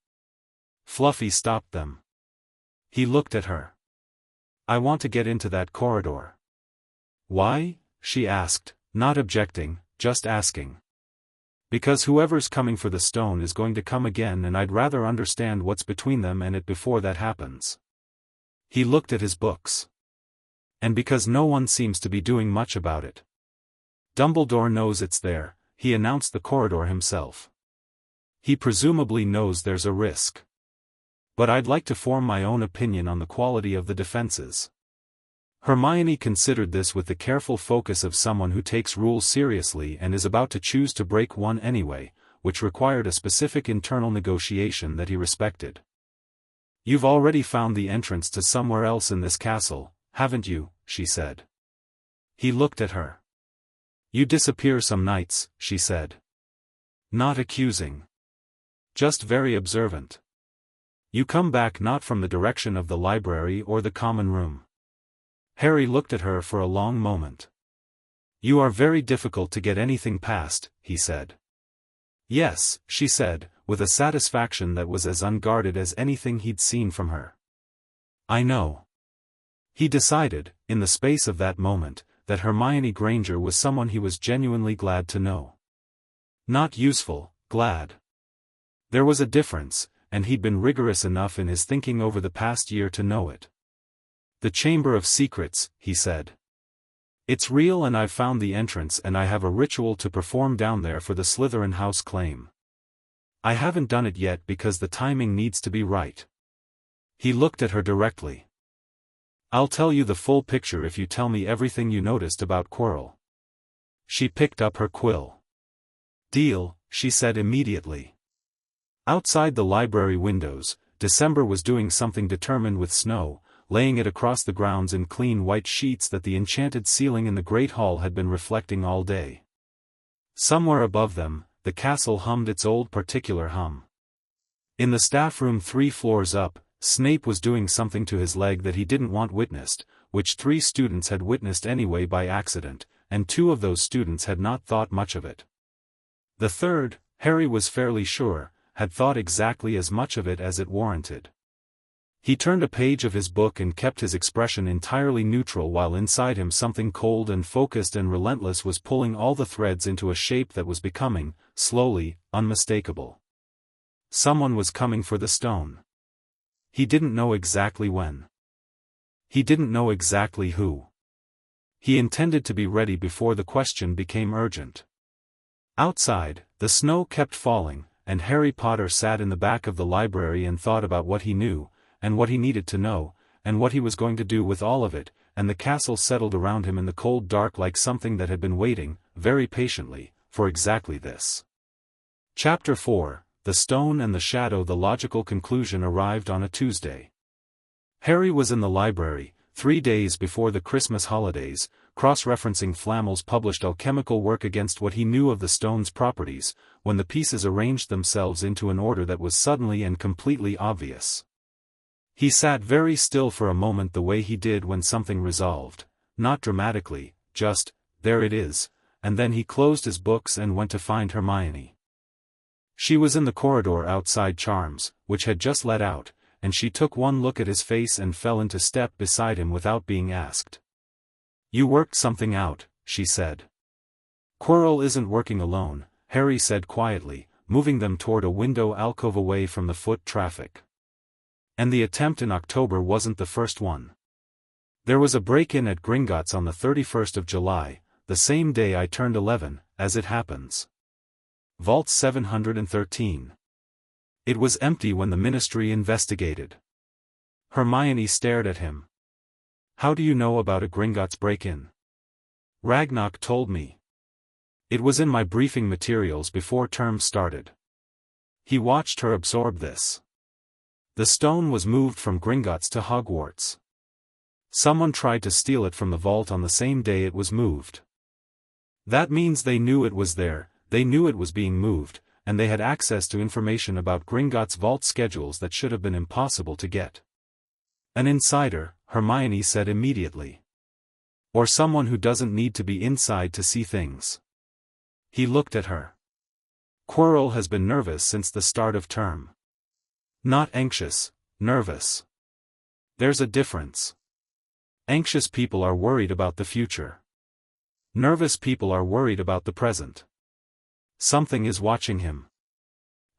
Fluffy stopped them." He looked at her. "I want to get into that corridor." "Why?" she asked, not objecting, just asking. "Because whoever's coming for the stone is going to come again, and I'd rather understand what's between them and it before that happens." He looked at his books. "And because no one seems to be doing much about it." "Dumbledore knows it's there," he announced the corridor himself. "He presumably knows there's a risk. But I'd like to form my own opinion on the quality of the defenses." Hermione considered this with the careful focus of someone who takes rules seriously and is about to choose to break one anyway, which required a specific internal negotiation that he respected. "You've already found the entrance to somewhere else in this castle, haven't you?" she said. He looked at her. "You disappear some nights," she said. Not accusing. Just very observant. "You come back not from the direction of the library or the common room." Harry looked at her for a long moment. "You are very difficult to get anything past," he said. "Yes," she said, with a satisfaction that was as unguarded as anything he'd seen from her. "I know." He decided, in the space of that moment, that Hermione Granger was someone he was genuinely glad to know. Not useful, glad. There was a difference, and he'd been rigorous enough in his thinking over the past year to know it. "The Chamber of Secrets," he said. "It's real, and I've found the entrance, and I have a ritual to perform down there for the Slytherin house claim. I haven't done it yet because the timing needs to be right." He looked at her directly. "I'll tell you the full picture if you tell me everything you noticed about Quirrell." She picked up her quill. "Deal," she said immediately. Outside the library windows, December was doing something determined with snow, laying it across the grounds in clean white sheets that the enchanted ceiling in the Great Hall had been reflecting all day. Somewhere above them, the castle hummed its old particular hum. In the staff room 3 floors up, Snape was doing something to his leg that he didn't want witnessed, which 3 students had witnessed anyway by accident, and 2 of those students had not thought much of it. The third, Harry was fairly sure, had thought exactly as much of it as it warranted. He turned a page of his book and kept his expression entirely neutral while inside him something cold and focused and relentless was pulling all the threads into a shape that was becoming, slowly, unmistakable. Someone was coming for the stone. He didn't know exactly when. He didn't know exactly who. He intended to be ready before the question became urgent. Outside, the snow kept falling, and Harry Potter sat in the back of the library and thought about what he knew, and what he needed to know, and what he was going to do with all of it, and the castle settled around him in the cold dark like something that had been waiting, very patiently, for exactly this. Chapter 4, The Stone and the Shadow. The logical conclusion arrived on a Tuesday. Harry was in the library, 3 days before the Christmas holidays, cross-referencing Flamel's published alchemical work against what he knew of the stone's properties, when the pieces arranged themselves into an order that was suddenly and completely obvious. He sat very still for a moment the way he did when something resolved, not dramatically, just, there it is, and then he closed his books and went to find Hermione. She was in the corridor outside Charms, which had just let out, and she took one look at his face and fell into step beside him without being asked. "You worked something out," she said. "Quirrell isn't working alone," Harry said quietly, moving them toward a window alcove away from the foot traffic. "And the attempt in October wasn't the first one. There was a break-in at Gringotts on the 31st of July, the same day I turned 11, as it happens. Vault 713. It was empty when the Ministry investigated." Hermione stared at him. "How do you know about a Gringotts break-in?" "Ragnarok told me. It was in my briefing materials before term started." He watched her absorb this. "The stone was moved from Gringotts to Hogwarts. Someone tried to steal it from the vault on the same day it was moved. That means they knew it was there, they knew it was being moved, and they had access to information about Gringotts' vault schedules that should have been impossible to get. An insider, Hermione said immediately. Or someone who doesn't need to be inside to see things. He looked at her. Quirrell has been nervous since the start of term. Not anxious, nervous. There's a difference. Anxious people are worried about the future. Nervous people are worried about the present. Something is watching him.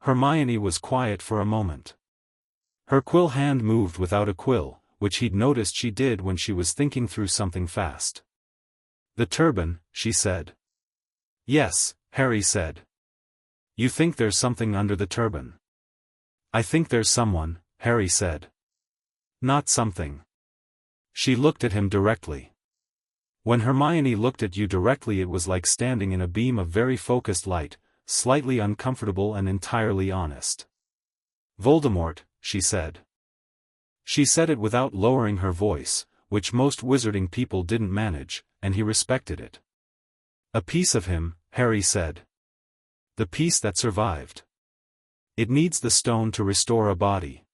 Hermione was quiet for a moment. Her quill hand moved without a quill, which he'd noticed she did when she was thinking through something fast. The turban, she said. Yes, Harry said. You think there's something under the turban? I think there's someone, Harry said. Not something. She looked at him directly. When Hermione looked at you directly, it was like standing in a beam of very focused light, slightly uncomfortable and entirely honest. Voldemort, she said. She said it without lowering her voice, which most wizarding people didn't manage, and he respected it. A piece of him, Harry said. The piece that survived. It needs the stone to restore a body.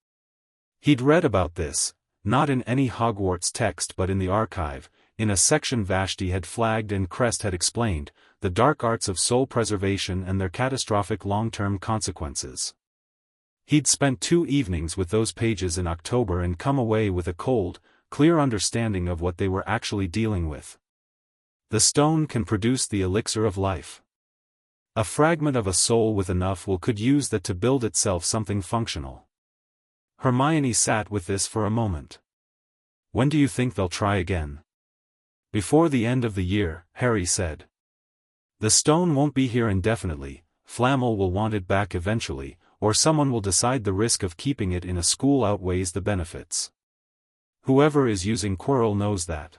He'd read about this, not in any Hogwarts text but in the archive, in a section Vashti had flagged and Crest had explained, the dark arts of soul preservation and their catastrophic long-term consequences. He'd spent 2 evenings with those pages in October and come away with a cold, clear understanding of what they were actually dealing with. The stone can produce the elixir of life. A fragment of a soul with enough will could use that to build itself something functional. Hermione sat with this for a moment. When do you think they'll try again? Before the end of the year, Harry said. The stone won't be here indefinitely, Flamel will want it back eventually, or someone will decide the risk of keeping it in a school outweighs the benefits. Whoever is using Quirrell knows that.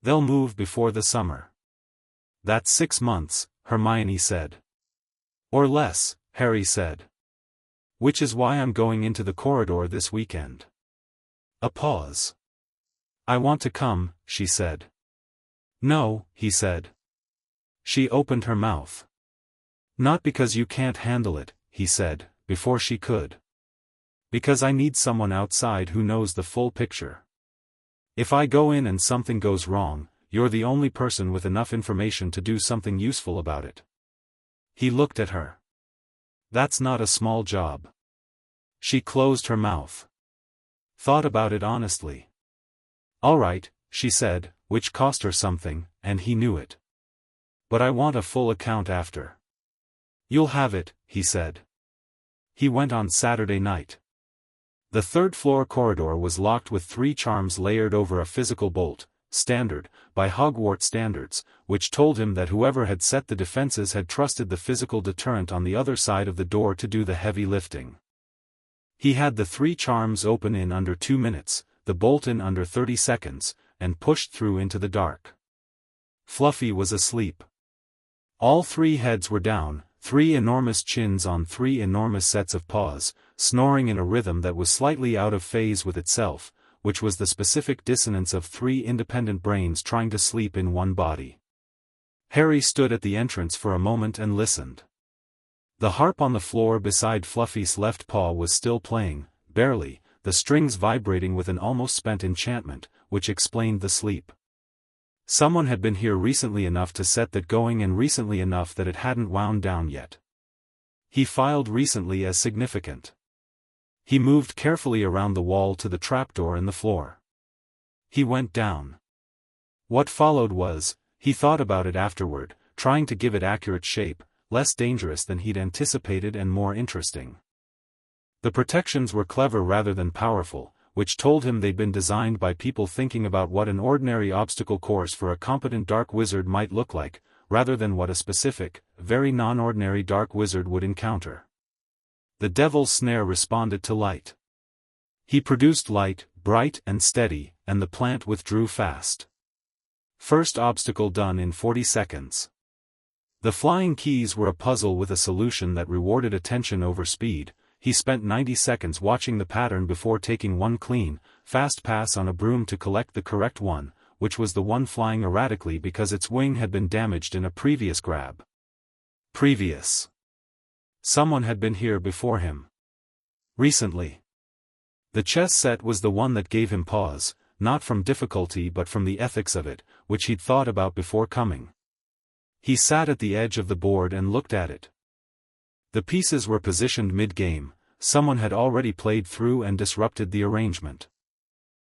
They'll move before the summer. That's 6 months, Hermione said. Or less, Harry said. Which is why I'm going into the corridor this weekend. A pause. I want to come, she said. No, he said. She opened her mouth. Not because you can't handle it, he said, before she could. Because I need someone outside who knows the full picture. If I go in and something goes wrong, you're the only person with enough information to do something useful about it. He looked at her. That's not a small job. She closed her mouth. Thought about it honestly. All right, she said, which cost her something, and he knew it. But I want a full account after. You'll have it, he said. He went on Saturday night. The 3rd floor corridor was locked with 3 charms layered over a physical bolt, standard, by Hogwarts standards, which told him that whoever had set the defenses had trusted the physical deterrent on the other side of the door to do the heavy lifting. He had the 3 charms open in under 2 minutes, the bolt in under 30 seconds, and pushed through into the dark. Fluffy was asleep. All 3 heads were down, 3 enormous chins on 3 enormous sets of paws, snoring in a rhythm that was slightly out of phase with itself, which was the specific dissonance of 3 independent brains trying to sleep in one body. Harry stood at the entrance for a moment and listened. The harp on the floor beside Fluffy's left paw was still playing, barely, the strings vibrating with an almost spent enchantment, which explained the sleep. Someone had been here recently enough to set that going and recently enough that it hadn't wound down yet. He filed recently as significant. He moved carefully around the wall to the trapdoor in the floor. He went down. What followed was, he thought about it afterward, trying to give it accurate shape, less dangerous than he'd anticipated and more interesting. The protections were clever rather than powerful, which told him they'd been designed by people thinking about what an ordinary obstacle course for a competent dark wizard might look like, rather than what a specific, very non-ordinary dark wizard would encounter. The devil's snare responded to light. He produced light, bright and steady, and the plant withdrew fast. First obstacle done in 40 seconds. The flying keys were a puzzle with a solution that rewarded attention over speed. He spent 90 seconds watching the pattern before taking one clean, fast pass on a broom to collect the correct one, which was the one flying erratically because its wing had been damaged in a previous grab. Previous. Someone had been here before him. Recently. The chess set was the one that gave him pause, not from difficulty but from the ethics of it, which he'd thought about before coming. He sat at the edge of the board and looked at it. The pieces were positioned mid-game, someone had already played through and disrupted the arrangement.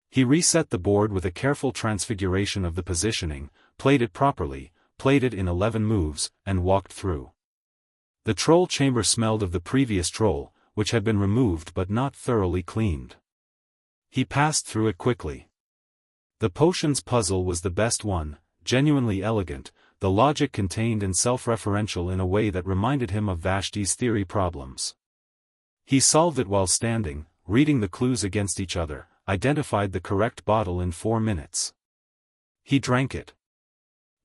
He reset the board with a careful transfiguration of the positioning, played it properly, played it in 11 moves, and walked through. The troll chamber smelled of the previous troll, which had been removed but not thoroughly cleaned. He passed through it quickly. The potions puzzle was the best one, genuinely elegant, the logic contained and self-referential in a way that reminded him of Vashti's theory problems. He solved it while standing, reading the clues against each other, identified the correct bottle in 4 minutes. He drank it.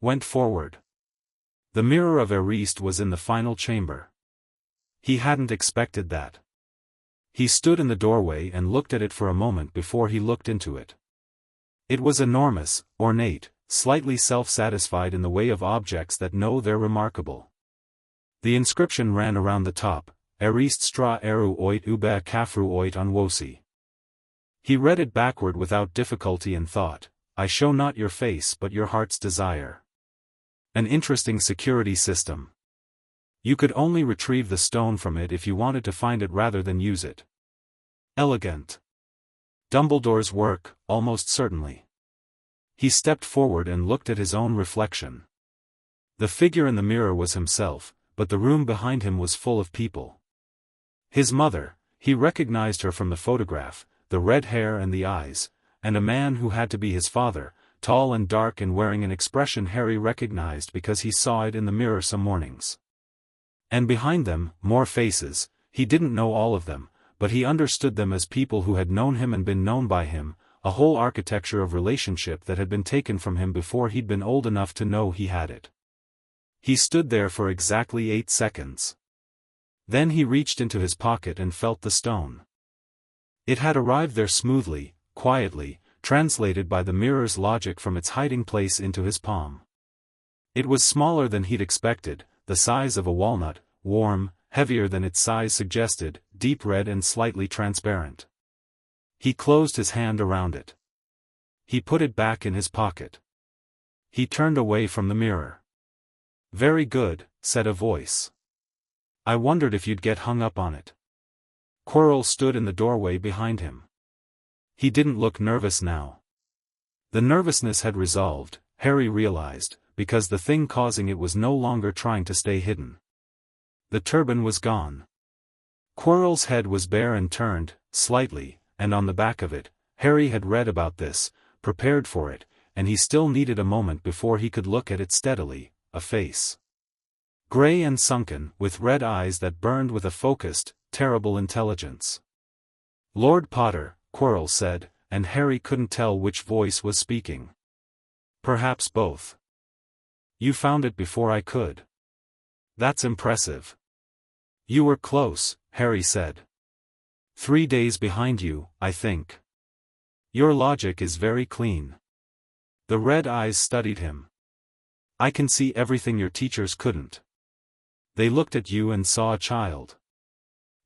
Went forward. The mirror of Ariste was in the final chamber. He hadn't expected that. He stood in the doorway and looked at it for a moment before he looked into it. It was enormous, ornate, slightly self-satisfied in the way of objects that know they're remarkable. The inscription ran around the top, Ariste stra eru oit ube kafru oit onwosi. He read it backward without difficulty and thought, I show not your face but your heart's desire. An interesting security system. You could only retrieve the stone from it if you wanted to find it rather than use it. Elegant. Dumbledore's work, almost certainly. He stepped forward and looked at his own reflection. The figure in the mirror was himself, but the room behind him was full of people. His mother, he recognized her from the photograph, the red hair and the eyes, and a man who had to be his father, tall and dark and wearing an expression Harry recognized because he saw it in the mirror some mornings. And behind them, more faces, he didn't know all of them, but he understood them as people who had known him and been known by him, a whole architecture of relationship that had been taken from him before he'd been old enough to know he had it. He stood there for exactly 8 seconds. Then he reached into his pocket and felt the stone. It had arrived there smoothly, quietly, translated by the mirror's logic from its hiding place into his palm. It was smaller than he'd expected, the size of a walnut, warm, heavier than its size suggested, deep red and slightly transparent. He closed his hand around it. He put it back in his pocket. He turned away from the mirror. Very good, said a voice. I wondered if you'd get hung up on it. Quirrell stood in the doorway behind him. He didn't look nervous now. The nervousness had resolved, Harry realized, because the thing causing it was no longer trying to stay hidden. The turban was gone. Quirrell's head was bare and turned, slightly, and on the back of it, Harry had read about this, prepared for it, and he still needed a moment before he could look at it steadily, a face. Gray and sunken, with red eyes that burned with a focused, terrible intelligence. Lord Potter, Quirrell said, and Harry couldn't tell which voice was speaking. Perhaps both. You found it before I could. That's impressive. You were close, Harry said. 3 days behind you, I think. Your logic is very clean. The red eyes studied him. I can see everything your teachers couldn't. They looked at you and saw a child.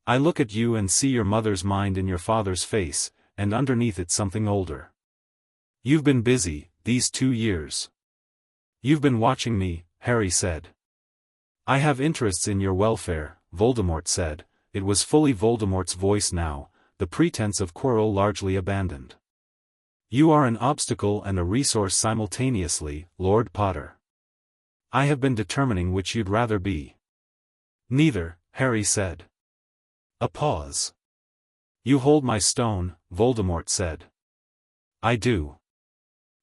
I look at you and see your mother's mind in your father's face, and underneath it something older. You've been busy, these 2 years. You've been watching me, Harry said. I have interests in your welfare, Voldemort said. It was fully Voldemort's voice now, the pretense of Quirrell largely abandoned. You are an obstacle and a resource simultaneously, Lord Potter. I have been determining which you'd rather be. Neither, Harry said. A pause. You hold my stone, Voldemort said. I do.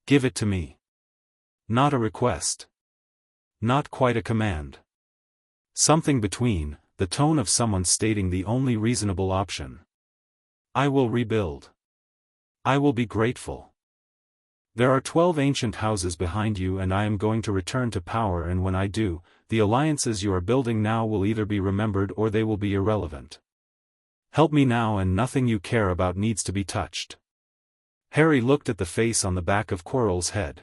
Give it to me. Not a request. Not quite a command. Something between, the tone of someone stating the only reasonable option. I will rebuild. I will be grateful. There are 12 ancient houses behind you and I am going to return to power, and when I do, the alliances you are building now will either be remembered or they will be irrelevant. Help me now and nothing you care about needs to be touched. Harry looked at the face on the back of Quirrell's head.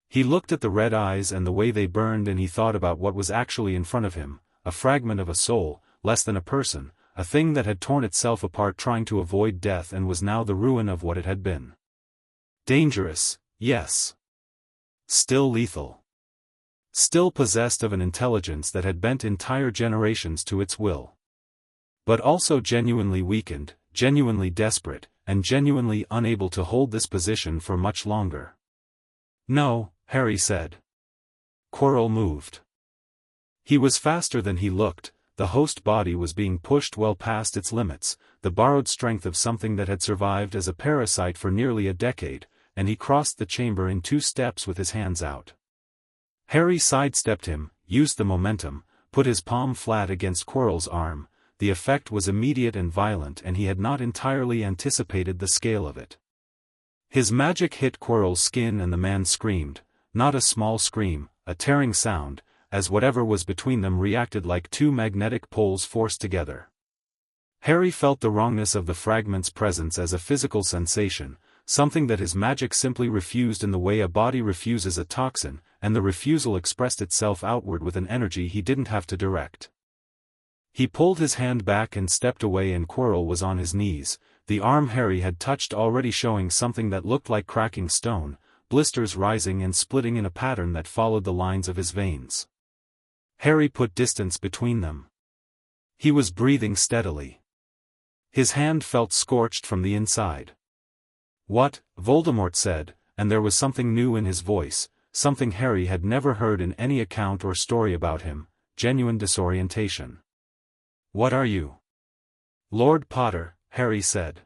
He looked at the red eyes and the way they burned, and he thought about what was actually in front of him, a fragment of a soul, less than a person, a thing that had torn itself apart trying to avoid death and was now the ruin of what it had been. Dangerous, yes. Still lethal. Still possessed of an intelligence that had bent entire generations to its will. But also genuinely weakened, genuinely desperate, and genuinely unable to hold this position for much longer. No, Harry said. Quirrell moved. He was faster than he looked. The host body was being pushed well past its limits, the borrowed strength of something that had survived as a parasite for nearly a decade, and he crossed the chamber in 2 steps with his hands out. Harry sidestepped him, used the momentum, put his palm flat against Quirrell's arm. The effect was immediate and violent, and he had not entirely anticipated the scale of it. His magic hit Quirrell's skin and the man screamed, not a small scream, a tearing sound, as whatever was between them reacted like 2 magnetic poles forced together. Harry felt the wrongness of the fragment's presence as a physical sensation, something that his magic simply refused in the way a body refuses a toxin, and the refusal expressed itself outward with an energy he didn't have to direct. He pulled his hand back and stepped away, and Quirrell was on his knees, the arm Harry had touched already showing something that looked like cracking stone, blisters rising and splitting in a pattern that followed the lines of his veins. Harry put distance between them. He was breathing steadily. His hand felt scorched from the inside. "What?" Voldemort said, and there was something new in his voice, something Harry had never heard in any account or story about him, genuine disorientation. "What are you?" "Lord Potter," Harry said.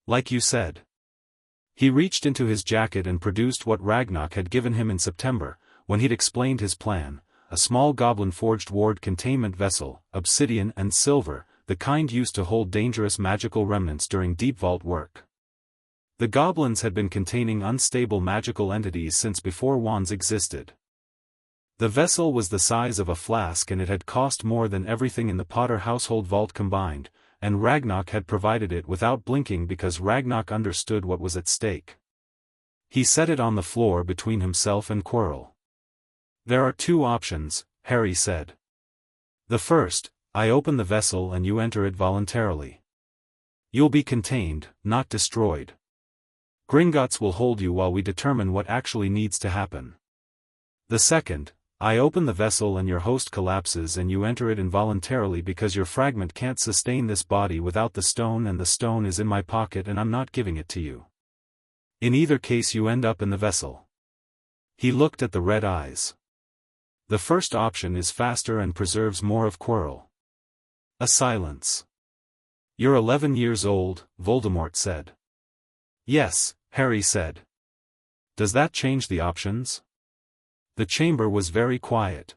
"Like you said." He reached into his jacket and produced what Ragnarok had given him in September, when he'd explained his plan, a small goblin-forged ward containment vessel, obsidian and silver, the kind used to hold dangerous magical remnants during deep vault work. The goblins had been containing unstable magical entities since before wands existed. The vessel was the size of a flask, and it had cost more than everything in the Potter household vault combined, and Ragnarok had provided it without blinking because Ragnarok understood what was at stake. He set it on the floor between himself and Quirrell. "There are 2 options," Harry said. "The first, I open the vessel and you enter it voluntarily. You'll be contained, not destroyed. Gringotts will hold you while we determine what actually needs to happen. The second, I open the vessel and your host collapses and you enter it involuntarily because your fragment can't sustain this body without the stone, and the stone is in my pocket and I'm not giving it to you. In either case you end up in the vessel." He looked at the red eyes. "The first option is faster and preserves more of Quirrell." A silence. "You're 11 years old," Voldemort said. "Yes," Harry said. "Does that change the options?" The chamber was very quiet.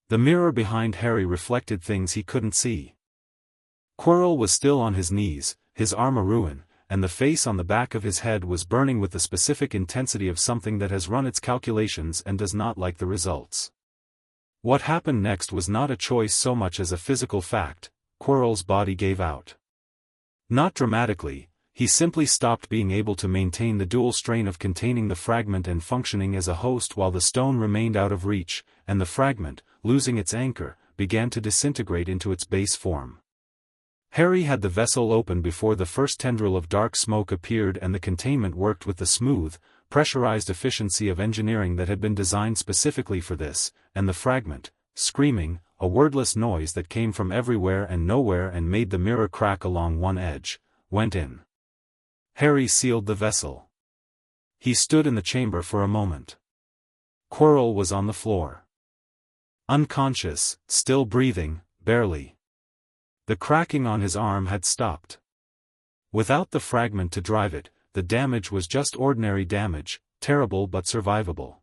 The mirror behind Harry reflected things he couldn't see. Quirrell was still on his knees, his arm a ruin, and the face on the back of his head was burning with the specific intensity of something that has run its calculations and does not like the results. What happened next was not a choice so much as a physical fact. Quirrell's body gave out. Not dramatically. He simply stopped being able to maintain the dual strain of containing the fragment and functioning as a host while the stone remained out of reach, and the fragment, losing its anchor, began to disintegrate into its base form. Harry had the vessel open before the first tendril of dark smoke appeared, and the containment worked with the smooth, pressurized efficiency of engineering that had been designed specifically for this, and the fragment, screaming, a wordless noise that came from everywhere and nowhere and made the mirror crack along one edge, went in. Harry sealed the vessel. He stood in the chamber for a moment. Quirrell was on the floor. Unconscious, still breathing, barely. The cracking on his arm had stopped. Without the fragment to drive it, the damage was just ordinary damage, terrible but survivable.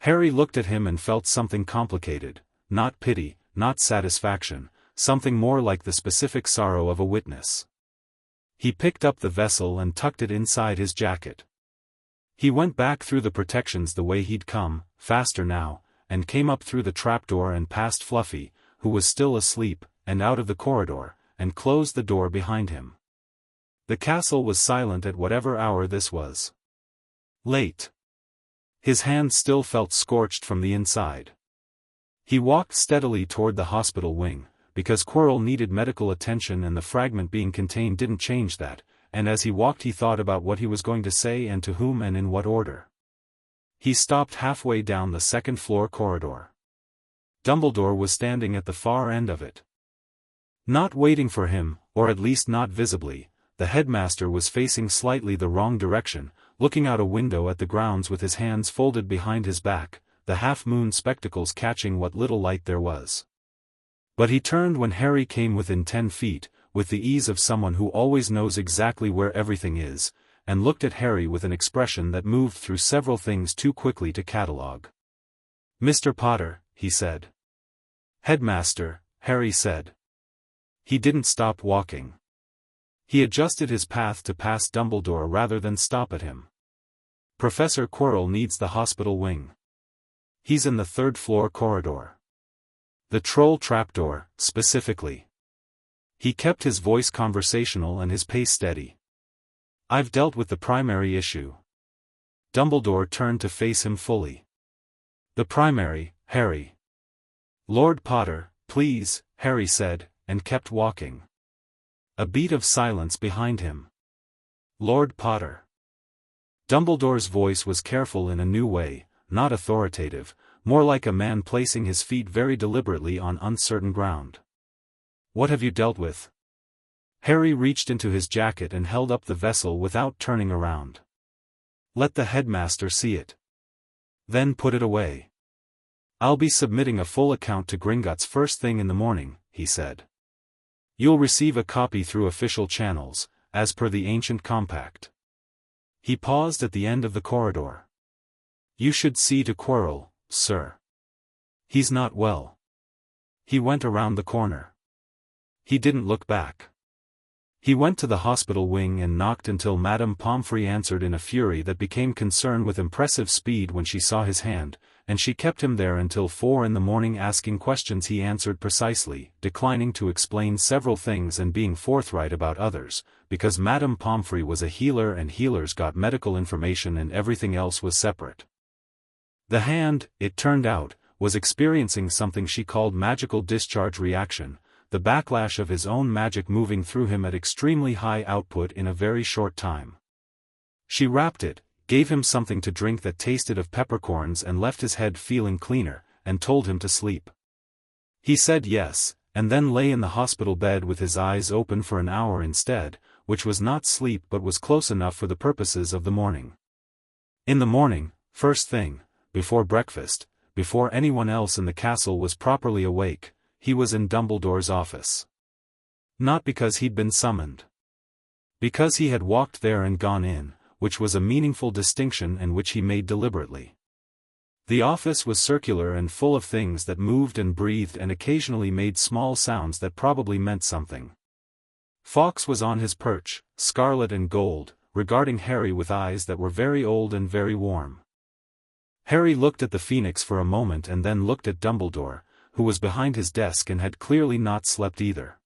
Harry looked at him and felt something complicated, not pity, not satisfaction, something more like the specific sorrow of a witness. He picked up the vessel and tucked it inside his jacket. He went back through the protections the way he'd come, faster now, and came up through the trapdoor and past Fluffy, who was still asleep, and out of the corridor, and closed the door behind him. The castle was silent at whatever hour this was. Late. His hand still felt scorched from the inside. He walked steadily toward the hospital wing, because Quirrell needed medical attention and the fragment being contained didn't change that, and as he walked he thought about what he was going to say and to whom and in what order. He stopped halfway down the second-floor corridor. Dumbledore was standing at the far end of it. Not waiting for him, or at least not visibly, the headmaster was facing slightly the wrong direction, looking out a window at the grounds with his hands folded behind his back, the half-moon spectacles catching what little light there was. But he turned when Harry came within 10 feet, with the ease of someone who always knows exactly where everything is, and looked at Harry with an expression that moved through several things too quickly to catalogue. "Mr. Potter," he said. "Headmaster," Harry said. He didn't stop walking. He adjusted his path to pass Dumbledore rather than stop at him. "Professor Quirrell needs the hospital wing. He's in the third-floor corridor. The troll trapdoor, specifically." He kept his voice conversational and his pace steady. "I've dealt with the primary issue." Dumbledore turned to face him fully. "The primary, Harry." "Lord Potter, please," Harry said, and kept walking. A beat of silence behind him. "Lord Potter." Dumbledore's voice was careful in a new way, not authoritative, more like a man placing his feet very deliberately on uncertain ground. "What have you dealt with?" Harry reached into his jacket and held up the vessel without turning around. "Let the headmaster see it. Then put it away. I'll be submitting a full account to Gringotts first thing in the morning," he said. "You'll receive a copy through official channels, as per the ancient compact." He paused at the end of the corridor. "You should see to Quirrell, sir. He's not well." He went around the corner. He didn't look back. He went to the hospital wing and knocked until Madame Pomfrey answered in a fury that became concern with impressive speed when she saw his hand, and she kept him there until 4 in the morning asking questions he answered precisely, declining to explain several things and being forthright about others, because Madame Pomfrey was a healer and healers got medical information and everything else was separate. The hand, it turned out, was experiencing something she called magical discharge reaction, the backlash of his own magic moving through him at extremely high output in a very short time. She wrapped it, gave him something to drink that tasted of peppercorns and left his head feeling cleaner, and told him to sleep. He said yes, and then lay in the hospital bed with his eyes open for an hour instead, which was not sleep but was close enough for the purposes of the morning. In the morning, first thing, before breakfast, before anyone else in the castle was properly awake, he was in Dumbledore's office. Not because he'd been summoned. Because he had walked there and gone in, which was a meaningful distinction and which he made deliberately. The office was circular and full of things that moved and breathed and occasionally made small sounds that probably meant something. Fawkes was on his perch, scarlet and gold, regarding Harry with eyes that were very old and very warm. Harry looked at the Phoenix for a moment and then looked at Dumbledore, who was behind his desk and had clearly not slept either.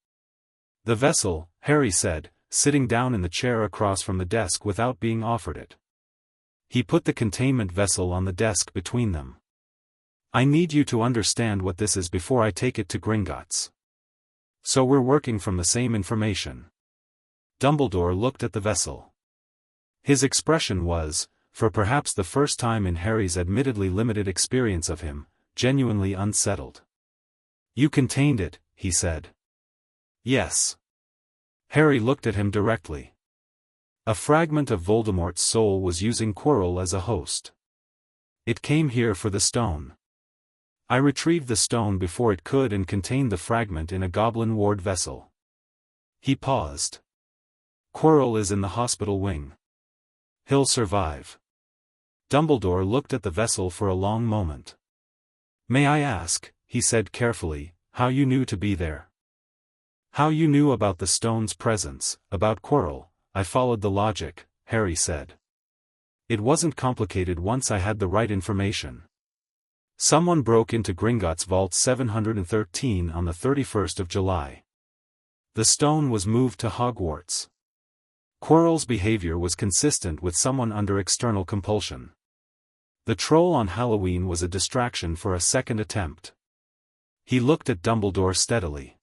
"The vessel," Harry said, sitting down in the chair across from the desk without being offered it. He put the containment vessel on the desk between them. "I need you to understand what this is before I take it to Gringotts. So we're working from the same information." Dumbledore looked at the vessel. His expression was, for perhaps the first time in Harry's admittedly limited experience of him, genuinely unsettled. "You contained it," he said. "Yes." Harry looked at him directly. A fragment of Voldemort's soul was using Quirrell as a host. "It came here for the stone. I retrieved the stone before it could and contained the fragment in a goblin ward vessel." He paused. "Quirrell is in the hospital wing. He'll survive." Dumbledore looked at the vessel for a long moment. "May I ask," he said carefully, "how you knew to be there? How you knew about the stone's presence, about Quirrell?" "I followed the logic," Harry said. "It wasn't complicated once I had the right information. Someone broke into Gringotts Vault 713 on the 31st of July. The stone was moved to Hogwarts. Quirrell's behavior was consistent with someone under external compulsion. The troll on Halloween was a distraction for a second attempt." He looked at Dumbledore steadily.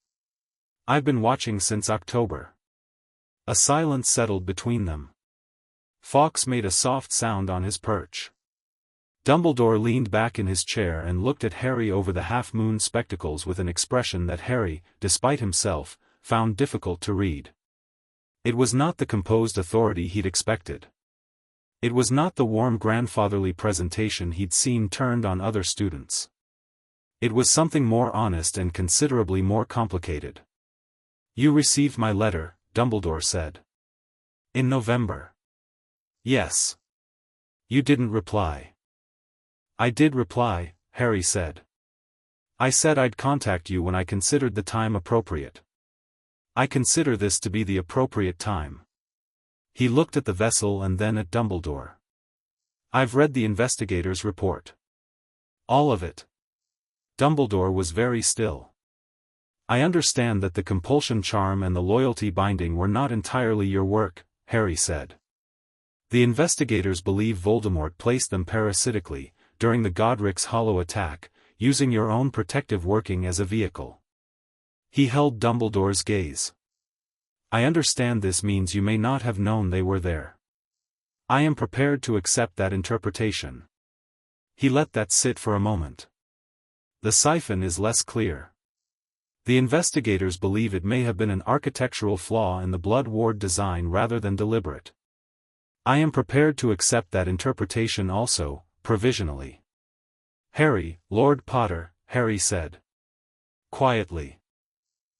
I've been watching since October. A silence settled between them. Fawkes made a soft sound on his perch. Dumbledore leaned back in his chair and looked at Harry over the half-moon spectacles with an expression that Harry, despite himself, found difficult to read. It was not the composed authority he'd expected. It was not the warm grandfatherly presentation he'd seen turned on other students. It was something more honest and considerably more complicated. "You received my letter," Dumbledore said. "In November." "Yes." "You didn't reply." "I did reply," Harry said. "I said I'd contact you when I considered the time appropriate. I consider this to be the appropriate time." He looked at the vessel and then at Dumbledore. "I've read the investigator's report." "All of it?" Dumbledore was very still. "I understand that the compulsion charm and the loyalty binding were not entirely your work," Harry said. "The investigators believe Voldemort placed them parasitically, during the Godric's Hollow attack, using your own protective working as a vehicle." He held Dumbledore's gaze. "I understand this means you may not have known they were there. I am prepared to accept that interpretation." He let that sit for a moment. "The siphon is less clear. The investigators believe it may have been an architectural flaw in the blood ward design rather than deliberate. I am prepared to accept that interpretation also, provisionally." "Harry, Lord Potter," Harry said. Quietly.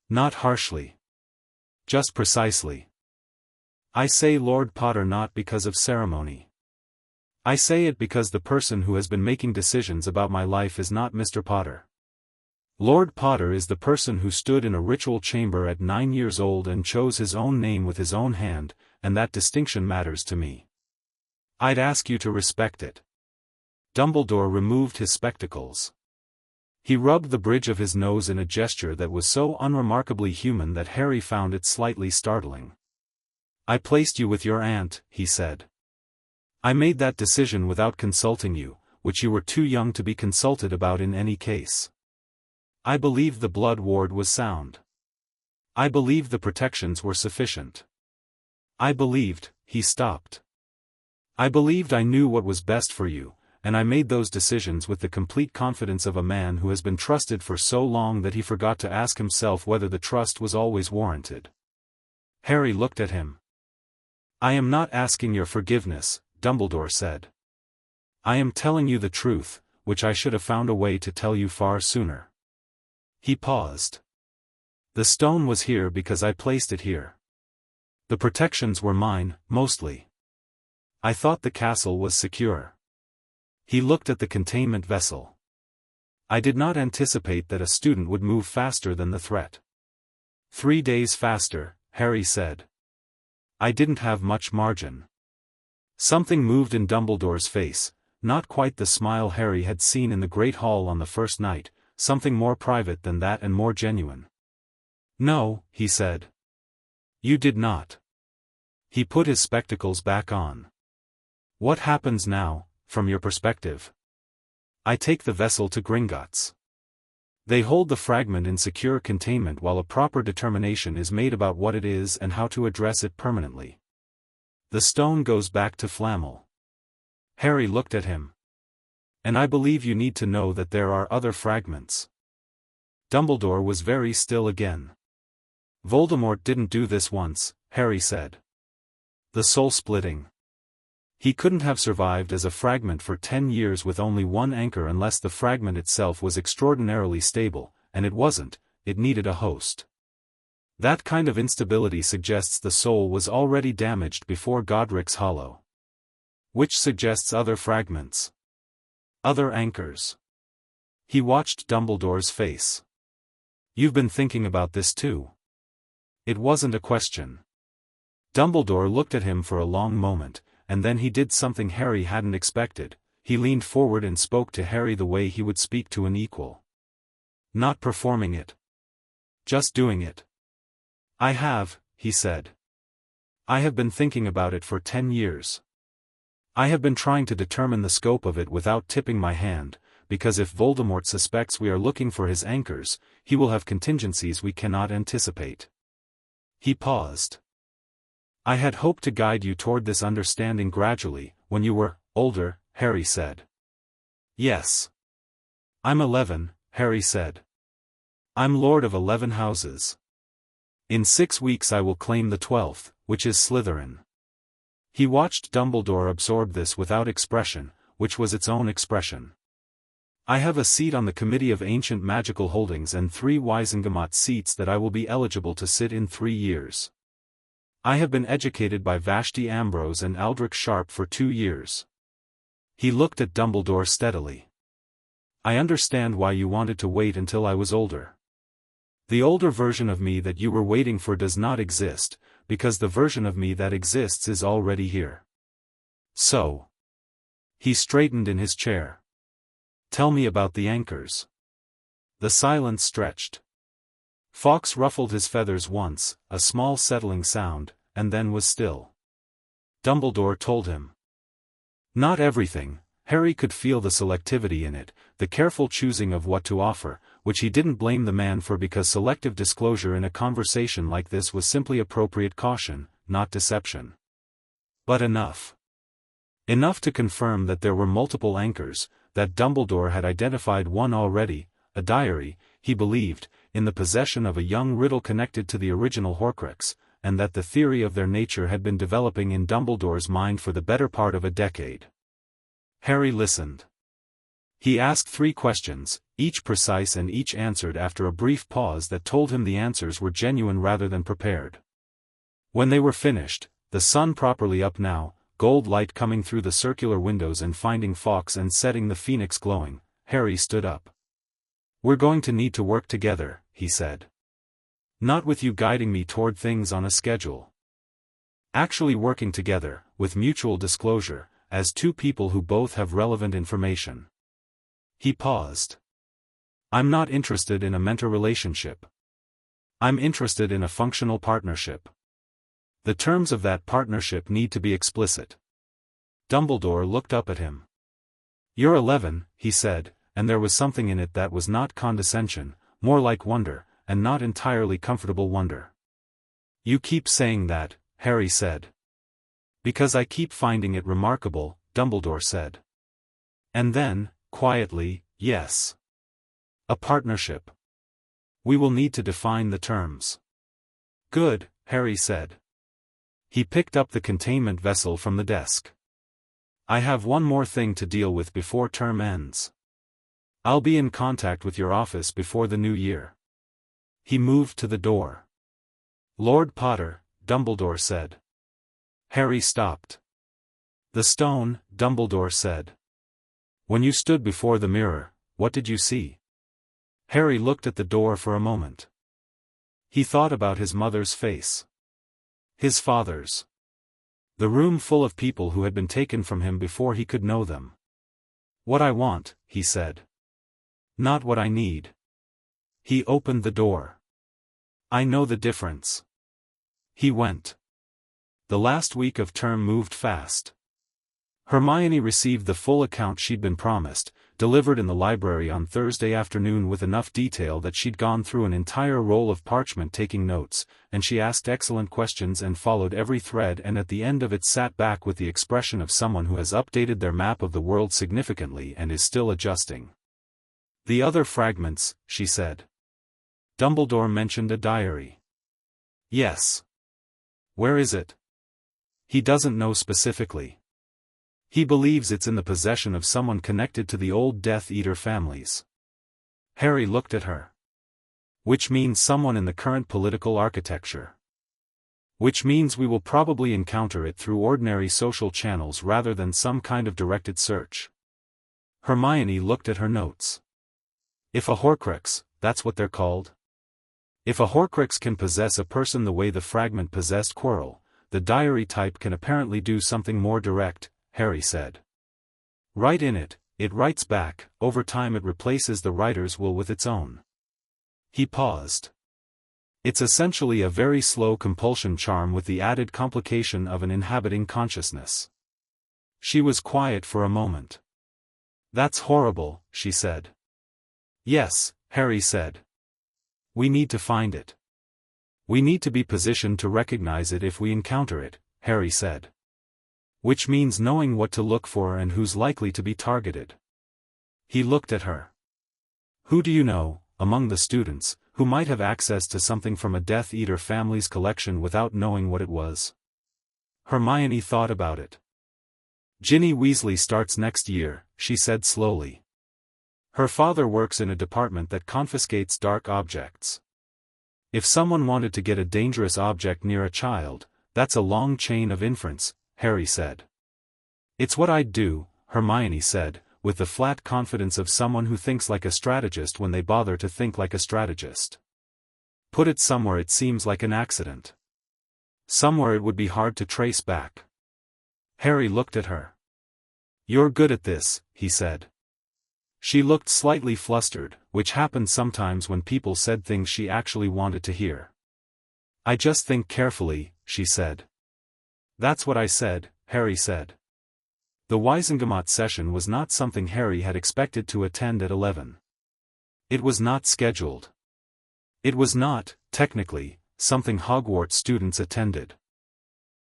Not harshly. Just precisely. "I say Lord Potter not because of ceremony. I say it because the person who has been making decisions about my life is not Mr. Potter. Lord Potter is the person who stood in a ritual chamber at 9 years old and chose his own name with his own hand, and that distinction matters to me. I'd ask you to respect it." Dumbledore removed his spectacles. He rubbed the bridge of his nose in a gesture that was so unremarkably human that Harry found it slightly startling. "I placed you with your aunt," he said. "I made that decision without consulting you, which you were too young to be consulted about in any case. I believed the blood ward was sound. I believed the protections were sufficient. I believed," he stopped. "I believed I knew what was best for you, and I made those decisions with the complete confidence of a man who has been trusted for so long that he forgot to ask himself whether the trust was always warranted." Harry looked at him. "I am not asking your forgiveness," Dumbledore said. "I am telling you the truth, which I should have found a way to tell you far sooner." He paused. "The stone was here because I placed it here. The protections were mine, mostly. I thought the castle was secure." He looked at the containment vessel. "I did not anticipate that a student would move faster than the threat." 3 days faster," Harry said. "I didn't have much margin." Something moved in Dumbledore's face, not quite the smile Harry had seen in the Great Hall on the first night, something more private than that and more genuine. "No," he said. "You did not." He put his spectacles back on. "What happens now, from your perspective?" "I take the vessel to Gringotts. They hold the fragment in secure containment while a proper determination is made about what it is and how to address it permanently. The stone goes back to Flamel." Harry looked at him. "And I believe you need to know that there are other fragments." Dumbledore was very still again. "Voldemort didn't do this once," Harry said. "The soul-splitting. He couldn't have survived as a fragment for 10 years with only one anchor unless the fragment itself was extraordinarily stable, and it wasn't, it needed a host. That kind of instability suggests the soul was already damaged before Godric's Hollow. Which suggests other fragments. Other anchors." He watched Dumbledore's face. "You've been thinking about this too?" It wasn't a question. Dumbledore looked at him for a long moment, and then he did something Harry hadn't expected. He leaned forward and spoke to Harry the way he would speak to an equal. "Not performing it. Just doing it." "I have," he said. "I have been thinking about it for 10 years. I have been trying to determine the scope of it without tipping my hand, because if Voldemort suspects we are looking for his anchors, he will have contingencies we cannot anticipate. He paused. I had hoped to guide you toward this understanding gradually, when you were older, Harry said. Yes. I'm 11, Harry said. I'm Lord of 11 houses. In 6 weeks I will claim the 12th, which is Slytherin. He watched Dumbledore absorb this without expression, which was its own expression. I have a seat on the Committee of Ancient Magical Holdings and 3 Wisengamot seats that I will be eligible to sit in 3 years. I have been educated by Vashti Ambrose and Aldrich Sharp for 2 years. He looked at Dumbledore steadily. I understand why you wanted to wait until I was older. The older version of me that you were waiting for does not exist, because the version of me that exists is already here. So. He straightened in his chair. Tell me about the anchors. The silence stretched. Fawkes ruffled his feathers once, a small settling sound, and then was still. Dumbledore told him. Not everything. Harry could feel the selectivity in it, the careful choosing of what to offer, which he didn't blame the man for because selective disclosure in a conversation like this was simply appropriate caution, not deception. But enough. Enough to confirm that there were multiple anchors, that Dumbledore had identified one already, a diary, he believed, in the possession of a young Riddle connected to the original Horcrux, and that the theory of their nature had been developing in Dumbledore's mind for the better part of a decade. Harry listened. He asked 3 questions, each precise and each answered after a brief pause that told him the answers were genuine rather than prepared. When they were finished, the sun properly up now, gold light coming through the circular windows and finding Fawkes and setting the phoenix glowing, Harry stood up. We're going to need to work together, he said. Not with you guiding me toward things on a schedule. Actually working together, with mutual disclosure, as 2 people who both have relevant information. He paused. I'm not interested in a mentor relationship. I'm interested in a functional partnership. The terms of that partnership need to be explicit. Dumbledore looked up at him. You're 11, he said, and there was something in it that was not condescension, more like wonder, and not entirely comfortable wonder. You keep saying that, Harry said. Because I keep finding it remarkable, Dumbledore said. And then, quietly, yes. A partnership. We will need to define the terms. Good, Harry said. He picked up the containment vessel from the desk. I have one more thing to deal with before term ends. I'll be in contact with your office before the new year. He moved to the door. Lord Potter, Dumbledore said. Harry stopped. The stone, Dumbledore said. When you stood before the mirror, what did you see? Harry looked at the door for a moment. He thought about his mother's face. His father's. The room full of people who had been taken from him before he could know them. What I want, he said. Not what I need. He opened the door. I know the difference. He went. The last week of term moved fast. Hermione received the full account she'd been promised, delivered in the library on Thursday afternoon with enough detail that she'd gone through an entire roll of parchment taking notes, and she asked excellent questions and followed every thread and at the end of it sat back with the expression of someone who has updated their map of the world significantly and is still adjusting. The other fragments, she said. Dumbledore mentioned a diary. Yes. Where is it? He doesn't know specifically. He believes it's in the possession of someone connected to the old Death Eater families. Harry looked at her. Which means someone in the current political architecture. Which means we will probably encounter it through ordinary social channels rather than some kind of directed search. Hermione looked at her notes. If a Horcrux, that's what they're called. If a Horcrux can possess a person the way the fragment possessed Quirrell, the diary type can apparently do something more direct, Harry said. Right in it, it writes back, over time it replaces the writer's will with its own. He paused. It's essentially a very slow compulsion charm with the added complication of an inhabiting consciousness. She was quiet for a moment. That's horrible, she said. Yes, Harry said. We need to find it. We need to be positioned to recognize it if we encounter it, Harry said. Which means knowing what to look for and who's likely to be targeted. He looked at her. Who do you know, among the students, who might have access to something from a Death Eater family's collection without knowing what it was? Hermione thought about it. Ginny Weasley starts next year, she said slowly. Her father works in a department that confiscates dark objects. If someone wanted to get a dangerous object near a child, that's a long chain of inference, Harry said. It's what I'd do, Hermione said, with the flat confidence of someone who thinks like a strategist when they bother to think like a strategist. Put it somewhere it seems like an accident. Somewhere it would be hard to trace back. Harry looked at her. You're good at this, he said. She looked slightly flustered, which happened sometimes when people said things she actually wanted to hear. I just think carefully, she said. That's what I said, Harry said. The Wizengamot session was not something Harry had expected to attend at 11. It was not scheduled. It was not, technically, something Hogwarts students attended.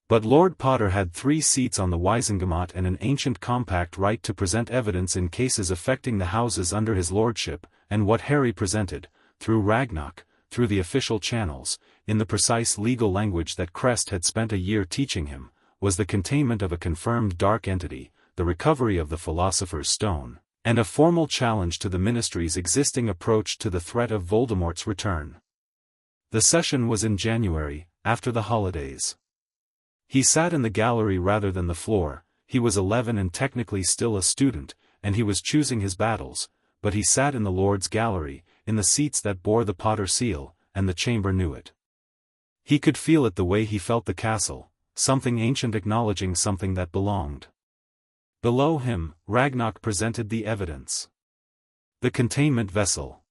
But Lord Potter had 3 seats on the Wizengamot and an ancient compact right to present evidence in cases affecting the houses under his lordship, and what Harry presented, through Ragnarok, through the official channels, in the precise legal language that Crest had spent a year teaching him, was the containment of a confirmed dark entity, the recovery of the Philosopher's Stone, and a formal challenge to the Ministry's existing approach to the threat of Voldemort's return. The session was in January, after the holidays. He sat in the gallery rather than the floor. He was 11 and technically still a student, and he was choosing his battles, but he sat in the Lord's gallery, in the seats that bore the Potter seal, and the chamber knew it. He could feel it the way he felt the castle, something ancient acknowledging something that belonged. Below him, Ragnarok presented the evidence. The containment vessel.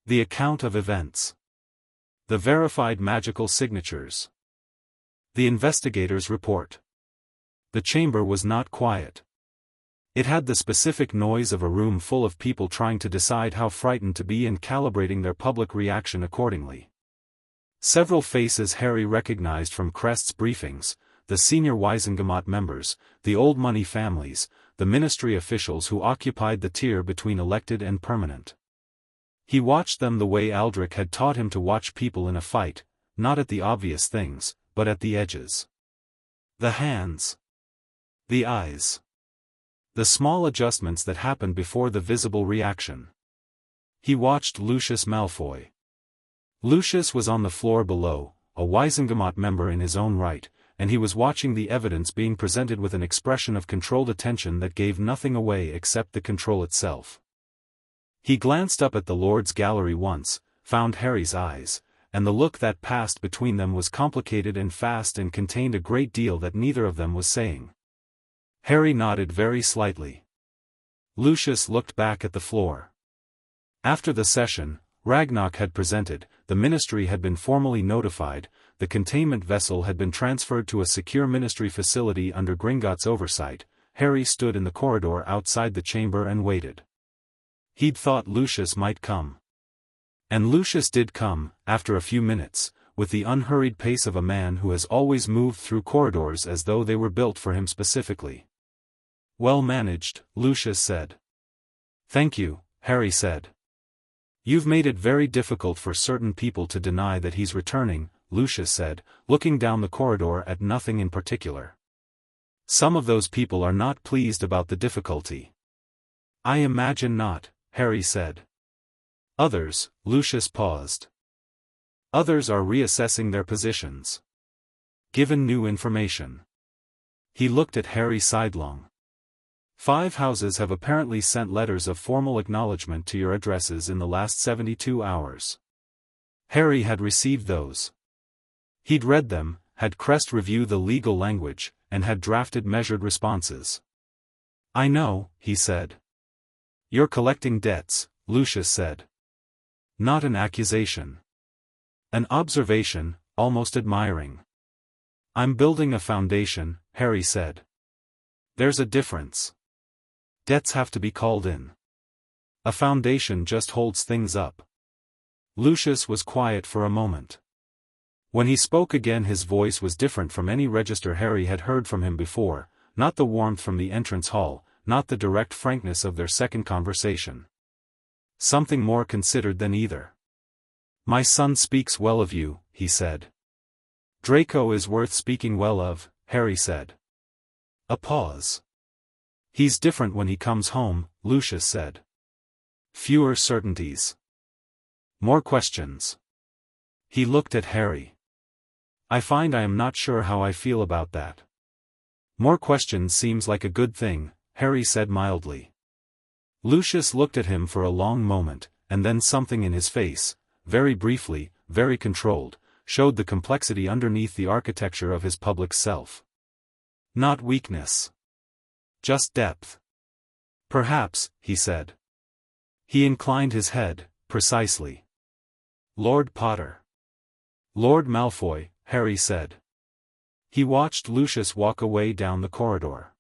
The account of events. The verified magical signatures. The investigator's report. The chamber was not quiet. It had the specific noise of a room full of people trying to decide how frightened to be and calibrating their public reaction accordingly. Several faces Harry recognized from Crest's briefings, the senior Wizengamot members, the old money families, the ministry officials who occupied the tier between elected and permanent. He watched them the way Aldrich had taught him to watch people in a fight, not at the obvious things, but at the edges. The hands. The eyes. The small adjustments that happened before the visible reaction. He watched Lucius Malfoy. Lucius was on the floor below, a Wizengamot member in his own right, and he was watching the evidence being presented with an expression of controlled attention that gave nothing away except the control itself. He glanced up at the Lord's gallery once, found Harry's eyes, and the look that passed between them was complicated and fast and contained a great deal that neither of them was saying. Harry nodded very slightly. Lucius looked back at the floor. After the session, Ragnarok had presented, the ministry had been formally notified, the containment vessel had been transferred to a secure ministry facility under Gringotts' oversight. Harry stood in the corridor outside the chamber and waited. He'd thought Lucius might come. And Lucius did come, after a few minutes, with the unhurried pace of a man who has always moved through corridors as though they were built for him specifically. Well managed, Lucius said. Thank you, Harry said. You've made it very difficult for certain people to deny that he's returning, Lucius said, looking down the corridor at nothing in particular. Some of those people are not pleased about the difficulty. I imagine not, Harry said. Others, Lucius paused. Others are reassessing their positions. Given new information. He looked at Harry sidelong. 5 houses have apparently sent letters of formal acknowledgement to your addresses in the last 72 hours. Harry had received those. He'd read them, had Crest review the legal language, and had drafted measured responses. I know, he said. You're collecting debts, Lucius said. Not an accusation. An observation, almost admiring. I'm building a foundation, Harry said. There's a difference. Debts have to be called in. A foundation just holds things up. Lucius was quiet for a moment. When he spoke again his voice was different from any register Harry had heard from him before, not the warmth from the entrance hall, not the direct frankness of their second conversation. Something more considered than either. "My son speaks well of you," he said. "Draco is worth speaking well of," Harry said. A pause. "He's different when he comes home," Lucius said. "Fewer certainties. More questions." He looked at Harry. "I find I am not sure how I feel about that." "More questions seems like a good thing," Harry said mildly. Lucius looked at him for a long moment, and then something in his face, very briefly, very controlled, showed the complexity underneath the architecture of his public self. Not weakness. Just depth. "Perhaps," he said. He inclined his head, precisely. "Lord Potter." "Lord Malfoy," Harry said. He watched Lucius walk away down the corridor.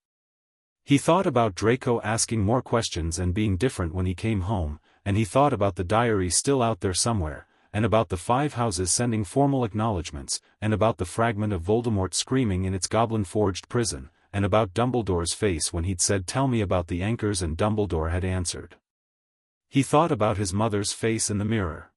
He thought about Draco asking more questions and being different when he came home, and he thought about the diary still out there somewhere, and about the 5 houses sending formal acknowledgements, and about the fragment of Voldemort screaming in its goblin-forged prison, and about Dumbledore's face when he'd said "tell me about the anchors" and Dumbledore had answered. He thought about his mother's face in the mirror.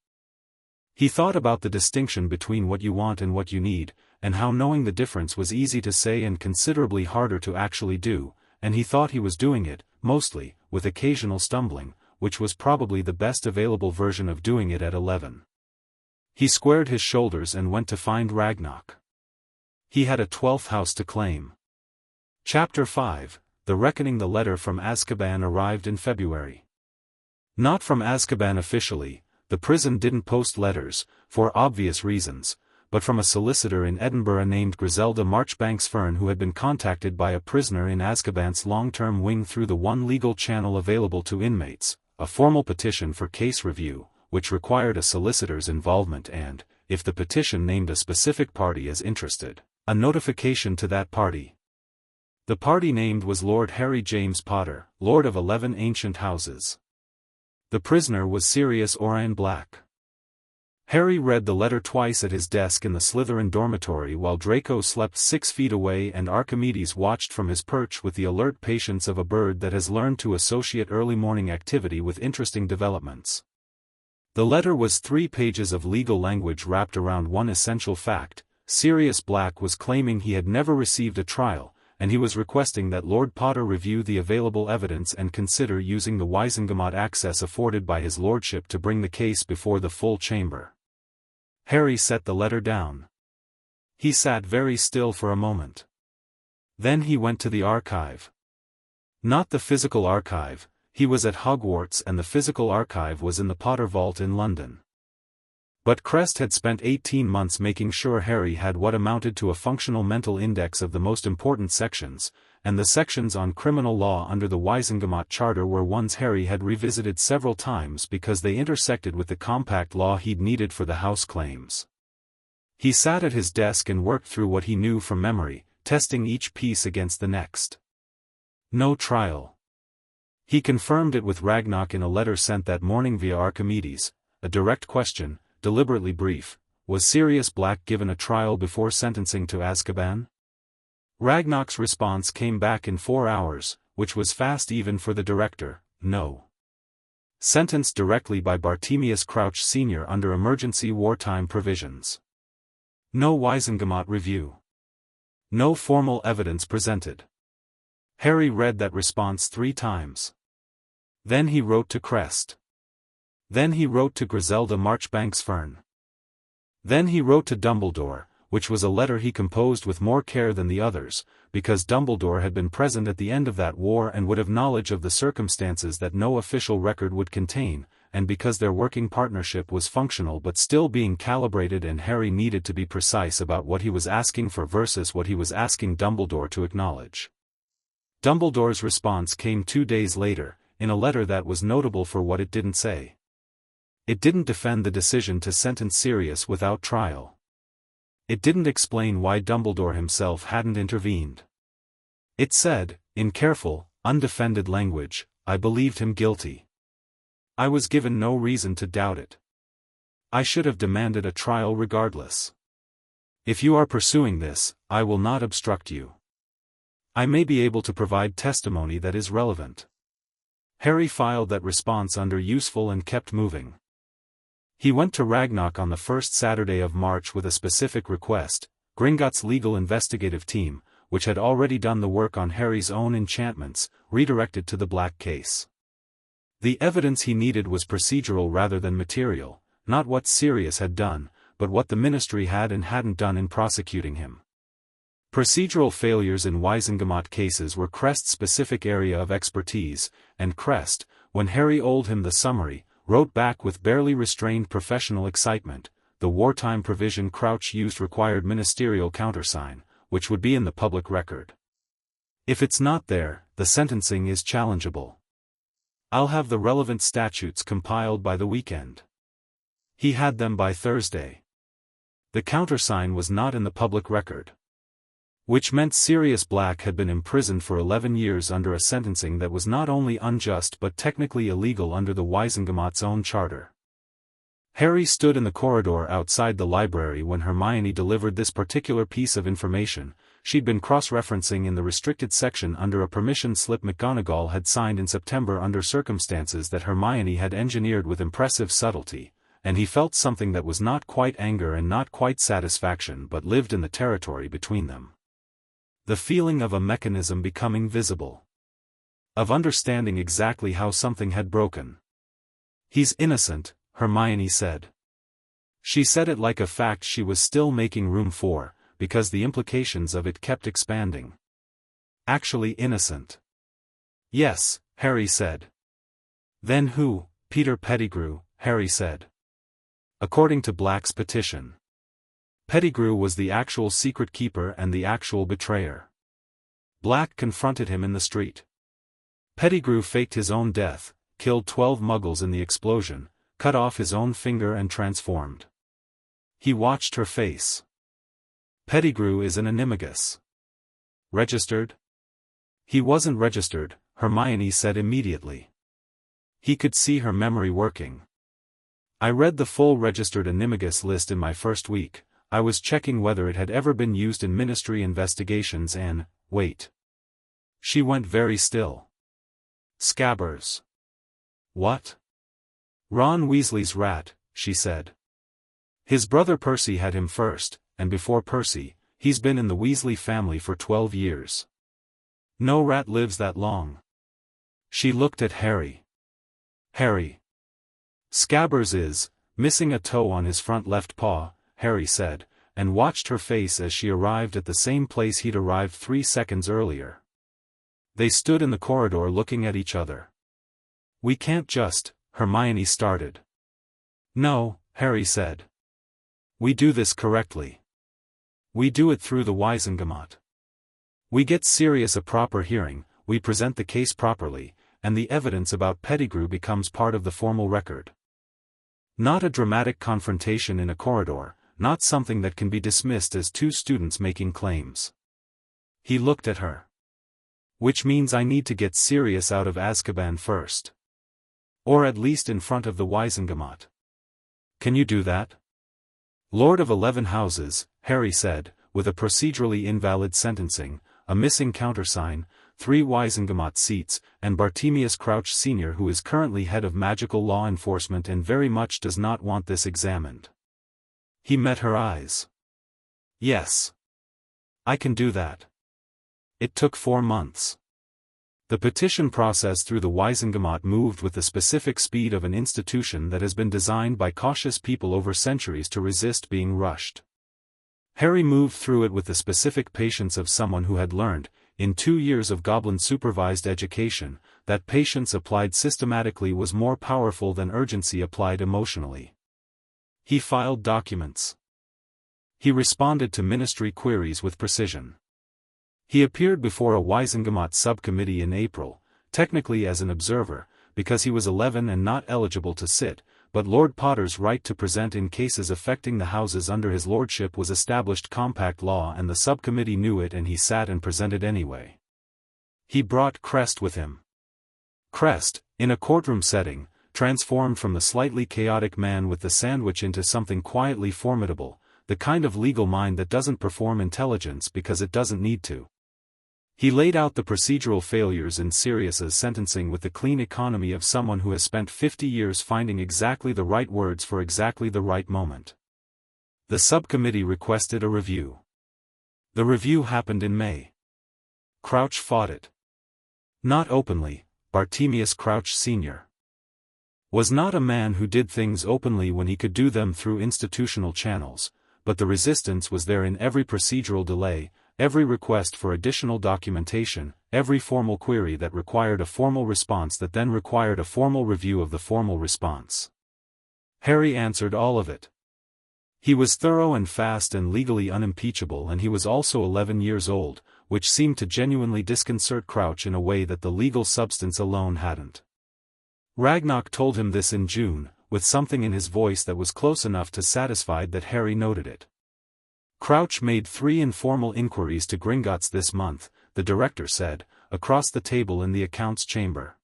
He thought about the distinction between what you want and what you need, and how knowing the difference was easy to say and considerably harder to actually do, and he thought he was doing it, mostly, with occasional stumbling, which was probably the best available version of doing it at 11. He squared his shoulders and went to find Ragnarok. He had a 12th house to claim. Chapter 5, The Reckoning. The letter from Azkaban arrived in February. Not from Azkaban officially, the prison didn't post letters, for obvious reasons, but from a solicitor in Edinburgh named Griselda Marchbanks Fern who had been contacted by a prisoner in Azkaban's long-term wing through the one legal channel available to inmates, a formal petition for case review, which required a solicitor's involvement and, if the petition named a specific party as interested, a notification to that party. The party named was Lord Harry James Potter, Lord of 11 ancient houses. The prisoner was Sirius Orion Black. Harry read the letter twice at his desk in the Slytherin dormitory while Draco slept 6 feet away and Archimedes watched from his perch with the alert patience of a bird that has learned to associate early morning activity with interesting developments. The letter was 3 pages of legal language wrapped around one essential fact: Sirius Black was claiming he had never received a trial, and he was requesting that Lord Potter review the available evidence and consider using the Wisengamot access afforded by his lordship to bring the case before the full chamber. Harry set the letter down. He sat very still for a moment. Then he went to the archive. Not the physical archive, he was at Hogwarts and the physical archive was in the Potter Vault in London. But Crest had spent 18 months making sure Harry had what amounted to a functional mental index of the most important sections, and the sections on criminal law under the Wisengamot Charter were ones Harry had revisited several times because they intersected with the compact law he'd needed for the house claims. He sat at his desk and worked through what he knew from memory, testing each piece against the next. No trial. He confirmed it with Ragnarok in a letter sent that morning via Archimedes, a direct question, deliberately brief: was Sirius Black given a trial before sentencing to Azkaban? Ragnarok's response came back in 4 hours, which was fast even for the director: no. Sentenced directly by Bartemius Crouch Sr. under emergency wartime provisions. No Wisengamot review. No formal evidence presented. Harry read that response 3 times. Then he wrote to Crest. Then he wrote to Griselda Marchbanks Fern. Then he wrote to Dumbledore, which was a letter he composed with more care than the others, because Dumbledore had been present at the end of that war and would have knowledge of the circumstances that no official record would contain, and because their working partnership was functional but still being calibrated and Harry needed to be precise about what he was asking for versus what he was asking Dumbledore to acknowledge. Dumbledore's response came 2 days later, in a letter that was notable for what it didn't say. It didn't defend the decision to sentence Sirius without trial. It didn't explain why Dumbledore himself hadn't intervened. It said, in careful, undefended language, I believed him guilty. I was given no reason to doubt it. I should have demanded a trial regardless. If you are pursuing this, I will not obstruct you. I may be able to provide testimony that is relevant. Harry filed that response under useful and kept moving. He went to Ragnarok on the first Saturday of March with a specific request. Gringotts' legal investigative team, which had already done the work on Harry's own enchantments, redirected to the Black case. The evidence he needed was procedural rather than material, not what Sirius had done, but what the Ministry had and hadn't done in prosecuting him. Procedural failures in Wisengamot cases were Crest's specific area of expertise, and Crest, when Harry told him the summary, wrote back with barely restrained professional excitement, the wartime provision Crouch used required ministerial countersign, which would be in the public record. If it's not there, the sentencing is challengeable. I'll have the relevant statutes compiled by the weekend. He had them by Thursday. The countersign was not in the public record. Which meant Sirius Black had been imprisoned for 11 years under a sentencing that was not only unjust but technically illegal under the Wisengamot's own charter. Harry stood in the corridor outside the library when Hermione delivered this particular piece of information. She'd been cross-referencing in the restricted section under a permission slip McGonagall had signed in September under circumstances that Hermione had engineered with impressive subtlety, and he felt something that was not quite anger and not quite satisfaction but lived in the territory between them. The feeling of a mechanism becoming visible. Of understanding exactly how something had broken. He's innocent, Hermione said. She said it like a fact she was still making room for, because the implications of it kept expanding. Actually innocent. Yes, Harry said. Then who? Peter Pettigrew, Harry said. According to Black's petition. Pettigrew was the actual secret keeper and the actual betrayer. Black confronted him in the street. Pettigrew faked his own death, killed 12 muggles in the explosion, cut off his own finger and transformed. He watched her face. Pettigrew is an animagus. Registered? He wasn't registered, Hermione said immediately. He could see her memory working. I read the full registered animagus list in my first week. I was checking whether it had ever been used in Ministry investigations and, wait. She went very still. Scabbers. What? Ron Weasley's rat, she said. His brother Percy had him first, and before Percy, he's been in the Weasley family for 12 years. No rat lives that long. She looked at Harry. Harry. Scabbers is, missing a toe on his front left paw, Harry said, and watched her face as she arrived at the same place he'd arrived 3 seconds earlier. They stood in the corridor looking at each other. We can't just, Hermione started. No, Harry said. We do this correctly. We do it through the Wisengamot. We get Sirius a proper hearing, we present the case properly, and the evidence about Pettigrew becomes part of the formal record. Not a dramatic confrontation in a corridor, not something that can be dismissed as two students making claims. He looked at her. Which means I need to get Sirius out of Azkaban first. Or at least in front of the Wisengamot. Can you do that? Lord of 11 Houses, Harry said, with a procedurally invalid sentencing, a missing countersign, 3 Wisengamot seats, and Bartemius Crouch Sr. who is currently head of magical law enforcement and very much does not want this examined. He met her eyes. Yes. I can do that. It took 4 months. The petition process through the Wisengamot moved with the specific speed of an institution that has been designed by cautious people over centuries to resist being rushed. Harry moved through it with the specific patience of someone who had learned, in 2 years of goblin-supervised education, that patience applied systematically was more powerful than urgency applied emotionally. He filed documents. He responded to ministry queries with precision. He appeared before a Wisengamot subcommittee in April, technically as an observer, because he was 11 and not eligible to sit, but Lord Potter's right to present in cases affecting the houses under his lordship was established compact law and the subcommittee knew it and he sat and presented anyway. He brought Crest with him. Crest, in a courtroom setting, transformed from the slightly chaotic man with the sandwich into something quietly formidable, the kind of legal mind that doesn't perform intelligence because it doesn't need to. He laid out the procedural failures in Sirius's sentencing with the clean economy of someone who has spent 50 years finding exactly the right words for exactly the right moment. The subcommittee requested a review. The review happened in May. Crouch fought it. Not openly. Bartemius Crouch Sr. was not a man who did things openly when he could do them through institutional channels, but the resistance was there in every procedural delay, every request for additional documentation, every formal query that required a formal response that then required a formal review of the formal response. Harry answered all of it. He was thorough and fast and legally unimpeachable, and he was also 11 years old, which seemed to genuinely disconcert Crouch in a way that the legal substance alone hadn't. Ragnarok told him this in June, with something in his voice that was close enough to satisfy that Harry noted it. Crouch made 3 informal inquiries to Gringotts this month, the director said, across the table in the accounts chamber.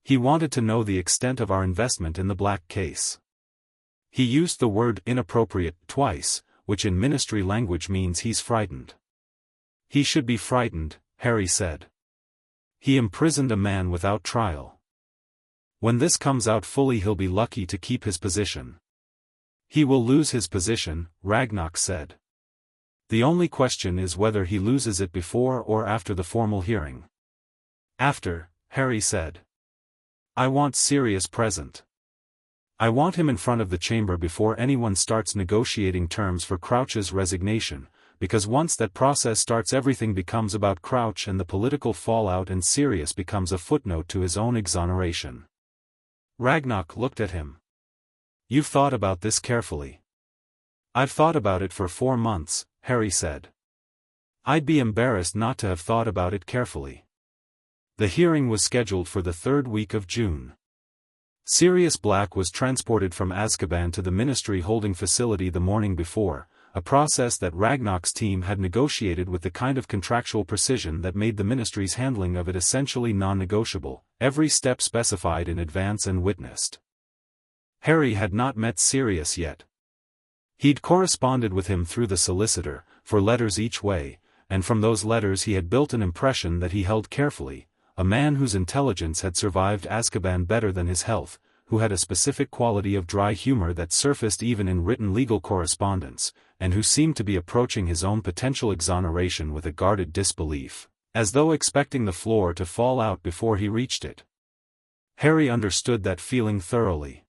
He wanted to know the extent of our investment in the Black case. He used the word inappropriate twice, which in ministry language means he's frightened. He should be frightened, Harry said. He imprisoned a man without trial. When this comes out fully, he'll be lucky to keep his position. He will lose his position, Ragnarok said. The only question is whether he loses it before or after the formal hearing. After, Harry said. I want Sirius present. I want him in front of the chamber before anyone starts negotiating terms for Crouch's resignation, because once that process starts, everything becomes about Crouch and the political fallout, and Sirius becomes a footnote to his own exoneration. Ragnarok looked at him. You've thought about this carefully. I've thought about it for 4 months, Harry said. I'd be embarrassed not to have thought about it carefully. The hearing was scheduled for the 3rd week of June. Sirius Black was transported from Azkaban to the ministry holding facility the morning before, a process that Ragnarok's team had negotiated with the kind of contractual precision that made the ministry's handling of it essentially non-negotiable, every step specified in advance and witnessed. Harry had not met Sirius yet. He'd corresponded with him through the solicitor, for letters each way, and from those letters he had built an impression that he held carefully, a man whose intelligence had survived Azkaban better than his health, who had a specific quality of dry humor that surfaced even in written legal correspondence, and who seemed to be approaching his own potential exoneration with a guarded disbelief, as though expecting the floor to fall out before he reached it. Harry understood that feeling thoroughly.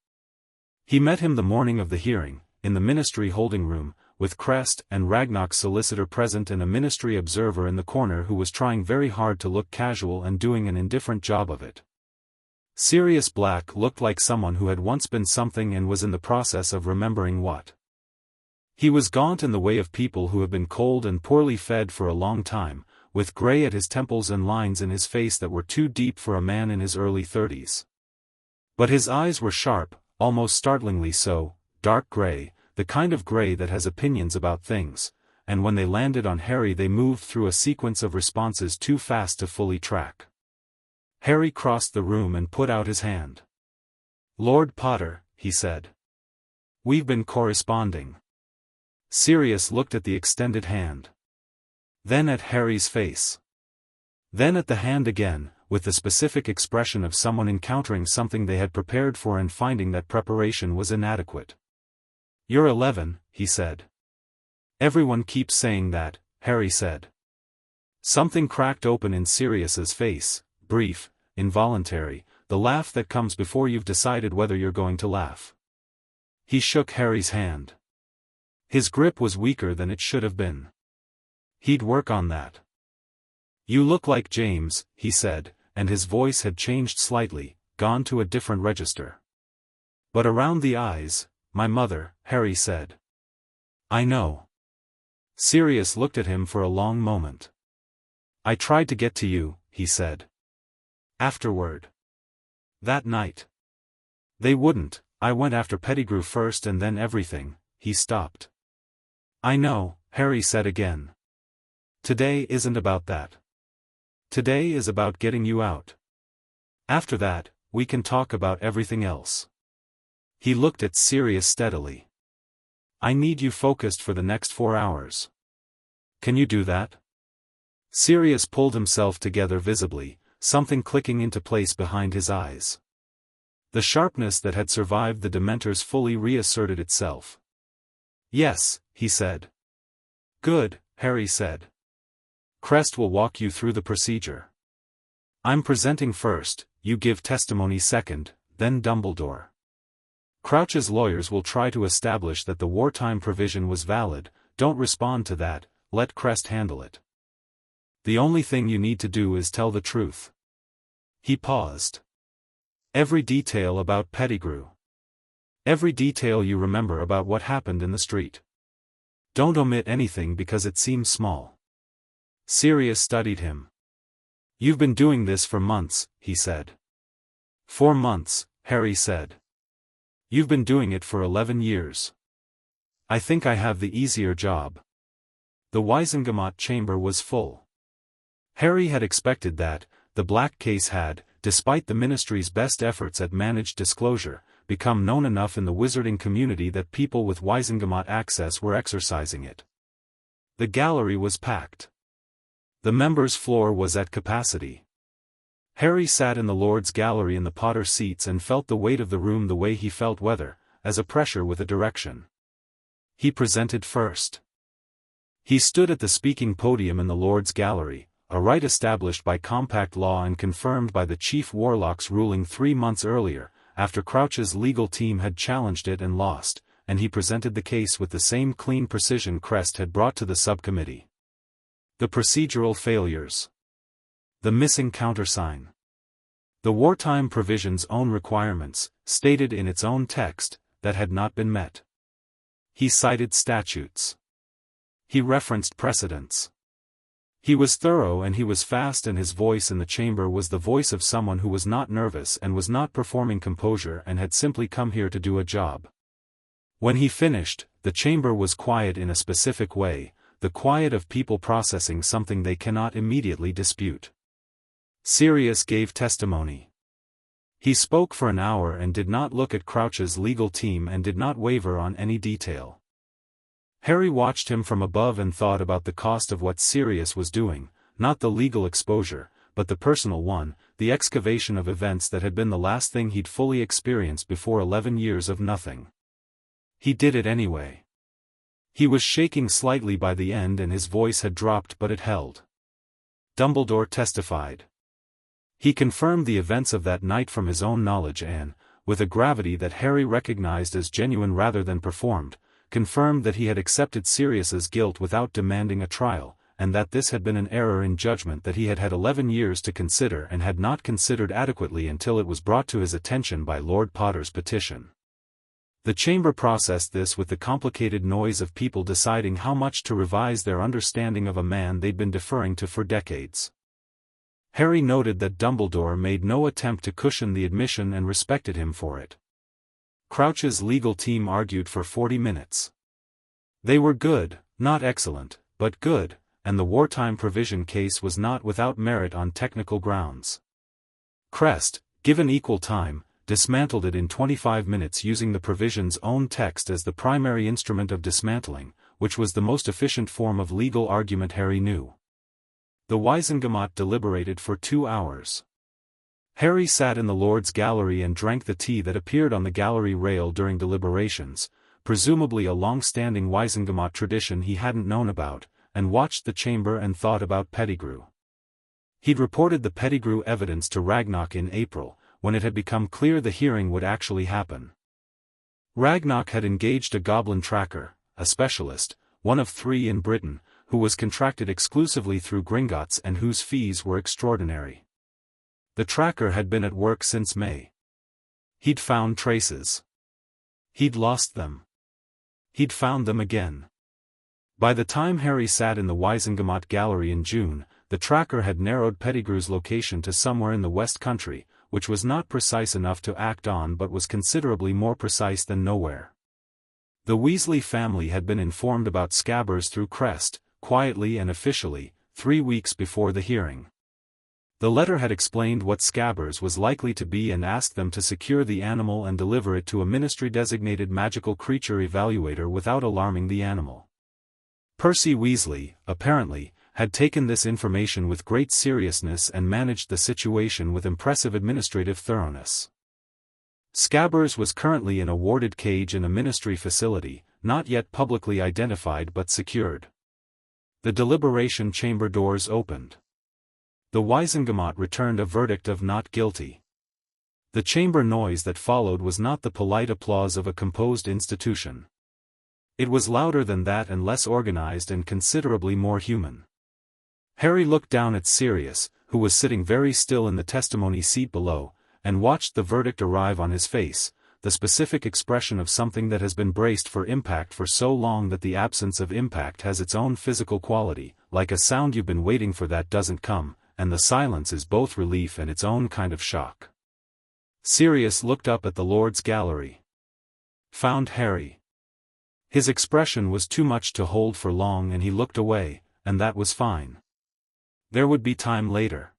He met him the morning of the hearing, in the ministry holding room, with Crest and Ragnarok's solicitor present and a ministry observer in the corner who was trying very hard to look casual and doing an indifferent job of it. Sirius Black looked like someone who had once been something and was in the process of remembering what. He was gaunt in the way of people who have been cold and poorly fed for a long time, with gray at his temples and lines in his face that were too deep for a man in his early 30s. But his eyes were sharp, almost startlingly so, dark gray, the kind of gray that has opinions about things, and when they landed on Harry they moved through a sequence of responses too fast to fully track. Harry crossed the room and put out his hand. Lord Potter, he said. We've been corresponding. Sirius looked at the extended hand. Then at Harry's face. Then at the hand again, with the specific expression of someone encountering something they had prepared for and finding that preparation was inadequate. You're 11, he said. Everyone keeps saying that, Harry said. Something cracked open in Sirius's face, brief, involuntary, the laugh that comes before you've decided whether you're going to laugh. He shook Harry's hand. His grip was weaker than it should have been. He'd work on that. You look like James, he said, and his voice had changed slightly, gone to a different register. But around the eyes, my mother, Harry said. I know. Sirius looked at him for a long moment. I tried to get to you, he said. Afterward. That night. They wouldn't, I went after Pettigrew first and then everything, he stopped. I know, Harry said again. Today isn't about that. Today is about getting you out. After that, we can talk about everything else. He looked at Sirius steadily. I need you focused for the next 4 hours. Can you do that? Sirius pulled himself together visibly, something clicking into place behind his eyes. The sharpness that had survived the Dementors fully reasserted itself. Yes, he said. Good, Harry said. Crest will walk you through the procedure. I'm presenting first, you give testimony second, then Dumbledore. Crouch's lawyers will try to establish that the wartime provision was valid. Don't respond to that, let Crest handle it. The only thing you need to do is tell the truth. He paused. Every detail about Pettigrew. Every detail you remember about what happened in the street. Don't omit anything because it seems small. Sirius studied him. You've been doing this for months, he said. 4 months, Harry said. You've been doing it for 11 years. I think I have the easier job. The Wizengamot chamber was full. Harry had expected that. The Black case had, despite the Ministry's best efforts at managed disclosure, become known enough in the wizarding community that people with Wizengamot access were exercising it. The gallery was packed. The members' floor was at capacity. Harry sat in the Lord's gallery in the Potter seats and felt the weight of the room the way he felt weather, as a pressure with a direction. He presented first. He stood at the speaking podium in the Lord's gallery, a right established by compact law and confirmed by the Chief Warlock's ruling 3 months earlier, after Crouch's legal team had challenged it and lost, and he presented the case with the same clean precision Crest had brought to the subcommittee. The procedural failures. The missing countersign. The wartime provision's own requirements, stated in its own text, that had not been met. He cited statutes. He referenced precedents. He was thorough and he was fast, and his voice in the chamber was the voice of someone who was not nervous and was not performing composure and had simply come here to do a job. When he finished, the chamber was quiet in a specific way, the quiet of people processing something they cannot immediately dispute. Sirius gave testimony. He spoke for an hour and did not look at Crouch's legal team and did not waver on any detail. Harry watched him from above and thought about the cost of what Sirius was doing, not the legal exposure, but the personal one, the excavation of events that had been the last thing he'd fully experienced before 11 years of nothing. He did it anyway. He was shaking slightly by the end and his voice had dropped, but it held. Dumbledore testified. He confirmed the events of that night from his own knowledge and, with a gravity that Harry recognized as genuine rather than performed, confirmed that he had accepted Sirius's guilt without demanding a trial, and that this had been an error in judgment that he had had 11 years to consider and had not considered adequately until it was brought to his attention by Lord Potter's petition. The chamber processed this with the complicated noise of people deciding how much to revise their understanding of a man they'd been deferring to for decades. Harry noted that Dumbledore made no attempt to cushion the admission and respected him for it. Crouch's legal team argued for 40 minutes. They were good, not excellent, but good, and the wartime provision case was not without merit on technical grounds. Crest, given equal time, dismantled it in 25 minutes using the provision's own text as the primary instrument of dismantling, which was the most efficient form of legal argument Harry knew. The Wizengamot deliberated for 2 hours. Harry sat in the Lord's gallery and drank the tea that appeared on the gallery rail during deliberations, presumably a long-standing Wizengamot tradition he hadn't known about, and watched the chamber and thought about Pettigrew. He'd reported the Pettigrew evidence to Ragnarok in April, when it had become clear the hearing would actually happen. Ragnarok had engaged a goblin tracker, a specialist, one of 3 in Britain, who was contracted exclusively through Gringotts and whose fees were extraordinary. The tracker had been at work since May. He'd found traces. He'd lost them. He'd found them again. By the time Harry sat in the Wizengamot gallery in June, the tracker had narrowed Pettigrew's location to somewhere in the West Country, which was not precise enough to act on but was considerably more precise than nowhere. The Weasley family had been informed about Scabbers through Crest, quietly and officially, 3 weeks before the hearing. The letter had explained what Scabbers was likely to be and asked them to secure the animal and deliver it to a ministry-designated magical creature evaluator without alarming the animal. Percy Weasley, apparently, had taken this information with great seriousness and managed the situation with impressive administrative thoroughness. Scabbers was currently in a warded cage in a ministry facility, not yet publicly identified but secured. The deliberation chamber doors opened. The Wizengamot returned a verdict of not guilty. The chamber noise that followed was not the polite applause of a composed institution. It was louder than that and less organized and considerably more human. Harry looked down at Sirius, who was sitting very still in the testimony seat below, and watched the verdict arrive on his face, the specific expression of something that has been braced for impact for so long that the absence of impact has its own physical quality, like a sound you've been waiting for that doesn't come, and the silence is both relief and its own kind of shock. Sirius looked up at the Lord's gallery. Found Harry. His expression was too much to hold for long and he looked away, and that was fine. There would be time later.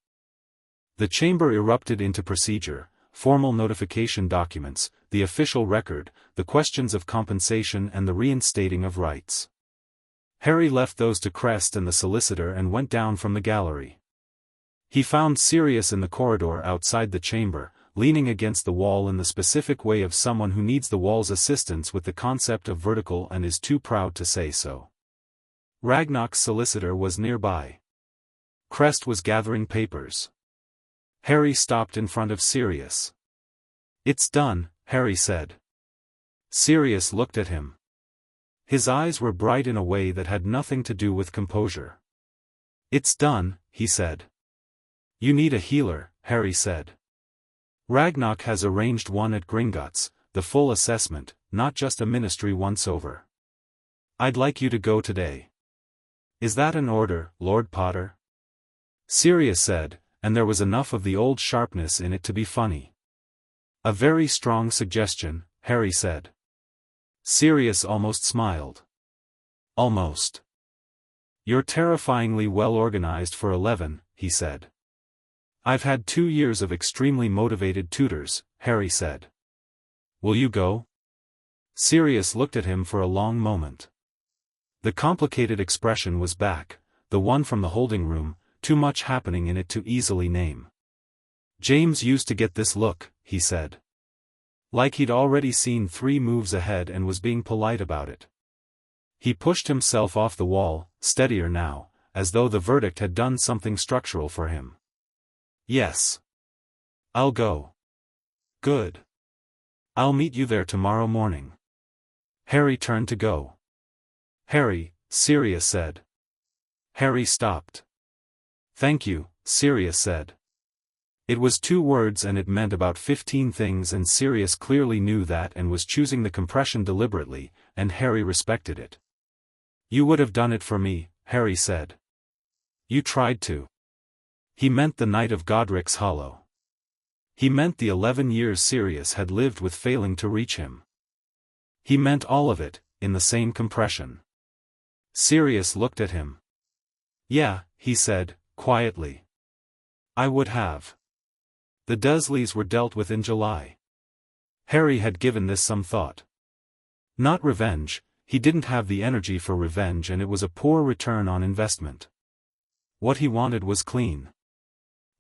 The chamber erupted into procedure, formal notification documents, the official record, the questions of compensation and the reinstating of rights. Harry left those to Crest and the solicitor and went down from the gallery. He found Sirius in the corridor outside the chamber, leaning against the wall in the specific way of someone who needs the wall's assistance with the concept of vertical and is too proud to say so. Ragnar's solicitor was nearby. Crest was gathering papers. Harry stopped in front of Sirius. "It's done," Harry said. Sirius looked at him. His eyes were bright in a way that had nothing to do with composure. "It's done," he said. "You need a healer," Harry said. "Ragnar has arranged one at Gringotts, the full assessment, not just a ministry once-over. I'd like you to go today." "Is that an order, Lord Potter?" Sirius said, and there was enough of the old sharpness in it to be funny. "A very strong suggestion," Harry said. Sirius almost smiled. "Almost. You're terrifyingly well organized for 11, he said. "I've had 2 years of extremely motivated tutors," Harry said. "Will you go?" Sirius looked at him for a long moment. The complicated expression was back, the one from the holding room, too much happening in it to easily name. "James used to get this look," he said. Like he'd already seen 3 moves ahead and was being polite about it. He pushed himself off the wall, steadier now, as though the verdict had done something structural for him. "Yes. I'll go." "Good. I'll meet you there tomorrow morning." Harry turned to go. "Harry," Sirius said. Harry stopped. "Thank you," Sirius said. It was 2 words and it meant about 15 things and Sirius clearly knew that and was choosing the compression deliberately, and Harry respected it. "You would have done it for me," Harry said. "You tried to." He meant the night of Godric's Hollow. He meant the 11 years Sirius had lived with failing to reach him. He meant all of it, in the same compression. Sirius looked at him. "Yeah," he said, quietly. "I would have." The Dursleys were dealt with in July. Harry had given this some thought. Not revenge, he didn't have the energy for revenge and it was a poor return on investment. What he wanted was clean.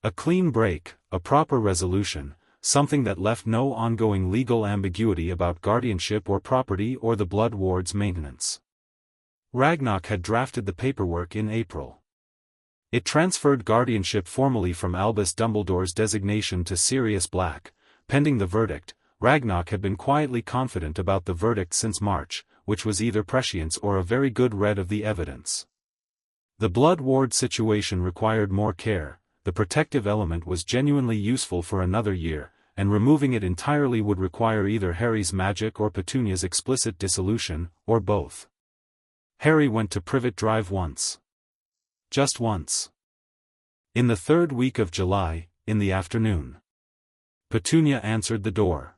A clean break, a proper resolution, something that left no ongoing legal ambiguity about guardianship or property or the Blood Ward's maintenance. Ragnar had drafted the paperwork in April. It transferred guardianship formally from Albus Dumbledore's designation to Sirius Black. Pending the verdict, Ragnar had been quietly confident about the verdict since March, which was either prescience or a very good read of the evidence. The Blood Ward situation required more care. The protective element was genuinely useful for another year, and removing it entirely would require either Harry's magic or Petunia's explicit dissolution, or both. Harry went to Privet Drive once. Just once. In the 3rd week of July, in the afternoon. Petunia answered the door.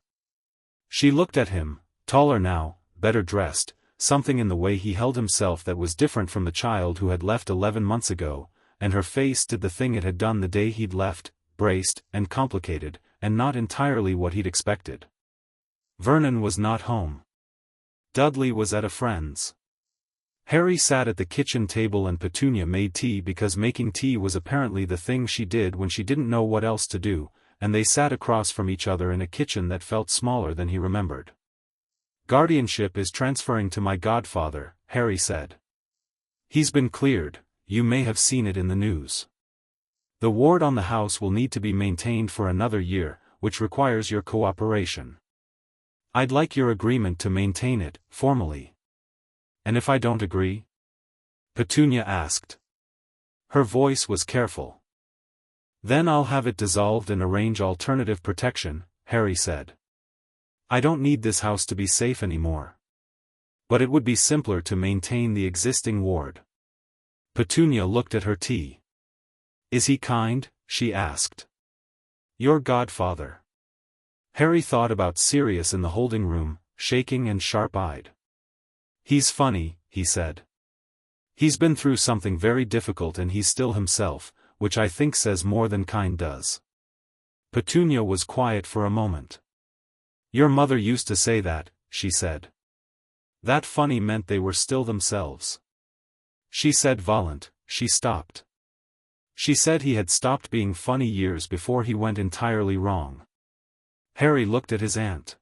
She looked at him, taller now, better dressed, something in the way he held himself that was different from the child who had left 11 months ago, and her face did the thing it had done the day he'd left, braced, and complicated, and not entirely what he'd expected. Vernon was not home. Dudley was at a friend's. Harry sat at the kitchen table and Petunia made tea because making tea was apparently the thing she did when she didn't know what else to do, and they sat across from each other in a kitchen that felt smaller than he remembered. "Guardianship is transferring to my godfather," Harry said. "He's been cleared, you may have seen it in the news. The ward on the house will need to be maintained for another year, which requires your cooperation. I'd like your agreement to maintain it, formally." "And if I don't agree?" Petunia asked. Her voice was careful. "Then I'll have it dissolved and arrange alternative protection," Harry said. "I don't need this house to be safe anymore. But it would be simpler to maintain the existing ward." Petunia looked at her tea. "Is he kind?" she asked. "Your godfather." Harry thought about Sirius in the holding room, shaking and sharp-eyed. "He's funny," he said. "He's been through something very difficult and he's still himself, which I think says more than kind does." Petunia was quiet for a moment. "Your mother used to say that," she said. "That funny meant they were still themselves." She said violent, she stopped. She said he had stopped being funny years before he went entirely wrong. Harry looked at his aunt.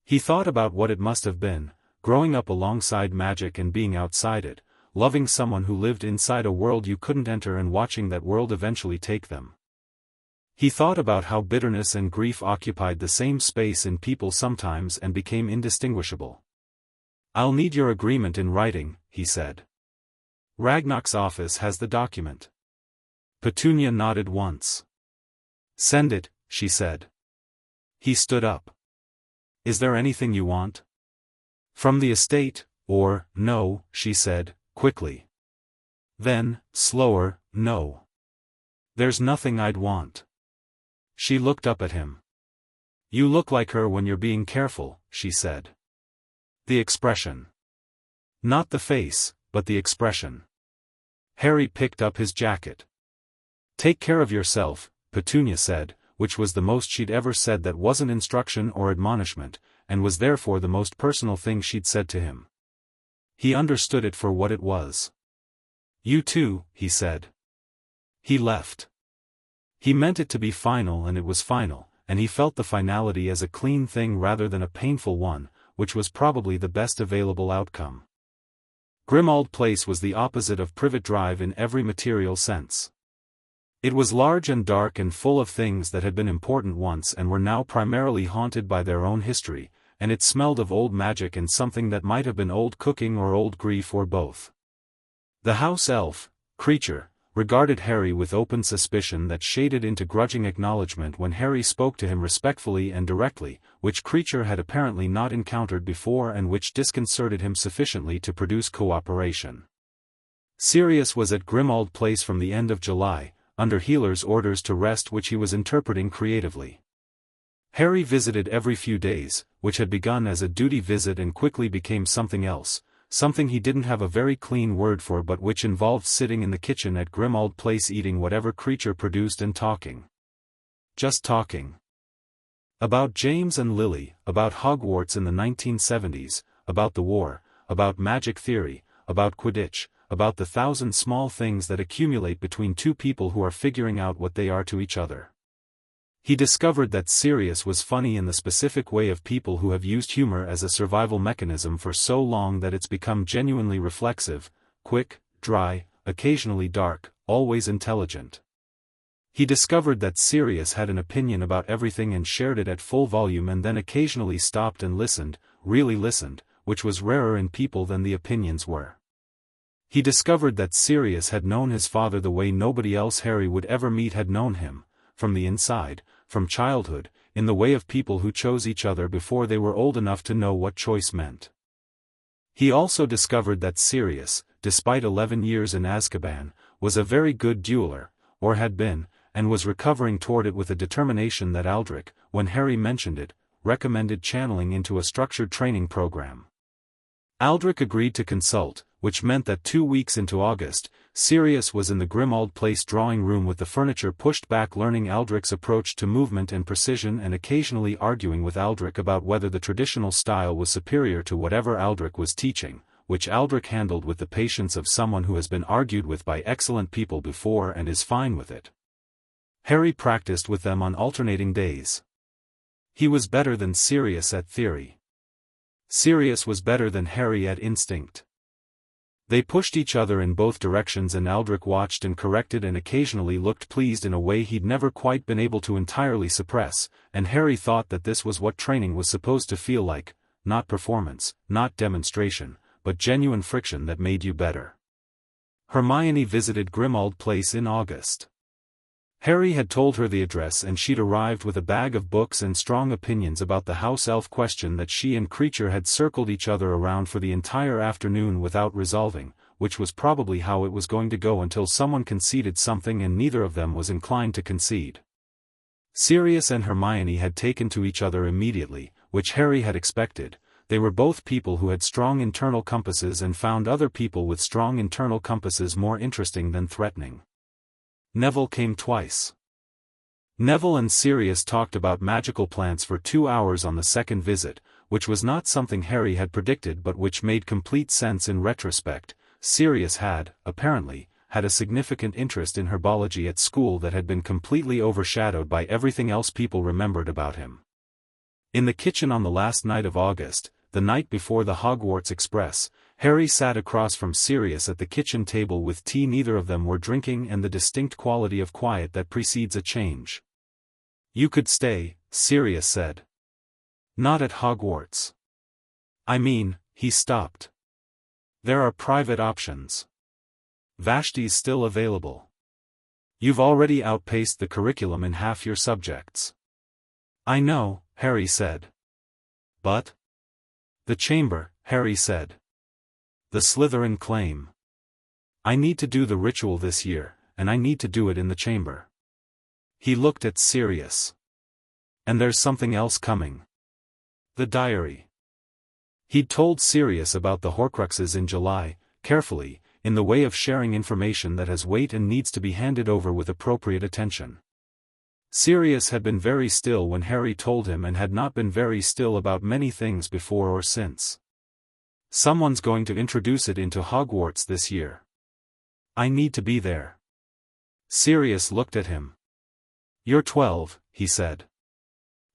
He thought about what it must have been, growing up alongside magic and being outside it, loving someone who lived inside a world you couldn't enter and watching that world eventually take them. He thought about how bitterness and grief occupied the same space in people sometimes and became indistinguishable. "I'll need your agreement in writing," he said. "Ragnar's office has the document." Petunia nodded once. "Send it," she said. He stood up. "Is there anything you want?" "From the estate, or, no," she said, quickly. Then, slower, "no. There's nothing I'd want." She looked up at him. "You look like her when you're being careful," she said. "The expression. Not the face, but the expression." Harry picked up his jacket. "Take care of yourself," Petunia said, which was the most she'd ever said that wasn't instruction or admonishment, and was therefore the most personal thing she'd said to him. He understood it for what it was. "You too," he said. He left. He meant it to be final and it was final, and he felt the finality as a clean thing rather than a painful one, which was probably the best available outcome. Grimmauld Place was the opposite of Privet Drive in every material sense. It was large and dark and full of things that had been important once and were now primarily haunted by their own history, and it smelled of old magic and something that might have been old cooking or old grief or both. The house elf, creature, regarded Harry with open suspicion that shaded into grudging acknowledgement when Harry spoke to him respectfully and directly, which creature had apparently not encountered before and which disconcerted him sufficiently to produce cooperation. Sirius was at Grimmauld Place from the end of July, under Healer's orders to rest, which he was interpreting creatively. Harry visited every few days, which had begun as a duty visit and quickly became something else, something he didn't have a very clean word for but which involved sitting in the kitchen at Grimmauld Place eating whatever creature produced and talking. Just talking. About James and Lily, about Hogwarts in the 1970s, about the war, about magic theory, about Quidditch, about the 1,000 small things that accumulate between two people who are figuring out what they are to each other. He discovered that Sirius was funny in the specific way of people who have used humor as a survival mechanism for so long that it's become genuinely reflexive, quick, dry, occasionally dark, always intelligent. He discovered that Sirius had an opinion about everything and shared it at full volume and then occasionally stopped and listened, really listened, which was rarer in people than the opinions were. He discovered that Sirius had known his father the way nobody else Harry would ever meet had known him, from the inside, from childhood, in the way of people who chose each other before they were old enough to know what choice meant. He also discovered that Sirius, despite 11 years in Azkaban, was a very good dueler, or had been, and was recovering toward it with a determination that Aldrich, when Harry mentioned it, recommended channeling into a structured training program. Aldrich agreed to consult, which meant that 2 weeks into August, Sirius was in the Grimmauld Place drawing room with the furniture pushed back, learning Aldrich's approach to movement and precision and occasionally arguing with Aldrich about whether the traditional style was superior to whatever Aldrich was teaching, which Aldrich handled with the patience of someone who has been argued with by excellent people before and is fine with it. Harry practiced with them on alternating days. He was better than Sirius at theory. Sirius was better than Harry at instinct. They pushed each other in both directions, and Aldrich watched and corrected and occasionally looked pleased in a way he'd never quite been able to entirely suppress, and Harry thought that this was what training was supposed to feel like, not performance, not demonstration, but genuine friction that made you better. Hermione visited Grimmauld Place in August. Harry had told her the address, and she'd arrived with a bag of books and strong opinions about the house elf question that she and Kreacher had circled each other around for the entire afternoon without resolving, which was probably how it was going to go until someone conceded something, and neither of them was inclined to concede. Sirius and Hermione had taken to each other immediately, which Harry had expected. They were both people who had strong internal compasses and found other people with strong internal compasses more interesting than threatening. Neville came twice. Neville and Sirius talked about magical plants for 2 hours on the second visit, which was not something Harry had predicted but which made complete sense in retrospect. Sirius had, apparently, had a significant interest in herbology at school that had been completely overshadowed by everything else people remembered about him. In the kitchen on the last night of August, the night before the Hogwarts Express, Harry sat across from Sirius at the kitchen table with tea neither of them were drinking and the distinct quality of quiet that precedes a change. "You could stay," Sirius said. "Not at Hogwarts. I mean," he stopped. "There are private options. Vashti's still available. You've already outpaced the curriculum in half your subjects." "I know," Harry said. "But?" "The chamber," Harry said. "The Slytherin claim. I need to do the ritual this year, and I need to do it in the chamber." He looked at Sirius. "And there's something else coming. The diary." He'd told Sirius about the Horcruxes in July, carefully, in the way of sharing information that has weight and needs to be handed over with appropriate attention. Sirius had been very still when Harry told him and had not been very still about many things before or since. "Someone's going to introduce it into Hogwarts this year. I need to be there." Sirius looked at him. "You're 12, he said.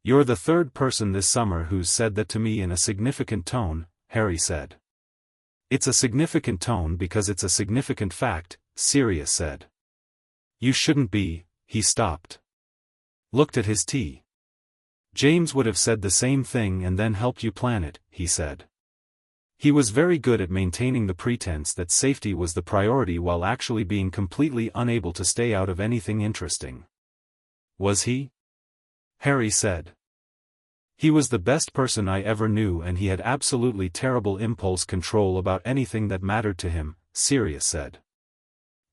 "You're the third person this summer who's said that to me in a significant tone," Harry said. "It's a significant tone because it's a significant fact," Sirius said. "You shouldn't be," he stopped. Looked at his tea. "James would have said the same thing and then helped you plan it," he said. He was very good at maintaining the pretense that safety was the priority while actually being completely unable to stay out of anything interesting. "Was he?" Harry said. "He was the best person I ever knew, and he had absolutely terrible impulse control about anything that mattered to him," Sirius said.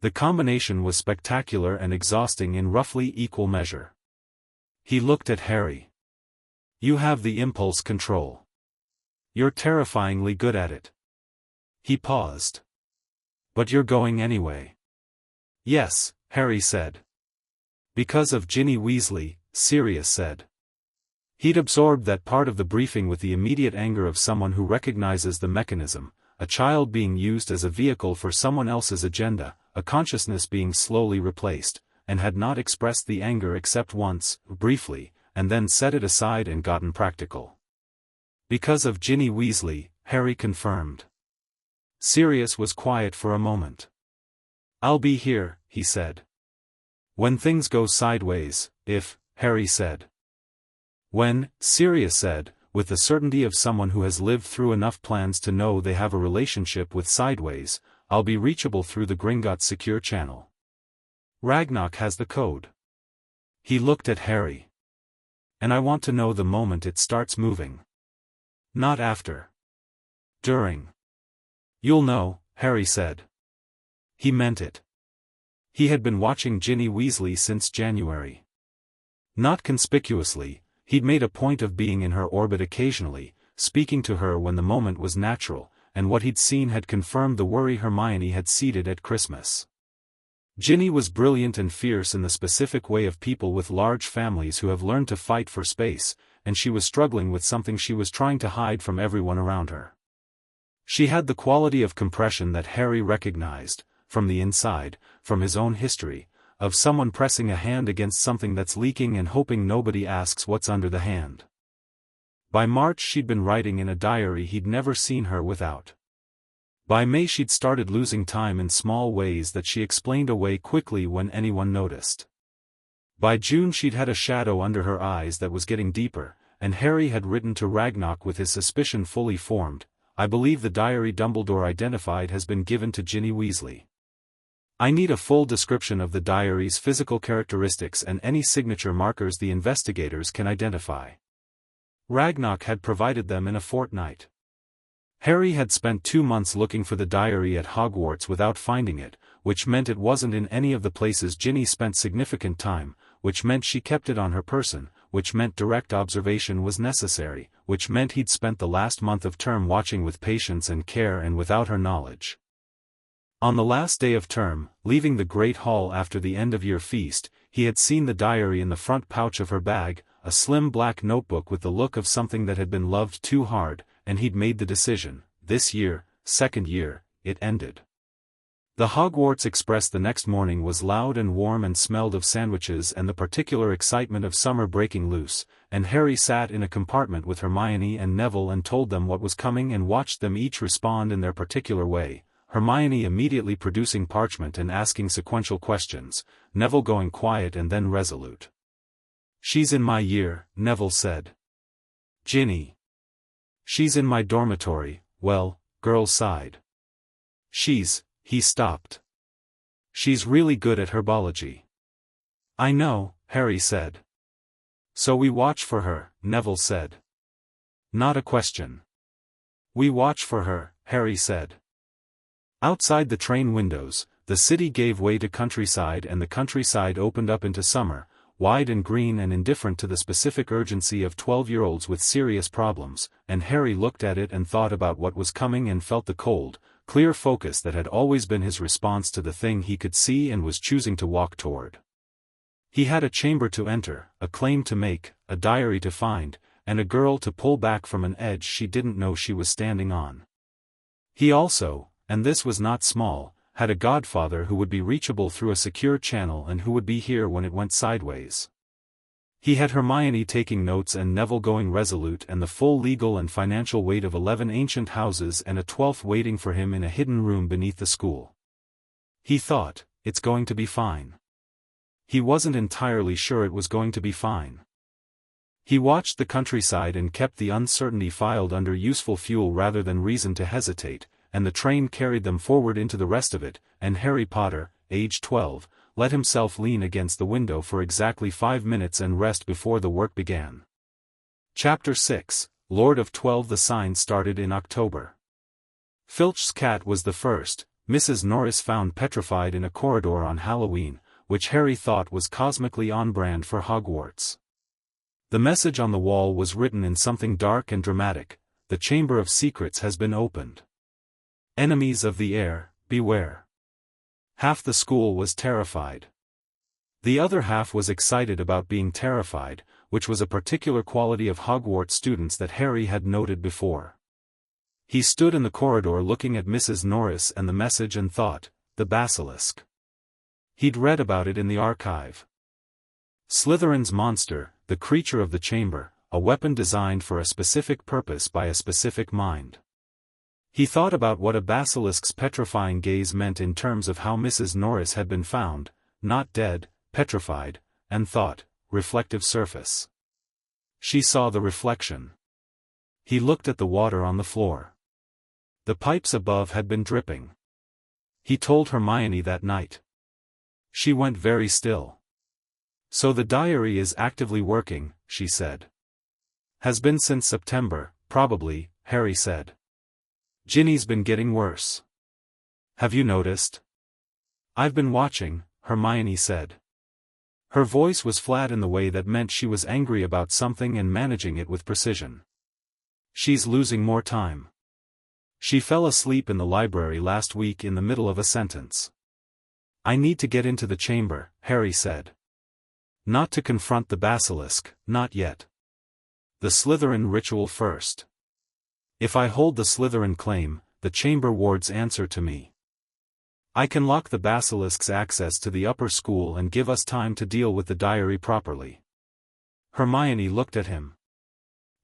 "The combination was spectacular and exhausting in roughly equal measure." He looked at Harry. "You have the impulse control. You're terrifyingly good at it." He paused. "But you're going anyway." "Yes," Harry said. "Because of Ginny Weasley," Sirius said. He'd absorbed that part of the briefing with the immediate anger of someone who recognizes the mechanism, a child being used as a vehicle for someone else's agenda, a consciousness being slowly replaced, and had not expressed the anger except once, briefly, and then set it aside and gotten practical. "Because of Ginny Weasley," Harry confirmed. Sirius was quiet for a moment. "I'll be here," he said. "When things go sideways, if," Harry said. "When," Sirius said, with the certainty of someone who has lived through enough plans to know they have a relationship with sideways, "I'll be reachable through the Gringotts secure channel. Ragnarok has the code." He looked at Harry. "And I want to know the moment it starts moving. Not after. During." "You'll know," Harry said. He meant it. He had been watching Ginny Weasley since January. Not conspicuously, he'd made a point of being in her orbit occasionally, speaking to her when the moment was natural, and what he'd seen had confirmed the worry Hermione had seeded at Christmas. Ginny was brilliant and fierce in the specific way of people with large families who have learned to fight for space, and she was struggling with something she was trying to hide from everyone around her. She had the quality of compression that Harry recognized, from the inside, from his own history, of someone pressing a hand against something that's leaking and hoping nobody asks what's under the hand. By March she'd been writing in a diary he'd never seen her without. By May she'd started losing time in small ways that she explained away quickly when anyone noticed. By June she'd had a shadow under her eyes that was getting deeper, and Harry had written to Ragnarok with his suspicion fully formed. I believe the diary Dumbledore identified has been given to Ginny Weasley. I need a full description of the diary's physical characteristics and any signature markers the investigators can identify. Ragnarok had provided them in a fortnight. Harry had spent 2 months looking for the diary at Hogwarts without finding it, which meant it wasn't in any of the places Ginny spent significant time, which meant she kept it on her person, which meant direct observation was necessary, which meant he'd spent the last month of term watching with patience and care and without her knowledge. On the last day of term, leaving the Great Hall after the end-of-year feast, he had seen the diary in the front pouch of her bag, a slim black notebook with the look of something that had been loved too hard, and he'd made the decision, this year, second year, it ended. The Hogwarts Express the next morning was loud and warm and smelled of sandwiches and the particular excitement of summer breaking loose, and Harry sat in a compartment with Hermione and Neville and told them what was coming and watched them each respond in their particular way, Hermione immediately producing parchment and asking sequential questions, Neville going quiet and then resolute. "She's in my year," Neville said. "Ginny." "She's in my dormitory," well, girls sighed. He stopped. "She's really good at herbology." "I know," Harry said. "So we watch for her," Neville said. "Not a question." "We watch for her," Harry said. Outside the train windows, the city gave way to countryside and the countryside opened up into summer, wide and green and indifferent to the specific urgency of 12-year-olds with serious problems, and Harry looked at it and thought about what was coming and felt the cold, clear focus that had always been his response to the thing he could see and was choosing to walk toward. He had a chamber to enter, a claim to make, a diary to find, and a girl to pull back from an edge she didn't know she was standing on. He also, and this was not small, had a godfather who would be reachable through a secure channel and who would be here when it went sideways. He had Hermione taking notes and Neville going resolute and the full legal and financial weight of 11 ancient houses and a 12th waiting for him in a hidden room beneath the school. He thought, it's going to be fine. He wasn't entirely sure it was going to be fine. He watched the countryside and kept the uncertainty filed under useful fuel rather than reason to hesitate, and the train carried them forward into the rest of it, and Harry Potter, age 12, let himself lean against the window for exactly 5 minutes and rest before the work began. Chapter 6, Lord of 12. The sign started in October. Filch's cat was the first. Mrs. Norris found petrified in a corridor on Halloween, which Harry thought was cosmically on brand for Hogwarts. The message on the wall was written in something dark and dramatic: "The Chamber of Secrets has been opened. Enemies of the air, beware." Half the school was terrified. The other half was excited about being terrified, which was a particular quality of Hogwarts students that Harry had noted before. He stood in the corridor looking at Mrs. Norris and the message and thought, the basilisk. He'd read about it in the archive. Slytherin's monster, the creature of the chamber, a weapon designed for a specific purpose by a specific mind. He thought about what a basilisk's petrifying gaze meant in terms of how Mrs. Norris had been found, not dead, petrified, and thought, reflective surface. She saw the reflection. He looked at the water on the floor. The pipes above had been dripping. He told Hermione that night. She went very still. "So the diary is actively working," she said. "Has been since September, probably," Harry said. "Ginny's been getting worse. Have you noticed?" "I've been watching," Hermione said. Her voice was flat in the way that meant she was angry about something and managing it with precision. "She's losing more time. She fell asleep in the library last week in the middle of a sentence. I need to get into the chamber, Harry said. Not to confront the basilisk, not yet. The Slytherin ritual first. If I hold the Slytherin claim, the chamber wards answer to me. I can lock the basilisk's access to the upper school and give us time to deal with the diary properly. Hermione looked at him.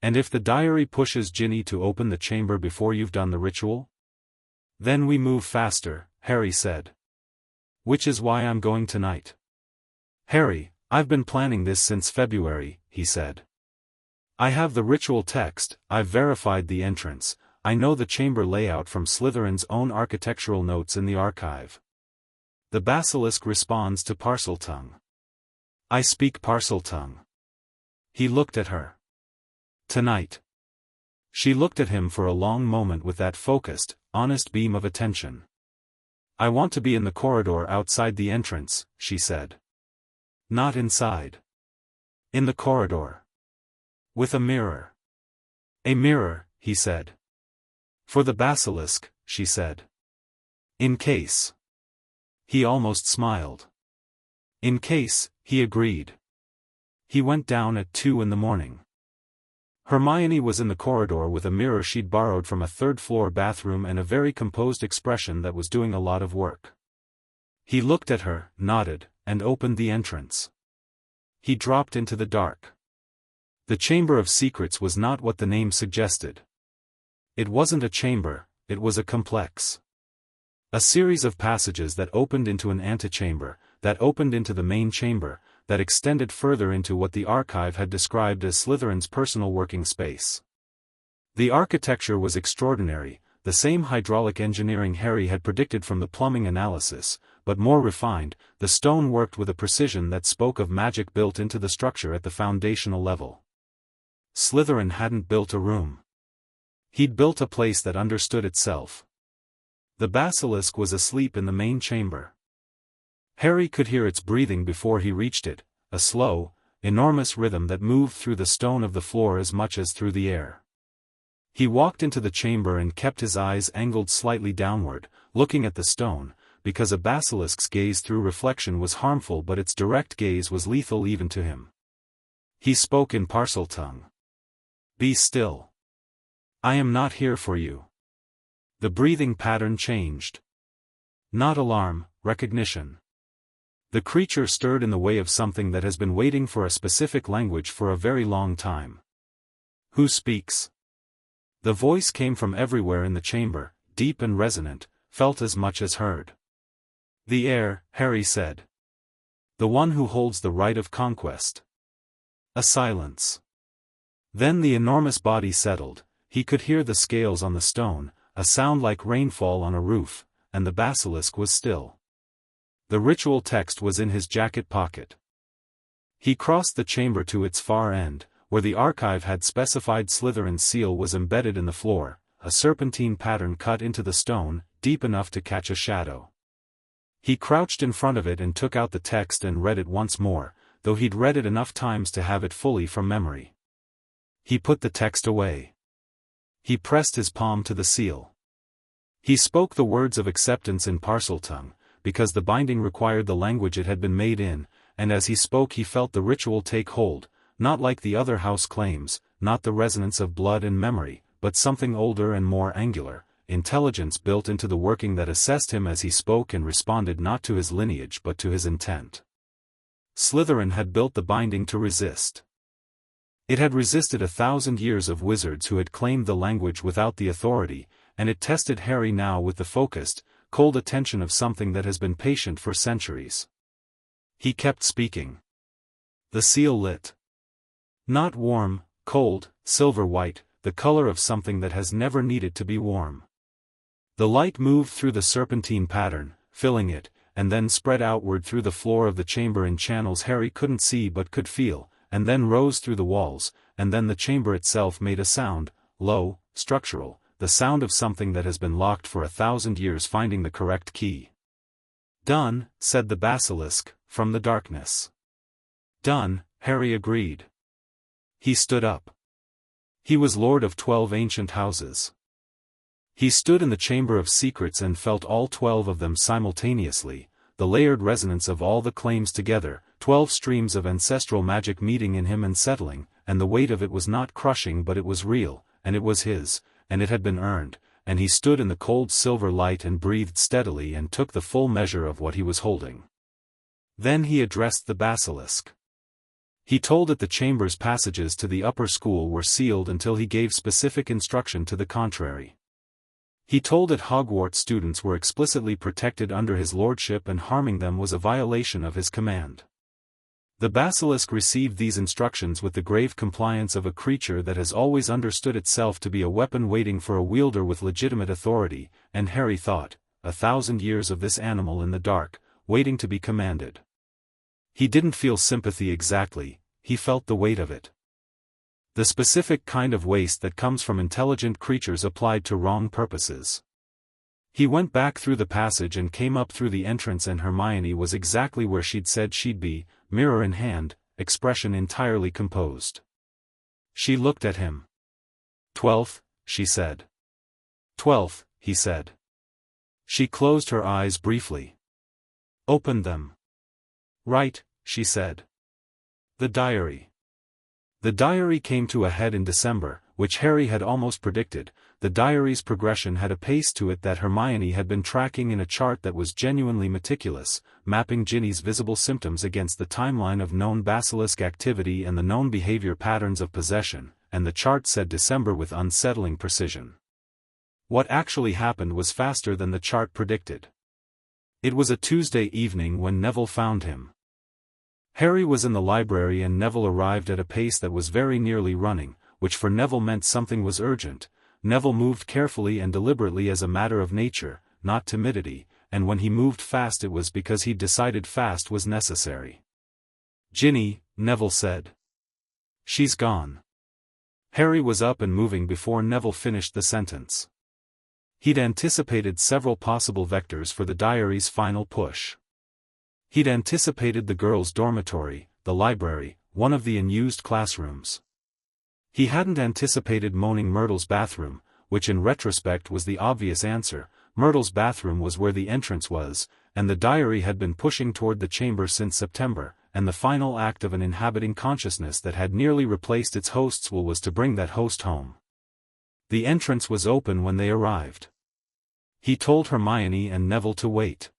And if the diary pushes Ginny to open the chamber before you've done the ritual? Then we move faster, Harry said. Which is why I'm going tonight. Harry, I've been planning this since February, he said. I have the ritual text, I've verified the entrance, I know the chamber layout from Slytherin's own architectural notes in the archive. The basilisk responds to Parseltongue. I speak Parseltongue. He looked at her. Tonight. She looked at him for a long moment with that focused, honest beam of attention. I want to be in the corridor outside the entrance, she said. Not inside. In the corridor. With a mirror. A mirror, he said. For the basilisk, she said. In case. He almost smiled. In case, he agreed. He went down at 2 in the morning. Hermione was in the corridor with a mirror she'd borrowed from a third-floor bathroom and a very composed expression that was doing a lot of work. He looked at her, nodded, and opened the entrance. He dropped into the dark. The Chamber of Secrets was not what the name suggested. It wasn't a chamber, it was a complex. A series of passages that opened into an antechamber, that opened into the main chamber, that extended further into what the archive had described as Slytherin's personal working space. The architecture was extraordinary, the same hydraulic engineering Harry had predicted from the plumbing analysis, but more refined. The stone worked with a precision that spoke of magic built into the structure at the foundational level. Slytherin hadn't built a room. He'd built a place that understood itself. The basilisk was asleep in the main chamber. Harry could hear its breathing before he reached it, a slow, enormous rhythm that moved through the stone of the floor as much as through the air. He walked into the chamber and kept his eyes angled slightly downward, looking at the stone, because a basilisk's gaze through reflection was harmful but its direct gaze was lethal even to him. He spoke in Parseltongue. Be still. I am not here for you. The breathing pattern changed. Not alarm, recognition. The creature stirred in the way of something that has been waiting for a specific language for a very long time. Who speaks? The voice came from everywhere in the chamber, deep and resonant, felt as much as heard. The heir, Harry said. The one who holds the right of conquest. A silence. Then the enormous body settled, he could hear the scales on the stone, a sound like rainfall on a roof, and the basilisk was still. The ritual text was in his jacket pocket. He crossed the chamber to its far end, where the archive had specified Slytherin's seal was embedded in the floor, a serpentine pattern cut into the stone, deep enough to catch a shadow. He crouched in front of it and took out the text and read it once more, though he'd read it enough times to have it fully from memory. He put the text away. He pressed his palm to the seal. He spoke the words of acceptance in Parseltongue, because the binding required the language it had been made in, and as he spoke he felt the ritual take hold, not like the other house claims, not the resonance of blood and memory, but something older and more angular, intelligence built into the working that assessed him as he spoke and responded not to his lineage but to his intent. Slytherin had built the binding to resist. It had resisted 1,000 years of wizards who had claimed the language without the authority, and it tested Harry now with the focused, cold attention of something that has been patient for centuries. He kept speaking. The seal lit. Not warm, cold, silver-white, the color of something that has never needed to be warm. The light moved through the serpentine pattern, filling it, and then spread outward through the floor of the chamber in channels Harry couldn't see but could feel, and then rose through the walls, and then the chamber itself made a sound, low, structural, the sound of something that has been locked for 1,000 years finding the correct key. Done, said the basilisk, from the darkness. Done, Harry agreed. He stood up. He was lord of 12 ancient houses. He stood in the Chamber of Secrets and felt all 12 of them simultaneously, the layered resonance of all the claims together, 12 streams of ancestral magic meeting in him and settling, and the weight of it was not crushing but it was real, and it was his, and it had been earned, and he stood in the cold silver light and breathed steadily and took the full measure of what he was holding. Then he addressed the basilisk. He told it the chamber's passages to the upper school were sealed until he gave specific instruction to the contrary. He told it Hogwarts students were explicitly protected under his lordship and harming them was a violation of his command. The basilisk received these instructions with the grave compliance of a creature that has always understood itself to be a weapon waiting for a wielder with legitimate authority, and Harry thought, 1,000 years of this animal in the dark, waiting to be commanded. He didn't feel sympathy exactly, he felt the weight of it. The specific kind of waste that comes from intelligent creatures applied to wrong purposes. He went back through the passage and came up through the entrance, and Hermione was exactly where she'd said she'd be, mirror in hand, expression entirely composed. She looked at him. 12th, she said. 12th, he said. She closed her eyes briefly. Opened them. Right, she said. The diary. The diary came to a head in December, which Harry had almost predicted. The diary's progression had a pace to it that Hermione had been tracking in a chart that was genuinely meticulous, mapping Ginny's visible symptoms against the timeline of known basilisk activity and the known behavior patterns of possession, and the chart said December with unsettling precision. What actually happened was faster than the chart predicted. It was a Tuesday evening when Neville found him. Harry was in the library and Neville arrived at a pace that was very nearly running, which for Neville meant something was urgent. Neville moved carefully and deliberately as a matter of nature, not timidity, and when he moved fast it was because he'd decided fast was necessary. Ginny, Neville said. She's gone. Harry was up and moving before Neville finished the sentence. He'd anticipated several possible vectors for the diary's final push. He'd anticipated the girls' dormitory, the library, one of the unused classrooms. He hadn't anticipated Moaning Myrtle's bathroom, which in retrospect was the obvious answer. Myrtle's bathroom was where the entrance was, and the diary had been pushing toward the chamber since September, and the final act of an inhabiting consciousness that had nearly replaced its host's will was to bring that host home. The entrance was open when they arrived. He told Hermione and Neville to wait.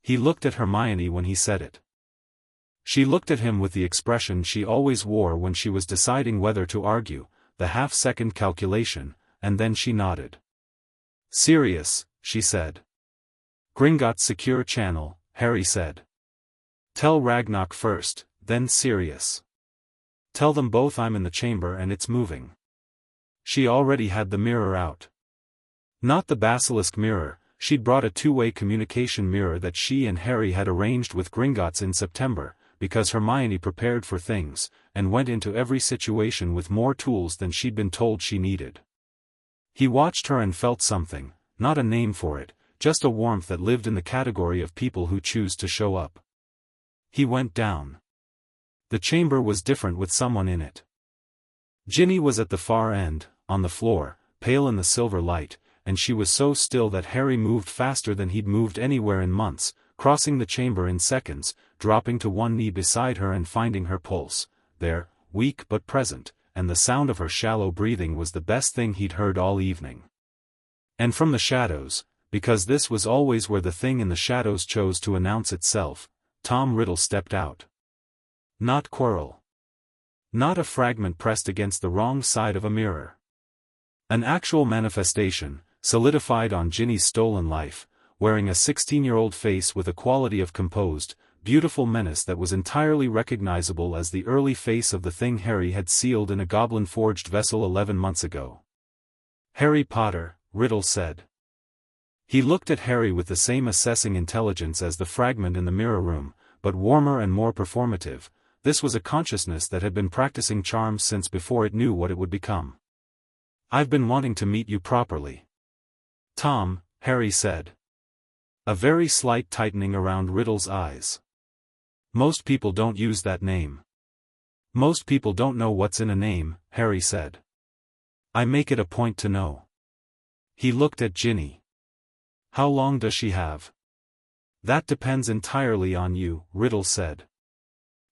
He looked at Hermione when he said it. She looked at him with the expression she always wore when she was deciding whether to argue, the half-second calculation, and then she nodded. Sirius, she said. Gringotts Secure Channel, Harry said. Tell Ragnarok first, then Sirius. Tell them both I'm in the chamber and it's moving. She already had the mirror out. Not the basilisk mirror. She'd brought a two-way communication mirror that she and Harry had arranged with Gringotts in September, because Hermione prepared for things, and went into every situation with more tools than she'd been told she needed. He watched her and felt something, not a name for it, just a warmth that lived in the category of people who choose to show up. He went down. The chamber was different with someone in it. Ginny was at the far end, on the floor, pale in the silver light, and she was so still that Harry moved faster than he'd moved anywhere in months, crossing the chamber in seconds, dropping to one knee beside her and finding her pulse, there, weak but present, and the sound of her shallow breathing was the best thing he'd heard all evening. And from the shadows, because this was always where the thing in the shadows chose to announce itself, Tom Riddle stepped out. Not Quirrell. Not a fragment pressed against the wrong side of a mirror. An actual manifestation, solidified on Ginny's stolen life, wearing a 16-year-old face with a quality of composed, beautiful menace that was entirely recognizable as the early face of the thing Harry had sealed in a goblin-forged vessel 11 months ago. Harry Potter, Riddle said. He looked at Harry with the same assessing intelligence as the fragment in the mirror room, but warmer and more performative. This was a consciousness that had been practicing charms since before it knew what it would become. I've been wanting to meet you properly. Tom, Harry said. A very slight tightening around Riddle's eyes. Most people don't use that name. Most people don't know what's in a name, Harry said. I make it a point to know. He looked at Ginny. How long does she have? That depends entirely on you, Riddle said.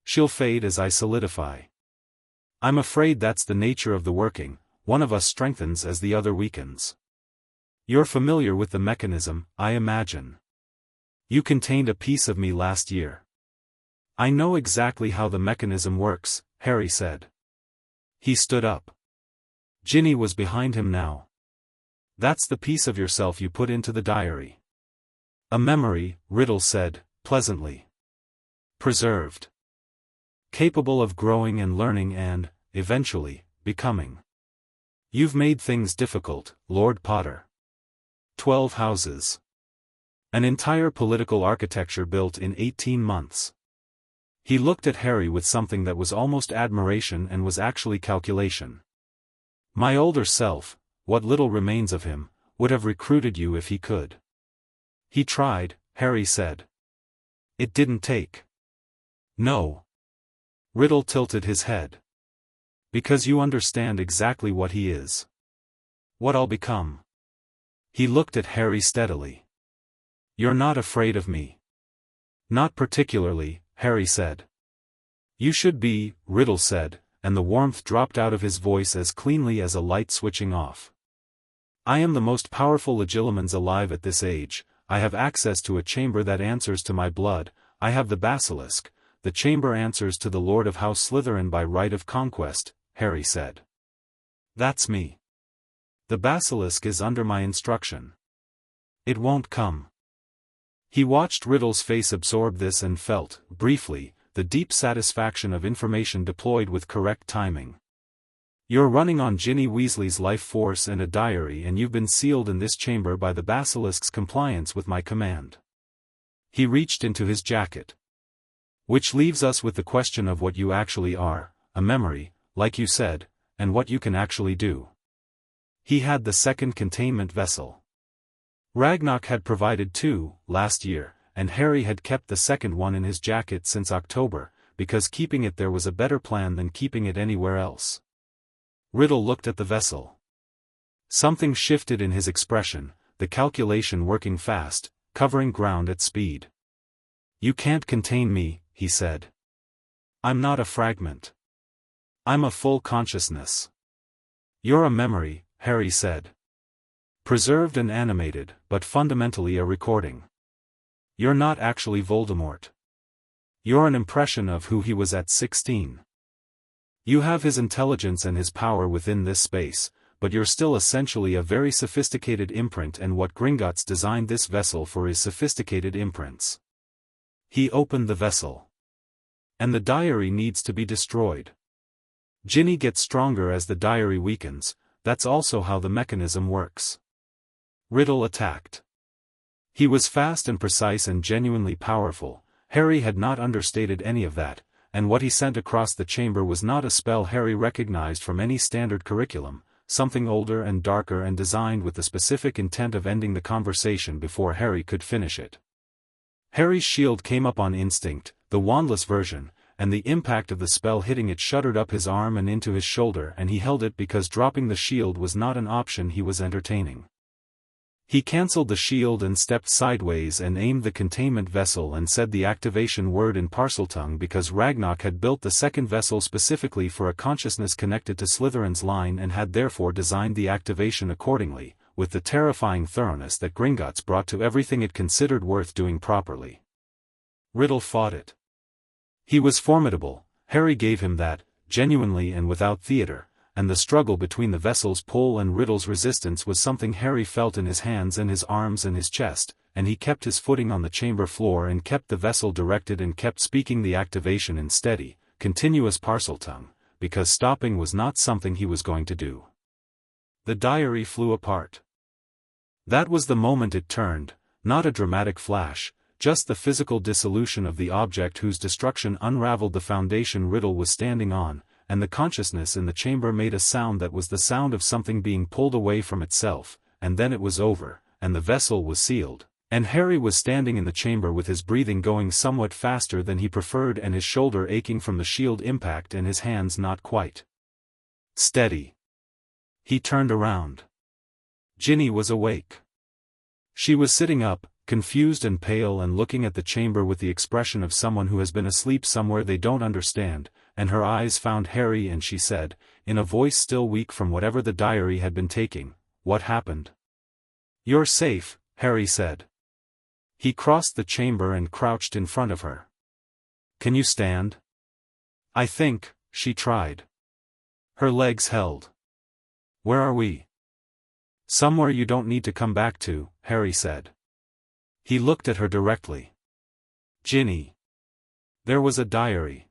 She'll fade as I solidify. I'm afraid that's the nature of the working, one of us strengthens as the other weakens. You're familiar with the mechanism, I imagine. You contained a piece of me last year. I know exactly how the mechanism works, Harry said. He stood up. Ginny was behind him now. That's the piece of yourself you put into the diary. A memory, Riddle said, pleasantly. Preserved. Capable of growing and learning and, eventually, becoming. You've made things difficult, Lord Potter. 12 houses. An entire political architecture built in 18 months. He looked at Harry with something that was almost admiration and was actually calculation. My older self, what little remains of him, would have recruited you if he could. He tried, Harry said. It didn't take. No. Riddle tilted his head. Because you understand exactly what he is. What I'll become. He looked at Harry steadily. You're not afraid of me. Not particularly, Harry said. You should be, Riddle said, and the warmth dropped out of his voice as cleanly as a light switching off. I am the most powerful legilimens alive at this age. I have access to a chamber that answers to my blood. I have the basilisk. The chamber answers to the Lord of House Slytherin by right of conquest, Harry said. That's me. The basilisk is under my instruction. It won't come. He watched Riddle's face absorb this and felt, briefly, the deep satisfaction of information deployed with correct timing. You're running on Ginny Weasley's life force and a diary, and you've been sealed in this chamber by the basilisk's compliance with my command. He reached into his jacket. Which leaves us with the question of what you actually are, a memory, like you said, and what you can actually do. He had the second containment vessel. Ragnarok had provided two, last year, and Harry had kept the second one in his jacket since October, because keeping it there was a better plan than keeping it anywhere else. Riddle looked at the vessel. Something shifted in his expression, the calculation working fast, covering ground at speed. You can't contain me, he said. I'm not a fragment. I'm a full consciousness. You're a memory, Harry said. Preserved and animated, but fundamentally a recording. You're not actually Voldemort. You're an impression of who he was at 16. You have his intelligence and his power within this space, but you're still essentially a very sophisticated imprint, and what Gringotts designed this vessel for is sophisticated imprints. He opened the vessel. And the diary needs to be destroyed. Ginny gets stronger as the diary weakens, that's also how the mechanism works. Riddle attacked. He was fast and precise and genuinely powerful. Harry had not understated any of that, and what he sent across the chamber was not a spell Harry recognized from any standard curriculum, something older and darker and designed with the specific intent of ending the conversation before Harry could finish it. Harry's shield came up on instinct, the wandless version, and the impact of the spell hitting it shuddered up his arm and into his shoulder, and he held it because dropping the shield was not an option he was entertaining. He cancelled the shield and stepped sideways and aimed the containment vessel and said the activation word in Parseltongue because Ragnarok had built the second vessel specifically for a consciousness connected to Slytherin's line and had therefore designed the activation accordingly, with the terrifying thoroughness that Gringotts brought to everything it considered worth doing properly. Riddle fought it. He was formidable, Harry gave him that, genuinely and without theater, and the struggle between the vessel's pull and Riddle's resistance was something Harry felt in his hands and his arms and his chest, and he kept his footing on the chamber floor and kept the vessel directed and kept speaking the activation in steady, continuous Parseltongue, because stopping was not something he was going to do. The diary flew apart. That was the moment it turned, not a dramatic flash, just the physical dissolution of the object whose destruction unraveled the foundation Riddle was standing on, and the consciousness in the chamber made a sound that was the sound of something being pulled away from itself, and then it was over, and the vessel was sealed, and Harry was standing in the chamber with his breathing going somewhat faster than he preferred and his shoulder aching from the shield impact and his hands not quite steady. He turned around. Ginny was awake. She was sitting up, confused and pale and looking at the chamber with the expression of someone who has been asleep somewhere they don't understand, and her eyes found Harry and she said, in a voice still weak from whatever the diary had been taking, "What happened?" "You're safe," Harry said. He crossed the chamber and crouched in front of her. "Can you stand?" "I think," she tried. Her legs held. "Where are we?" "Somewhere you don't need to come back to," Harry said. He looked at her directly. "Ginny. There was a diary.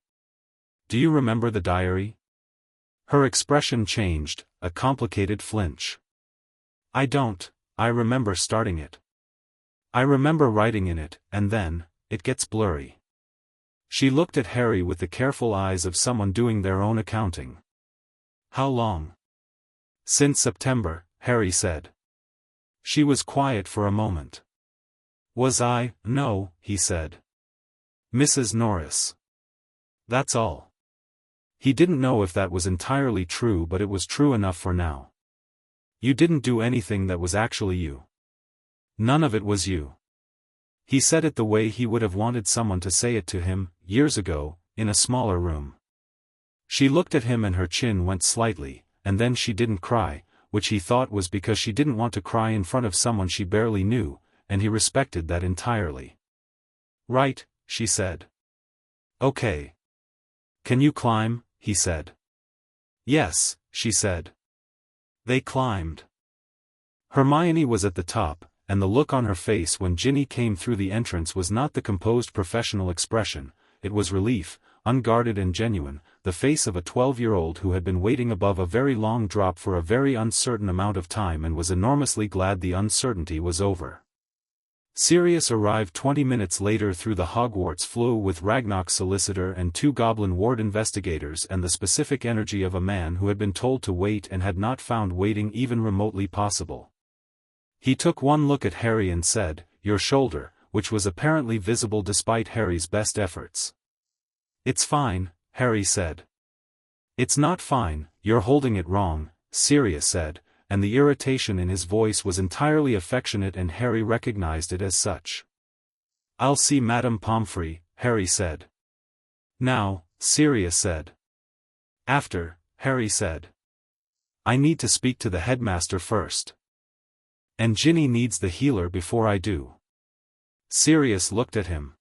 Do you remember the diary?" Her expression changed, a complicated flinch. "I don't. I remember starting it. I remember writing in it, and then, it gets blurry." She looked at Harry with the careful eyes of someone doing their own accounting. "How long?" "Since September," Harry said. She was quiet for a moment. "Was I?" "No," he said. "Mrs. Norris. That's all." He didn't know if that was entirely true, but it was true enough for now. "You didn't do anything that was actually you. None of it was you." He said it the way he would have wanted someone to say it to him, years ago, in a smaller room. She looked at him and her chin went slightly, and then she didn't cry, which he thought was because she didn't want to cry in front of someone she barely knew, and he respected that entirely. "Right," she said. "Okay. Can you climb?" he said. "Yes," she said. They climbed. Hermione was at the top, and the look on her face when Ginny came through the entrance was not the composed professional expression, it was relief, unguarded and genuine, the face of a 12-year-old who had been waiting above a very long drop for a very uncertain amount of time and was enormously glad the uncertainty was over. Sirius arrived 20 minutes later through the Hogwarts flue with Ragnarok's solicitor and 2 Goblin ward investigators and the specific energy of a man who had been told to wait and had not found waiting even remotely possible. He took one look at Harry and said, "Your shoulder," which was apparently visible despite Harry's best efforts. "It's fine," Harry said. "It's not fine, you're holding it wrong," Sirius said, and the irritation in his voice was entirely affectionate and Harry recognized it as such. "I'll see Madame Pomfrey," Harry said. "Now," Sirius said. "After," Harry said. "I need to speak to the headmaster first. And Ginny needs the healer before I do." Sirius looked at him.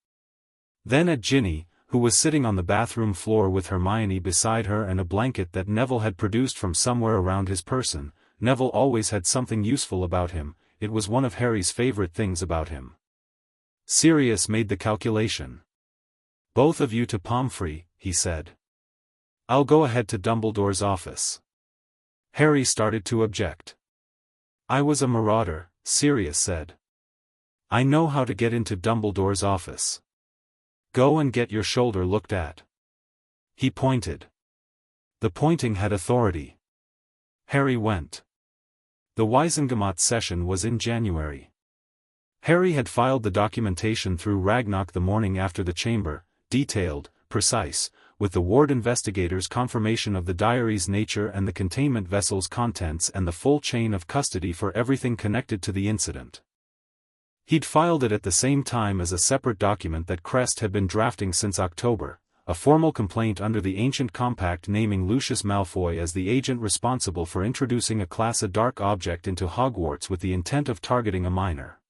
Then at Ginny, who was sitting on the bathroom floor with Hermione beside her and a blanket that Neville had produced from somewhere around his person. Neville always had something useful about him, it was one of Harry's favorite things about him. Sirius made the calculation. "Both of you to Pomfrey," he said. "I'll go ahead to Dumbledore's office." Harry started to object. "I was a marauder," Sirius said. "I know how to get into Dumbledore's office. Go and get your shoulder looked at." He pointed. The pointing had authority. Harry went. The Wizengamot session was in January. Harry had filed the documentation through Ragnarok the morning after the chamber, detailed, precise, with the ward investigators' confirmation of the diary's nature and the containment vessel's contents and the full chain of custody for everything connected to the incident. He'd filed it at the same time as a separate document that Crest had been drafting since October, a formal complaint under the ancient compact naming Lucius Malfoy as the agent responsible for introducing a class A dark object into Hogwarts with the intent of targeting a minor.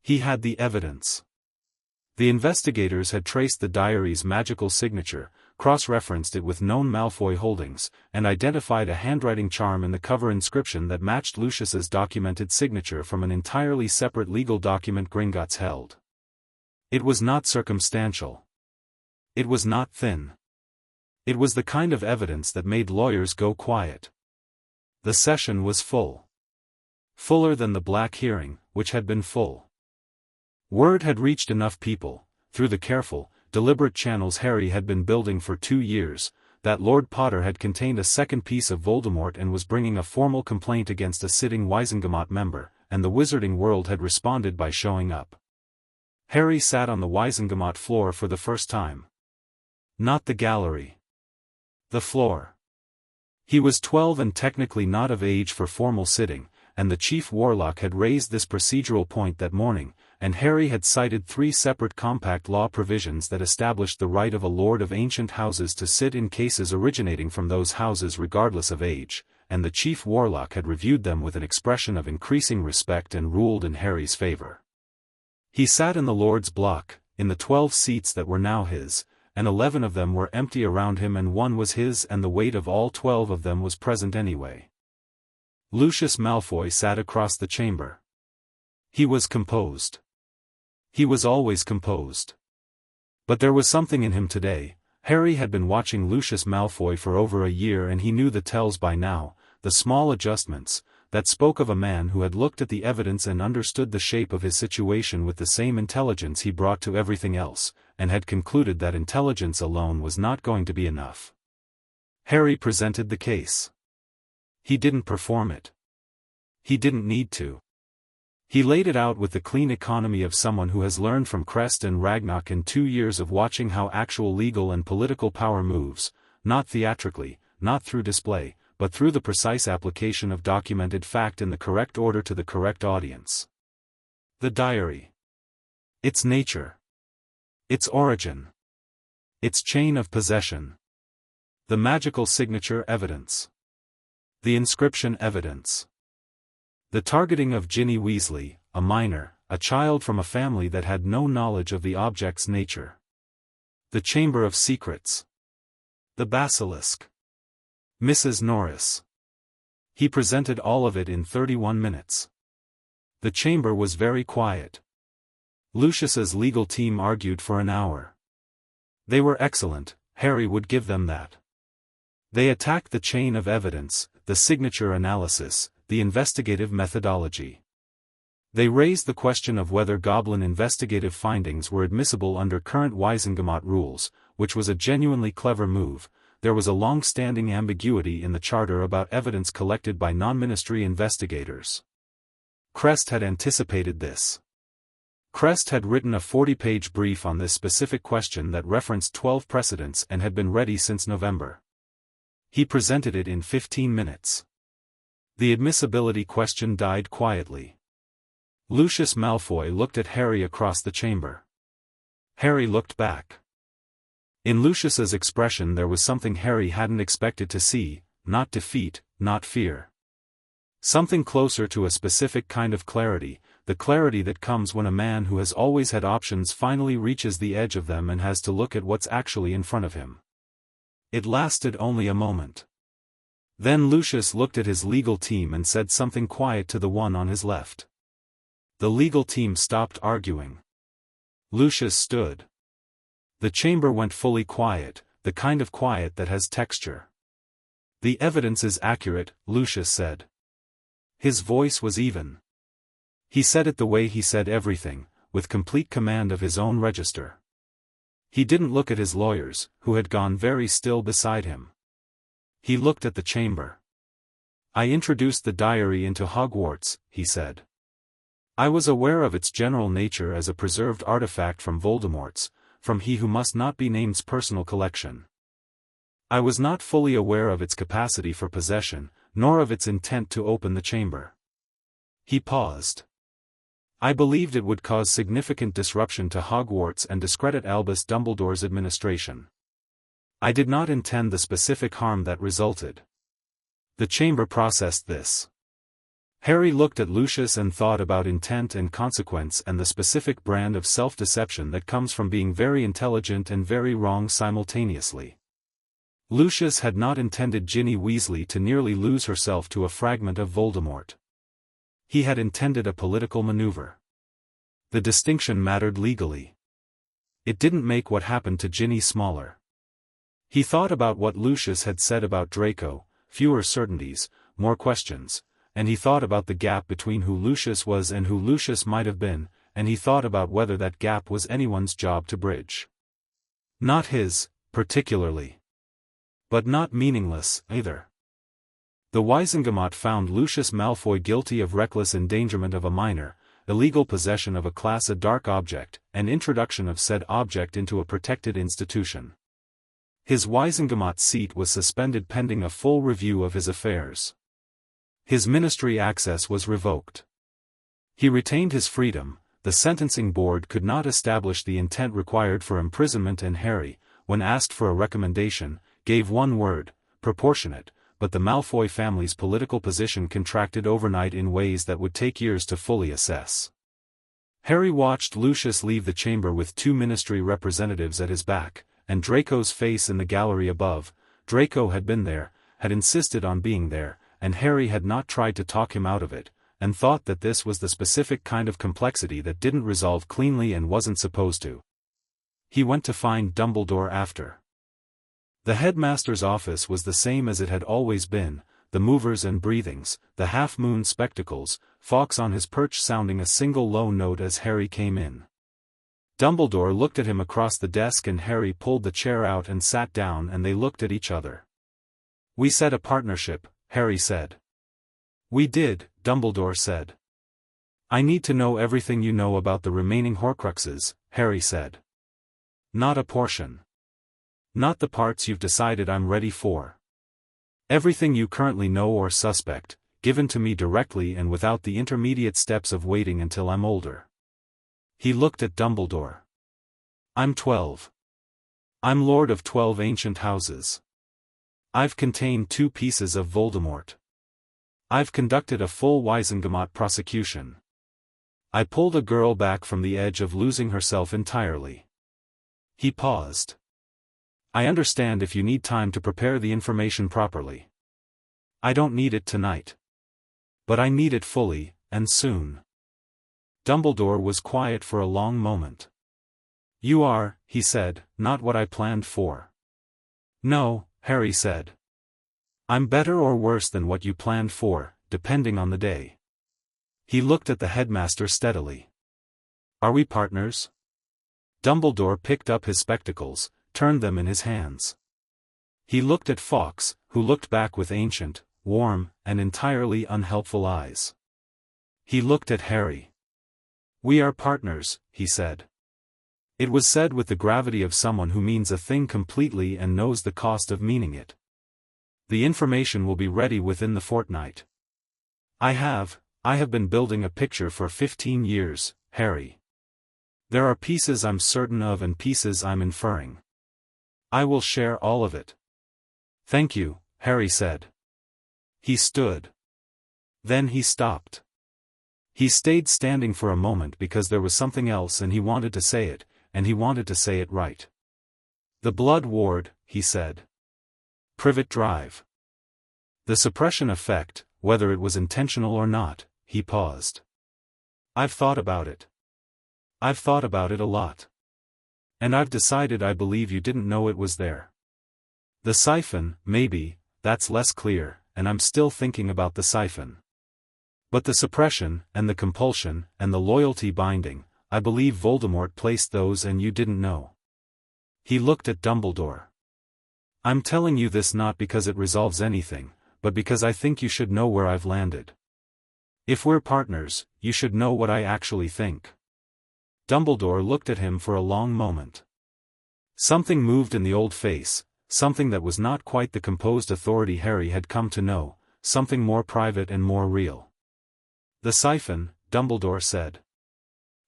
He had the evidence. The investigators had traced the diary's magical signature, cross-referenced it with known Malfoy holdings, and identified a handwriting charm in the cover inscription that matched Lucius's documented signature from an entirely separate legal document Gringotts held. It was not circumstantial. It was not thin. It was the kind of evidence that made lawyers go quiet. The session was full. Fuller than the Black hearing, which had been full. Word had reached enough people, through the careful, deliberate channels Harry had been building for 2 years, that Lord Potter had contained a second piece of Voldemort and was bringing a formal complaint against a sitting Wizengamot member, and the wizarding world had responded by showing up. Harry sat on the Wizengamot floor for the first time. Not the gallery. The floor. He was 12 and technically not of age for formal sitting, and the chief warlock had raised this procedural point that morning, and Harry had cited 3 separate compact law provisions that established the right of a lord of ancient houses to sit in cases originating from those houses regardless of age, and the chief warlock had reviewed them with an expression of increasing respect and ruled in Harry's favor. He sat in the Lord's block, in the 12 seats that were now his, and 11 of them were empty around him and one was his, and the weight of all 12 of them was present anyway. Lucius Malfoy sat across the chamber. He was composed. He was always composed. But there was something in him today. Harry had been watching Lucius Malfoy for over a year and he knew the tells by now, the small adjustments, that spoke of a man who had looked at the evidence and understood the shape of his situation with the same intelligence he brought to everything else, and had concluded that intelligence alone was not going to be enough. Harry presented the case. He didn't perform it. He didn't need to. He laid it out with the clean economy of someone who has learned from Crest and Ragnarok in 2 years of watching how actual legal and political power moves, not theatrically, not through display, but through the precise application of documented fact in the correct order to the correct audience. The diary. Its nature. Its origin. Its chain of possession. The magical signature evidence. The inscription evidence. The targeting of Ginny Weasley, a minor, a child from a family that had no knowledge of the object's nature. The Chamber of Secrets. The Basilisk. Mrs. Norris. He presented all of it in 31 minutes. The chamber was very quiet. Lucius's legal team argued for an hour. They were excellent, Harry would give them that. They attacked the chain of evidence, the signature analysis, the investigative methodology. They raised the question of whether Goblin investigative findings were admissible under current Wisengamot rules, which was a genuinely clever move. There was a long-standing ambiguity in the charter about evidence collected by non-ministry investigators. Crest had anticipated this. Crest had written a 40-page brief on this specific question that referenced 12 precedents and had been ready since November. He presented it in 15 minutes. The admissibility question died quietly. Lucius Malfoy looked at Harry across the chamber. Harry looked back. In Lucius's expression there was something Harry hadn't expected to see, not defeat, not fear. Something closer to a specific kind of clarity, the clarity that comes when a man who has always had options finally reaches the edge of them and has to look at what's actually in front of him. It lasted only a moment. Then Lucius looked at his legal team and said something quiet to the one on his left. The legal team stopped arguing. Lucius stood. The chamber went fully quiet, the kind of quiet that has texture. The evidence is accurate, Lucius said. His voice was even. He said it the way he said everything, with complete command of his own register. He didn't look at his lawyers, who had gone very still beside him. He looked at the chamber. I introduced the diary into Hogwarts, he said. I was aware of its general nature as a preserved artifact from Voldemort's, from He Who Must Not Be Named's personal collection. I was not fully aware of its capacity for possession, nor of its intent to open the chamber. He paused. I believed it would cause significant disruption to Hogwarts and discredit Albus Dumbledore's administration. I did not intend the specific harm that resulted. The chamber processed this. Harry looked at Lucius and thought about intent and consequence and the specific brand of self-deception that comes from being very intelligent and very wrong simultaneously. Lucius had not intended Ginny Weasley to nearly lose herself to a fragment of Voldemort. He had intended a political maneuver. The distinction mattered legally. It didn't make what happened to Ginny smaller. He thought about what Lucius had said about Draco, fewer certainties, more questions, and he thought about the gap between who Lucius was and who Lucius might have been, and he thought about whether that gap was anyone's job to bridge. Not his, particularly. But not meaningless, either. The Wisengamot found Lucius Malfoy guilty of reckless endangerment of a minor, illegal possession of a Class A dark object, and introduction of said object into a protected institution. His Wisengamot seat was suspended pending a full review of his affairs. His ministry access was revoked. He retained his freedom, the sentencing board could not establish the intent required for imprisonment, and Harry, when asked for a recommendation, gave one word: proportionate, but the Malfoy family's political position contracted overnight in ways that would take years to fully assess. Harry watched Lucius leave the chamber with 2 ministry representatives at his back, and Draco's face in the gallery above. Draco had been there, had insisted on being there, and Harry had not tried to talk him out of it, and thought that this was the specific kind of complexity that didn't resolve cleanly and wasn't supposed to. He went to find Dumbledore after. The headmaster's office was the same as it had always been, the movers and breathings, the half-moon spectacles, Fawkes on his perch sounding a single low note as Harry came in. Dumbledore looked at him across the desk, and Harry pulled the chair out and sat down, and they looked at each other. "We said a partnership," Harry said. "We did," Dumbledore said. "I need to know everything you know about the remaining Horcruxes," Harry said. "Not a portion. Not the parts you've decided I'm ready for. Everything you currently know or suspect, given to me directly and without the intermediate steps of waiting until I'm older." He looked at Dumbledore. "I'm 12. I'm Lord of 12 ancient houses. I've contained 2 pieces of Voldemort. I've conducted a full Wizengamot prosecution. I pulled a girl back from the edge of losing herself entirely." He paused. "I understand if you need time to prepare the information properly. I don't need it tonight. But I need it fully, and soon." Dumbledore was quiet for a long moment. "You are," he said, "not what I planned for." "No," Harry said. "I'm better or worse than what you planned for, depending on the day." He looked at the headmaster steadily. "Are we partners?" Dumbledore picked up his spectacles, turned them in his hands. He looked at Fawkes, who looked back with ancient, warm, and entirely unhelpful eyes. He looked at Harry. "We are partners," he said. It was said with the gravity of someone who means a thing completely and knows the cost of meaning it. "The information will be ready within the fortnight." I have been building a picture for 15 years, Harry. There are pieces I'm certain of and pieces I'm inferring. I will share all of it." "Thank you," Harry said. He stood. Then he stopped. He stayed standing for a moment because there was something else and he wanted to say it, and he wanted to say it right. "The Blood Ward," he said. "Privet Drive. The suppression effect, whether it was intentional or not," he paused. "I've thought about it. I've thought about it a lot. And I've decided I believe you didn't know it was there. The siphon, maybe, that's less clear, and I'm still thinking about the siphon. But the suppression, and the compulsion, and the loyalty binding, I believe Voldemort placed those and you didn't know." He looked at Dumbledore. "I'm telling you this not because it resolves anything, but because I think you should know where I've landed. If we're partners, you should know what I actually think." Dumbledore looked at him for a long moment. Something moved in the old face, something that was not quite the composed authority Harry had come to know, something more private and more real. "The siphon," Dumbledore said.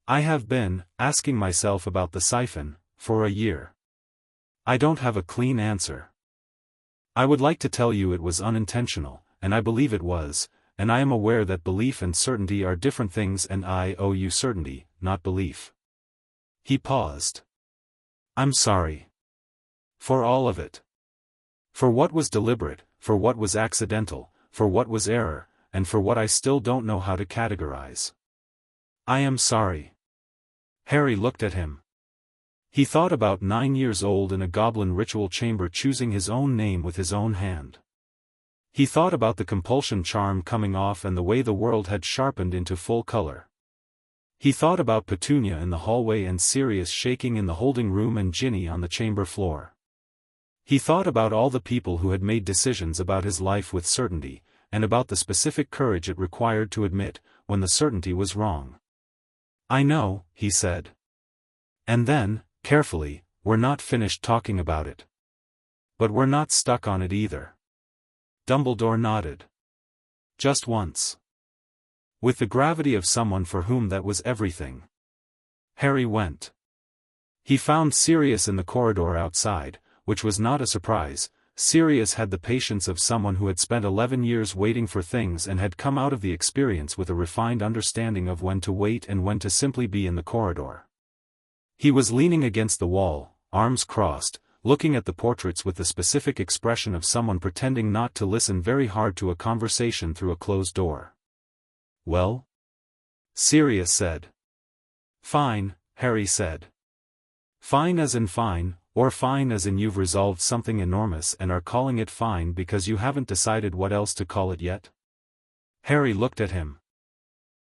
"I have been asking myself about the siphon for a year. I don't have a clean answer. I would like to tell you it was unintentional, and I believe it was, and I am aware that belief and certainty are different things, and I owe you certainty, not belief." He paused. "I'm sorry. For all of it. For what was deliberate, for what was accidental, for what was error, and for what I still don't know how to categorize. I am sorry." Harry looked at him. He thought about 9 years old in a goblin ritual chamber choosing his own name with his own hand. He thought about the compulsion charm coming off and the way the world had sharpened into full color. He thought about Petunia in the hallway and Sirius shaking in the holding room and Ginny on the chamber floor. He thought about all the people who had made decisions about his life with certainty, and about the specific courage it required to admit, when the certainty was wrong. "I know," he said. "And then, carefully, we're not finished talking about it. But we're not stuck on it either." Dumbledore nodded. "Just once." With the gravity of someone for whom that was everything. Harry went. He found Sirius in the corridor outside, which was not a surprise. Sirius had the patience of someone who had spent 11 years waiting for things and had come out of the experience with a refined understanding of when to wait and when to simply be in the corridor. He was leaning against the wall, arms crossed, looking at the portraits with the specific expression of someone pretending not to listen very hard to a conversation through a closed door. "Well?" Sirius said. "Fine," Harry said. "Fine as in fine, or fine as in you've resolved something enormous and are calling it fine because you haven't decided what else to call it yet?" Harry looked at him.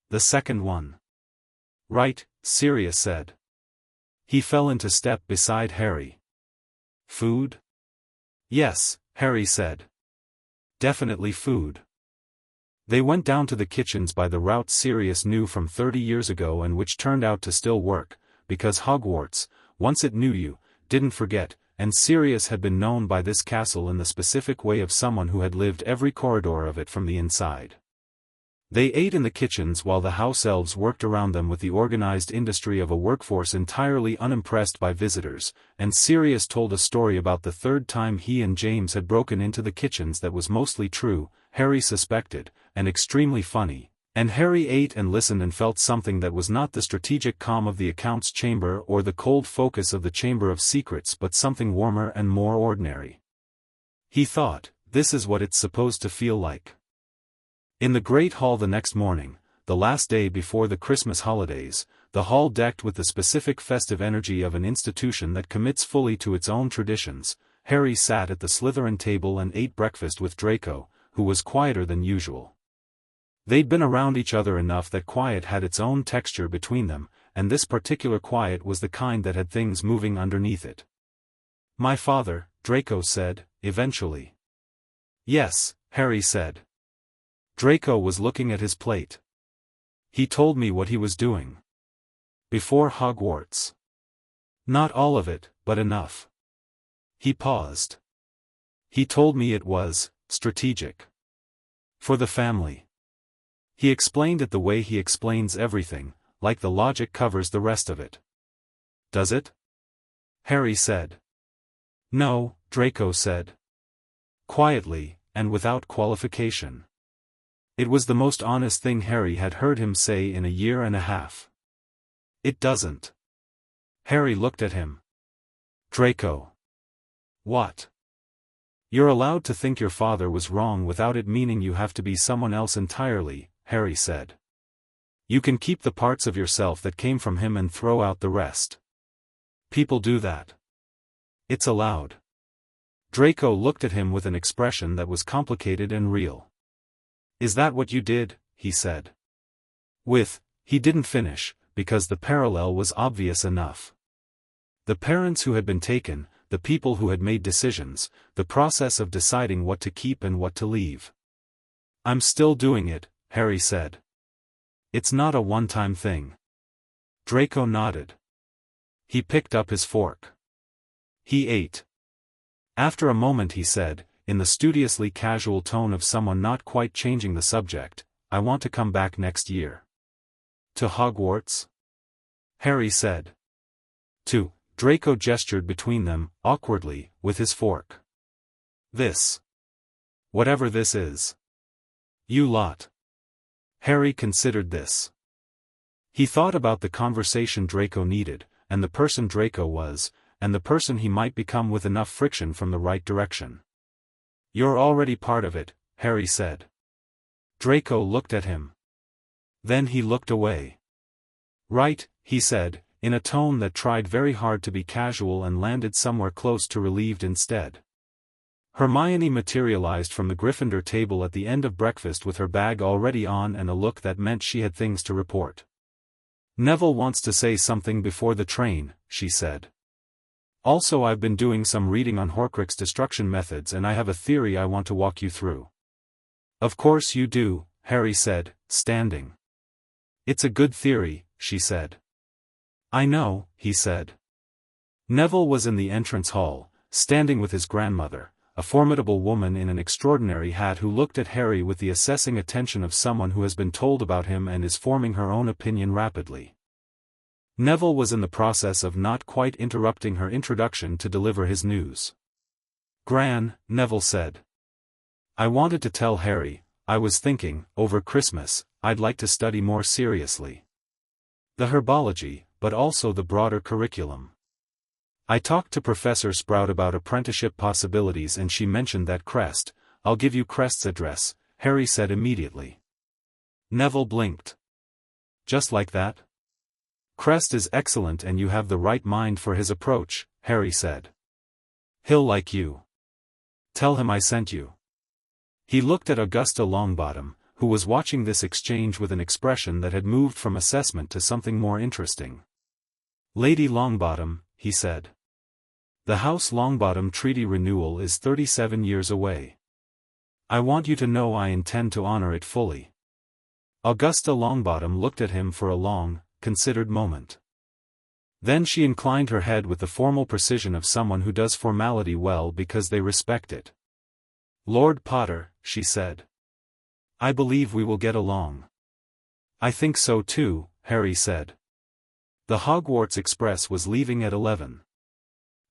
"The second one." "Right," Sirius said. He fell into step beside Harry. "Food?" "Yes," Harry said. "Definitely food." They went down to the kitchens by the route Sirius knew from 30 years ago and which turned out to still work, because Hogwarts, once it knew you, didn't forget, and Sirius had been known by this castle in the specific way of someone who had lived every corridor of it from the inside. They ate in the kitchens while the house elves worked around them with the organized industry of a workforce entirely unimpressed by visitors, and Sirius told a story about the third time he and James had broken into the kitchens that was mostly true, Harry suspected, and extremely funny, and Harry ate and listened and felt something that was not the strategic calm of the accounts chamber or the cold focus of the Chamber of Secrets but something warmer and more ordinary. He thought, this is what it's supposed to feel like. In the Great Hall the next morning, the last day before the Christmas holidays, the hall decked with the specific festive energy of an institution that commits fully to its own traditions, Harry sat at the Slytherin table and ate breakfast with Draco, who was quieter than usual. They'd been around each other enough that quiet had its own texture between them, and this particular quiet was the kind that had things moving underneath it. "My father," Draco said, eventually. "Yes," Harry said. Draco was looking at his plate. "He told me what he was doing. Before Hogwarts. Not all of it, but enough." He paused. "He told me it was strategic. For the family." He explained it the way he explains everything, like the logic covers the rest of it. "Does it?" Harry said. "No," Draco said. Quietly, and without qualification. It was the most honest thing Harry had heard him say in a year and a half. "It doesn't." Harry looked at him. "Draco." "What?" "You're allowed to think your father was wrong without it meaning you have to be someone else entirely," Harry said. "You can keep the parts of yourself that came from him and throw out the rest. People do that. It's allowed." Draco looked at him with an expression that was complicated and real. "Is that what you did?" he said. He didn't finish, because the parallel was obvious enough. The parents who had been taken, the people who had made decisions, the process of deciding what to keep and what to leave. "I'm still doing it," Harry said. "It's not a one-time thing." Draco nodded. He picked up his fork. He ate. After a moment he said, in the studiously casual tone of someone not quite changing the subject, "I want to come back next year." "To Hogwarts?" Harry said. "To," Draco gestured between them, awkwardly, with his fork. "This. Whatever this is. You lot." Harry considered this. He thought about the conversation Draco needed, and the person Draco was, and the person he might become with enough friction from the right direction. "You're already part of it," Harry said. Draco looked at him. Then he looked away. "Right," he said, in a tone that tried very hard to be casual and landed somewhere close to relieved instead. Hermione materialized from the Gryffindor table at the end of breakfast with her bag already on and a look that meant she had things to report. "Neville wants to say something before the train," she said. "Also, I've been doing some reading on Horcrux destruction methods and I have a theory I want to walk you through." "Of course you do," Harry said, standing. "It's a good theory," she said. "I know," he said. Neville was in the entrance hall, standing with his grandmother, a formidable woman in an extraordinary hat who looked at Harry with the assessing attention of someone who has been told about him and is forming her own opinion rapidly. Neville was in the process of not quite interrupting her introduction to deliver his news. "Gran," Neville said. "I wanted to tell Harry, I was thinking, over Christmas, I'd like to study more seriously. The herbology, but also the broader curriculum. I talked to Professor Sprout about apprenticeship possibilities and she mentioned that Crest. I'll give you Crest's address," Harry said immediately. Neville blinked. "Just like that?" "Crest is excellent and you have the right mind for his approach," Harry said. "He'll like you. Tell him I sent you." He looked at Augusta Longbottom, who was watching this exchange with an expression that had moved from assessment to something more interesting. "Lady Longbottom," he said. "The House Longbottom treaty renewal is 37 years away. I want you to know I intend to honor it fully." Augusta Longbottom looked at him for a long, considered moment. Then she inclined her head with the formal precision of someone who does formality well because they respect it. "Lord Potter," she said. "I believe we will get along." "I think so too," Harry said. The Hogwarts Express was leaving at 11.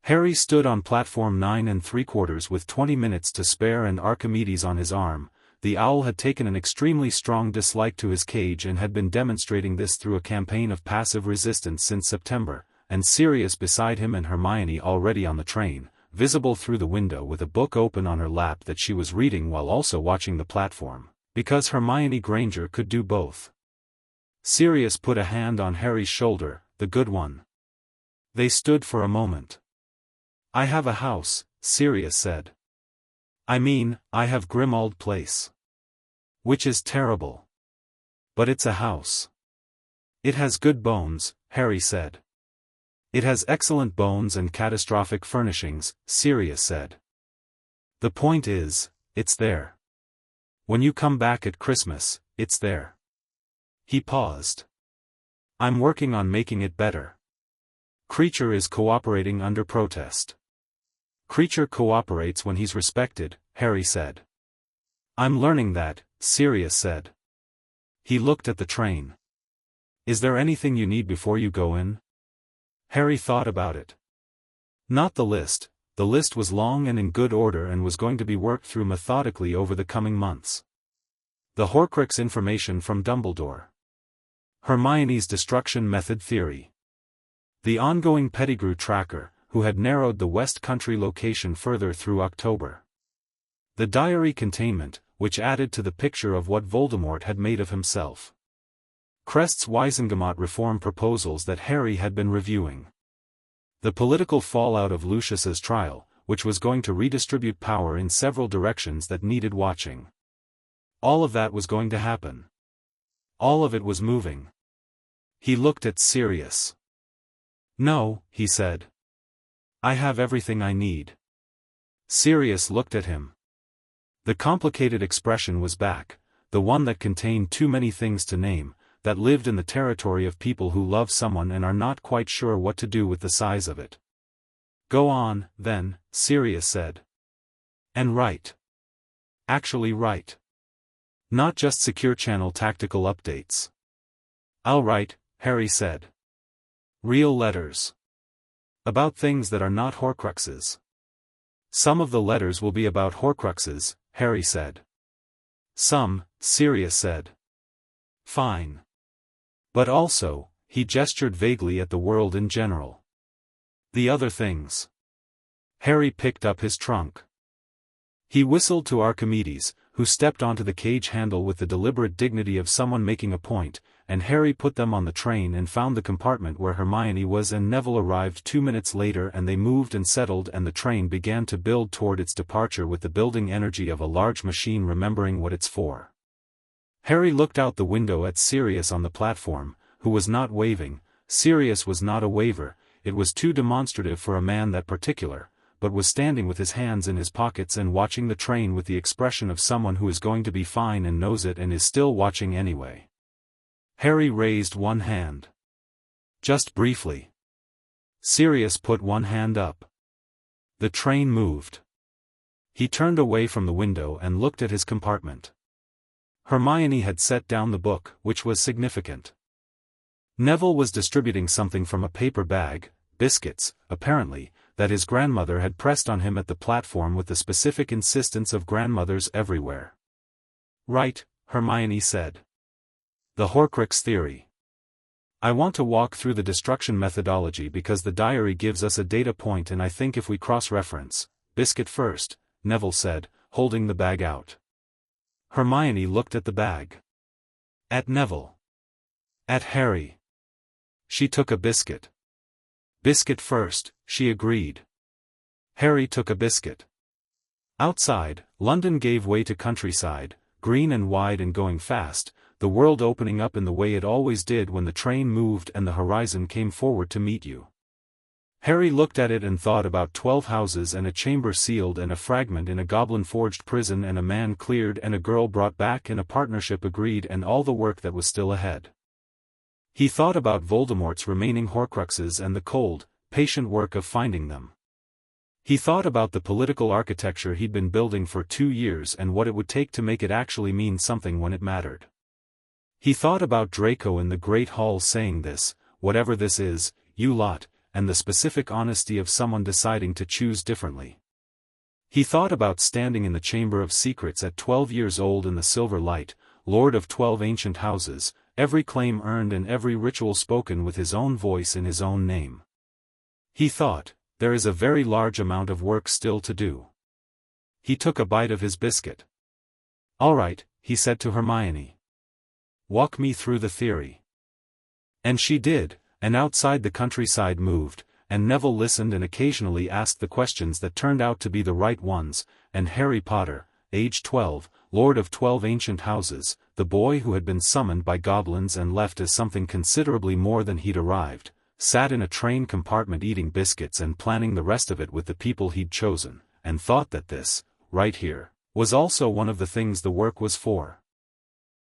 Harry stood on platform 9 3/4 with 20 minutes to spare and Archimedes on his arm. The owl had taken an extremely strong dislike to his cage and had been demonstrating this through a campaign of passive resistance since September, and Sirius beside him and Hermione already on the train, visible through the window with a book open on her lap that she was reading while also watching the platform, because Hermione Granger could do both. Sirius put a hand on Harry's shoulder, the good one. They stood for a moment. "I have a house," Sirius said. "I mean, I have Grimmauld Place. Which is terrible. But it's a house." "It has good bones," Harry said. "It has excellent bones and catastrophic furnishings," Sirius said. "The point is, it's there. When you come back at Christmas, it's there." He paused. "I'm working on making it better." Creature is cooperating under protest. Creature cooperates when he's respected, Harry said. "I'm learning that," Sirius said. He looked at the train. "Is there anything you need before you go in?" Harry thought about it. Not the list. The list was long and in good order and was going to be worked through methodically over the coming months. The Horcrux information from Dumbledore. Hermione's destruction method theory. The ongoing Pettigrew tracker, who had narrowed the West Country location further through October. The diary containment, which added to the picture of what Voldemort had made of himself. Crest's Wisengamot reform proposals that Harry had been reviewing. The political fallout of Lucius's trial, which was going to redistribute power in several directions that needed watching. All of that was going to happen. All of it was moving. He looked at Sirius. "No," he said. "I have everything I need." Sirius looked at him. The complicated expression was back, the one that contained too many things to name, that lived in the territory of people who love someone and are not quite sure what to do with the size of it. "Go on, then," Sirius said. "And write. Actually write. Not just secure channel tactical updates." "I'll write," Harry said. "Real letters. About things that are not Horcruxes." "Some of the letters will be about Horcruxes," Harry said. "Some," Sirius said. "Fine. But also," he gestured vaguely at the world in general. "The other things." Harry picked up his trunk. He whistled to Archimedes, who stepped onto the cage handle with the deliberate dignity of someone making a point, and Harry put them on the train and found the compartment where Hermione was and Neville arrived 2 minutes later and they moved and settled and the train began to build toward its departure with the building energy of a large machine remembering what it's for. Harry looked out the window at Sirius on the platform, who was not waving. Sirius was not a waver, it was too demonstrative for a man that particular, but was standing with his hands in his pockets and watching the train with the expression of someone who is going to be fine and knows it and is still watching anyway. Harry raised one hand. Just briefly. Sirius put one hand up. The train moved. He turned away from the window and looked at his compartment. Hermione had set down the book, which was significant. Neville was distributing something from a paper bag, biscuits, apparently, that his grandmother had pressed on him at the platform with the specific insistence of grandmothers everywhere. Right, Hermione said. The Horcrux theory. I want to walk through the destruction methodology because the diary gives us a data point and I think if we cross-reference, biscuit first, Neville said, holding the bag out. Hermione looked at the bag. At Neville. At Harry. She took a biscuit. Biscuit first, she agreed. Harry took a biscuit. Outside, London gave way to countryside, green and wide and going fast, the world opening up in the way it always did when the train moved and the horizon came forward to meet you. Harry looked at it and thought about 12 houses and a chamber sealed and a fragment in a goblin-forged prison and a man cleared and a girl brought back and a partnership agreed and all the work that was still ahead. He thought about Voldemort's remaining Horcruxes and the cold, patient work of finding them. He thought about the political architecture he'd been building for 2 years and what it would take to make it actually mean something when it mattered. He thought about Draco in the Great Hall saying this, whatever this is, you lot, and the specific honesty of someone deciding to choose differently. He thought about standing in the Chamber of Secrets at 12 years old in the silver light, Lord of 12 ancient houses, every claim earned and every ritual spoken with his own voice in his own name. He thought, there is a very large amount of work still to do. He took a bite of his biscuit. All right, he said to Hermione. Walk me through the theory. And she did, and outside the countryside moved, and Neville listened and occasionally asked the questions that turned out to be the right ones, and Harry Potter, age 12, Lord of 12 ancient houses, the boy who had been summoned by goblins and left as something considerably more than he'd arrived, sat in a train compartment eating biscuits and planning the rest of it with the people he'd chosen, and thought that this, right here, was also one of the things the work was for.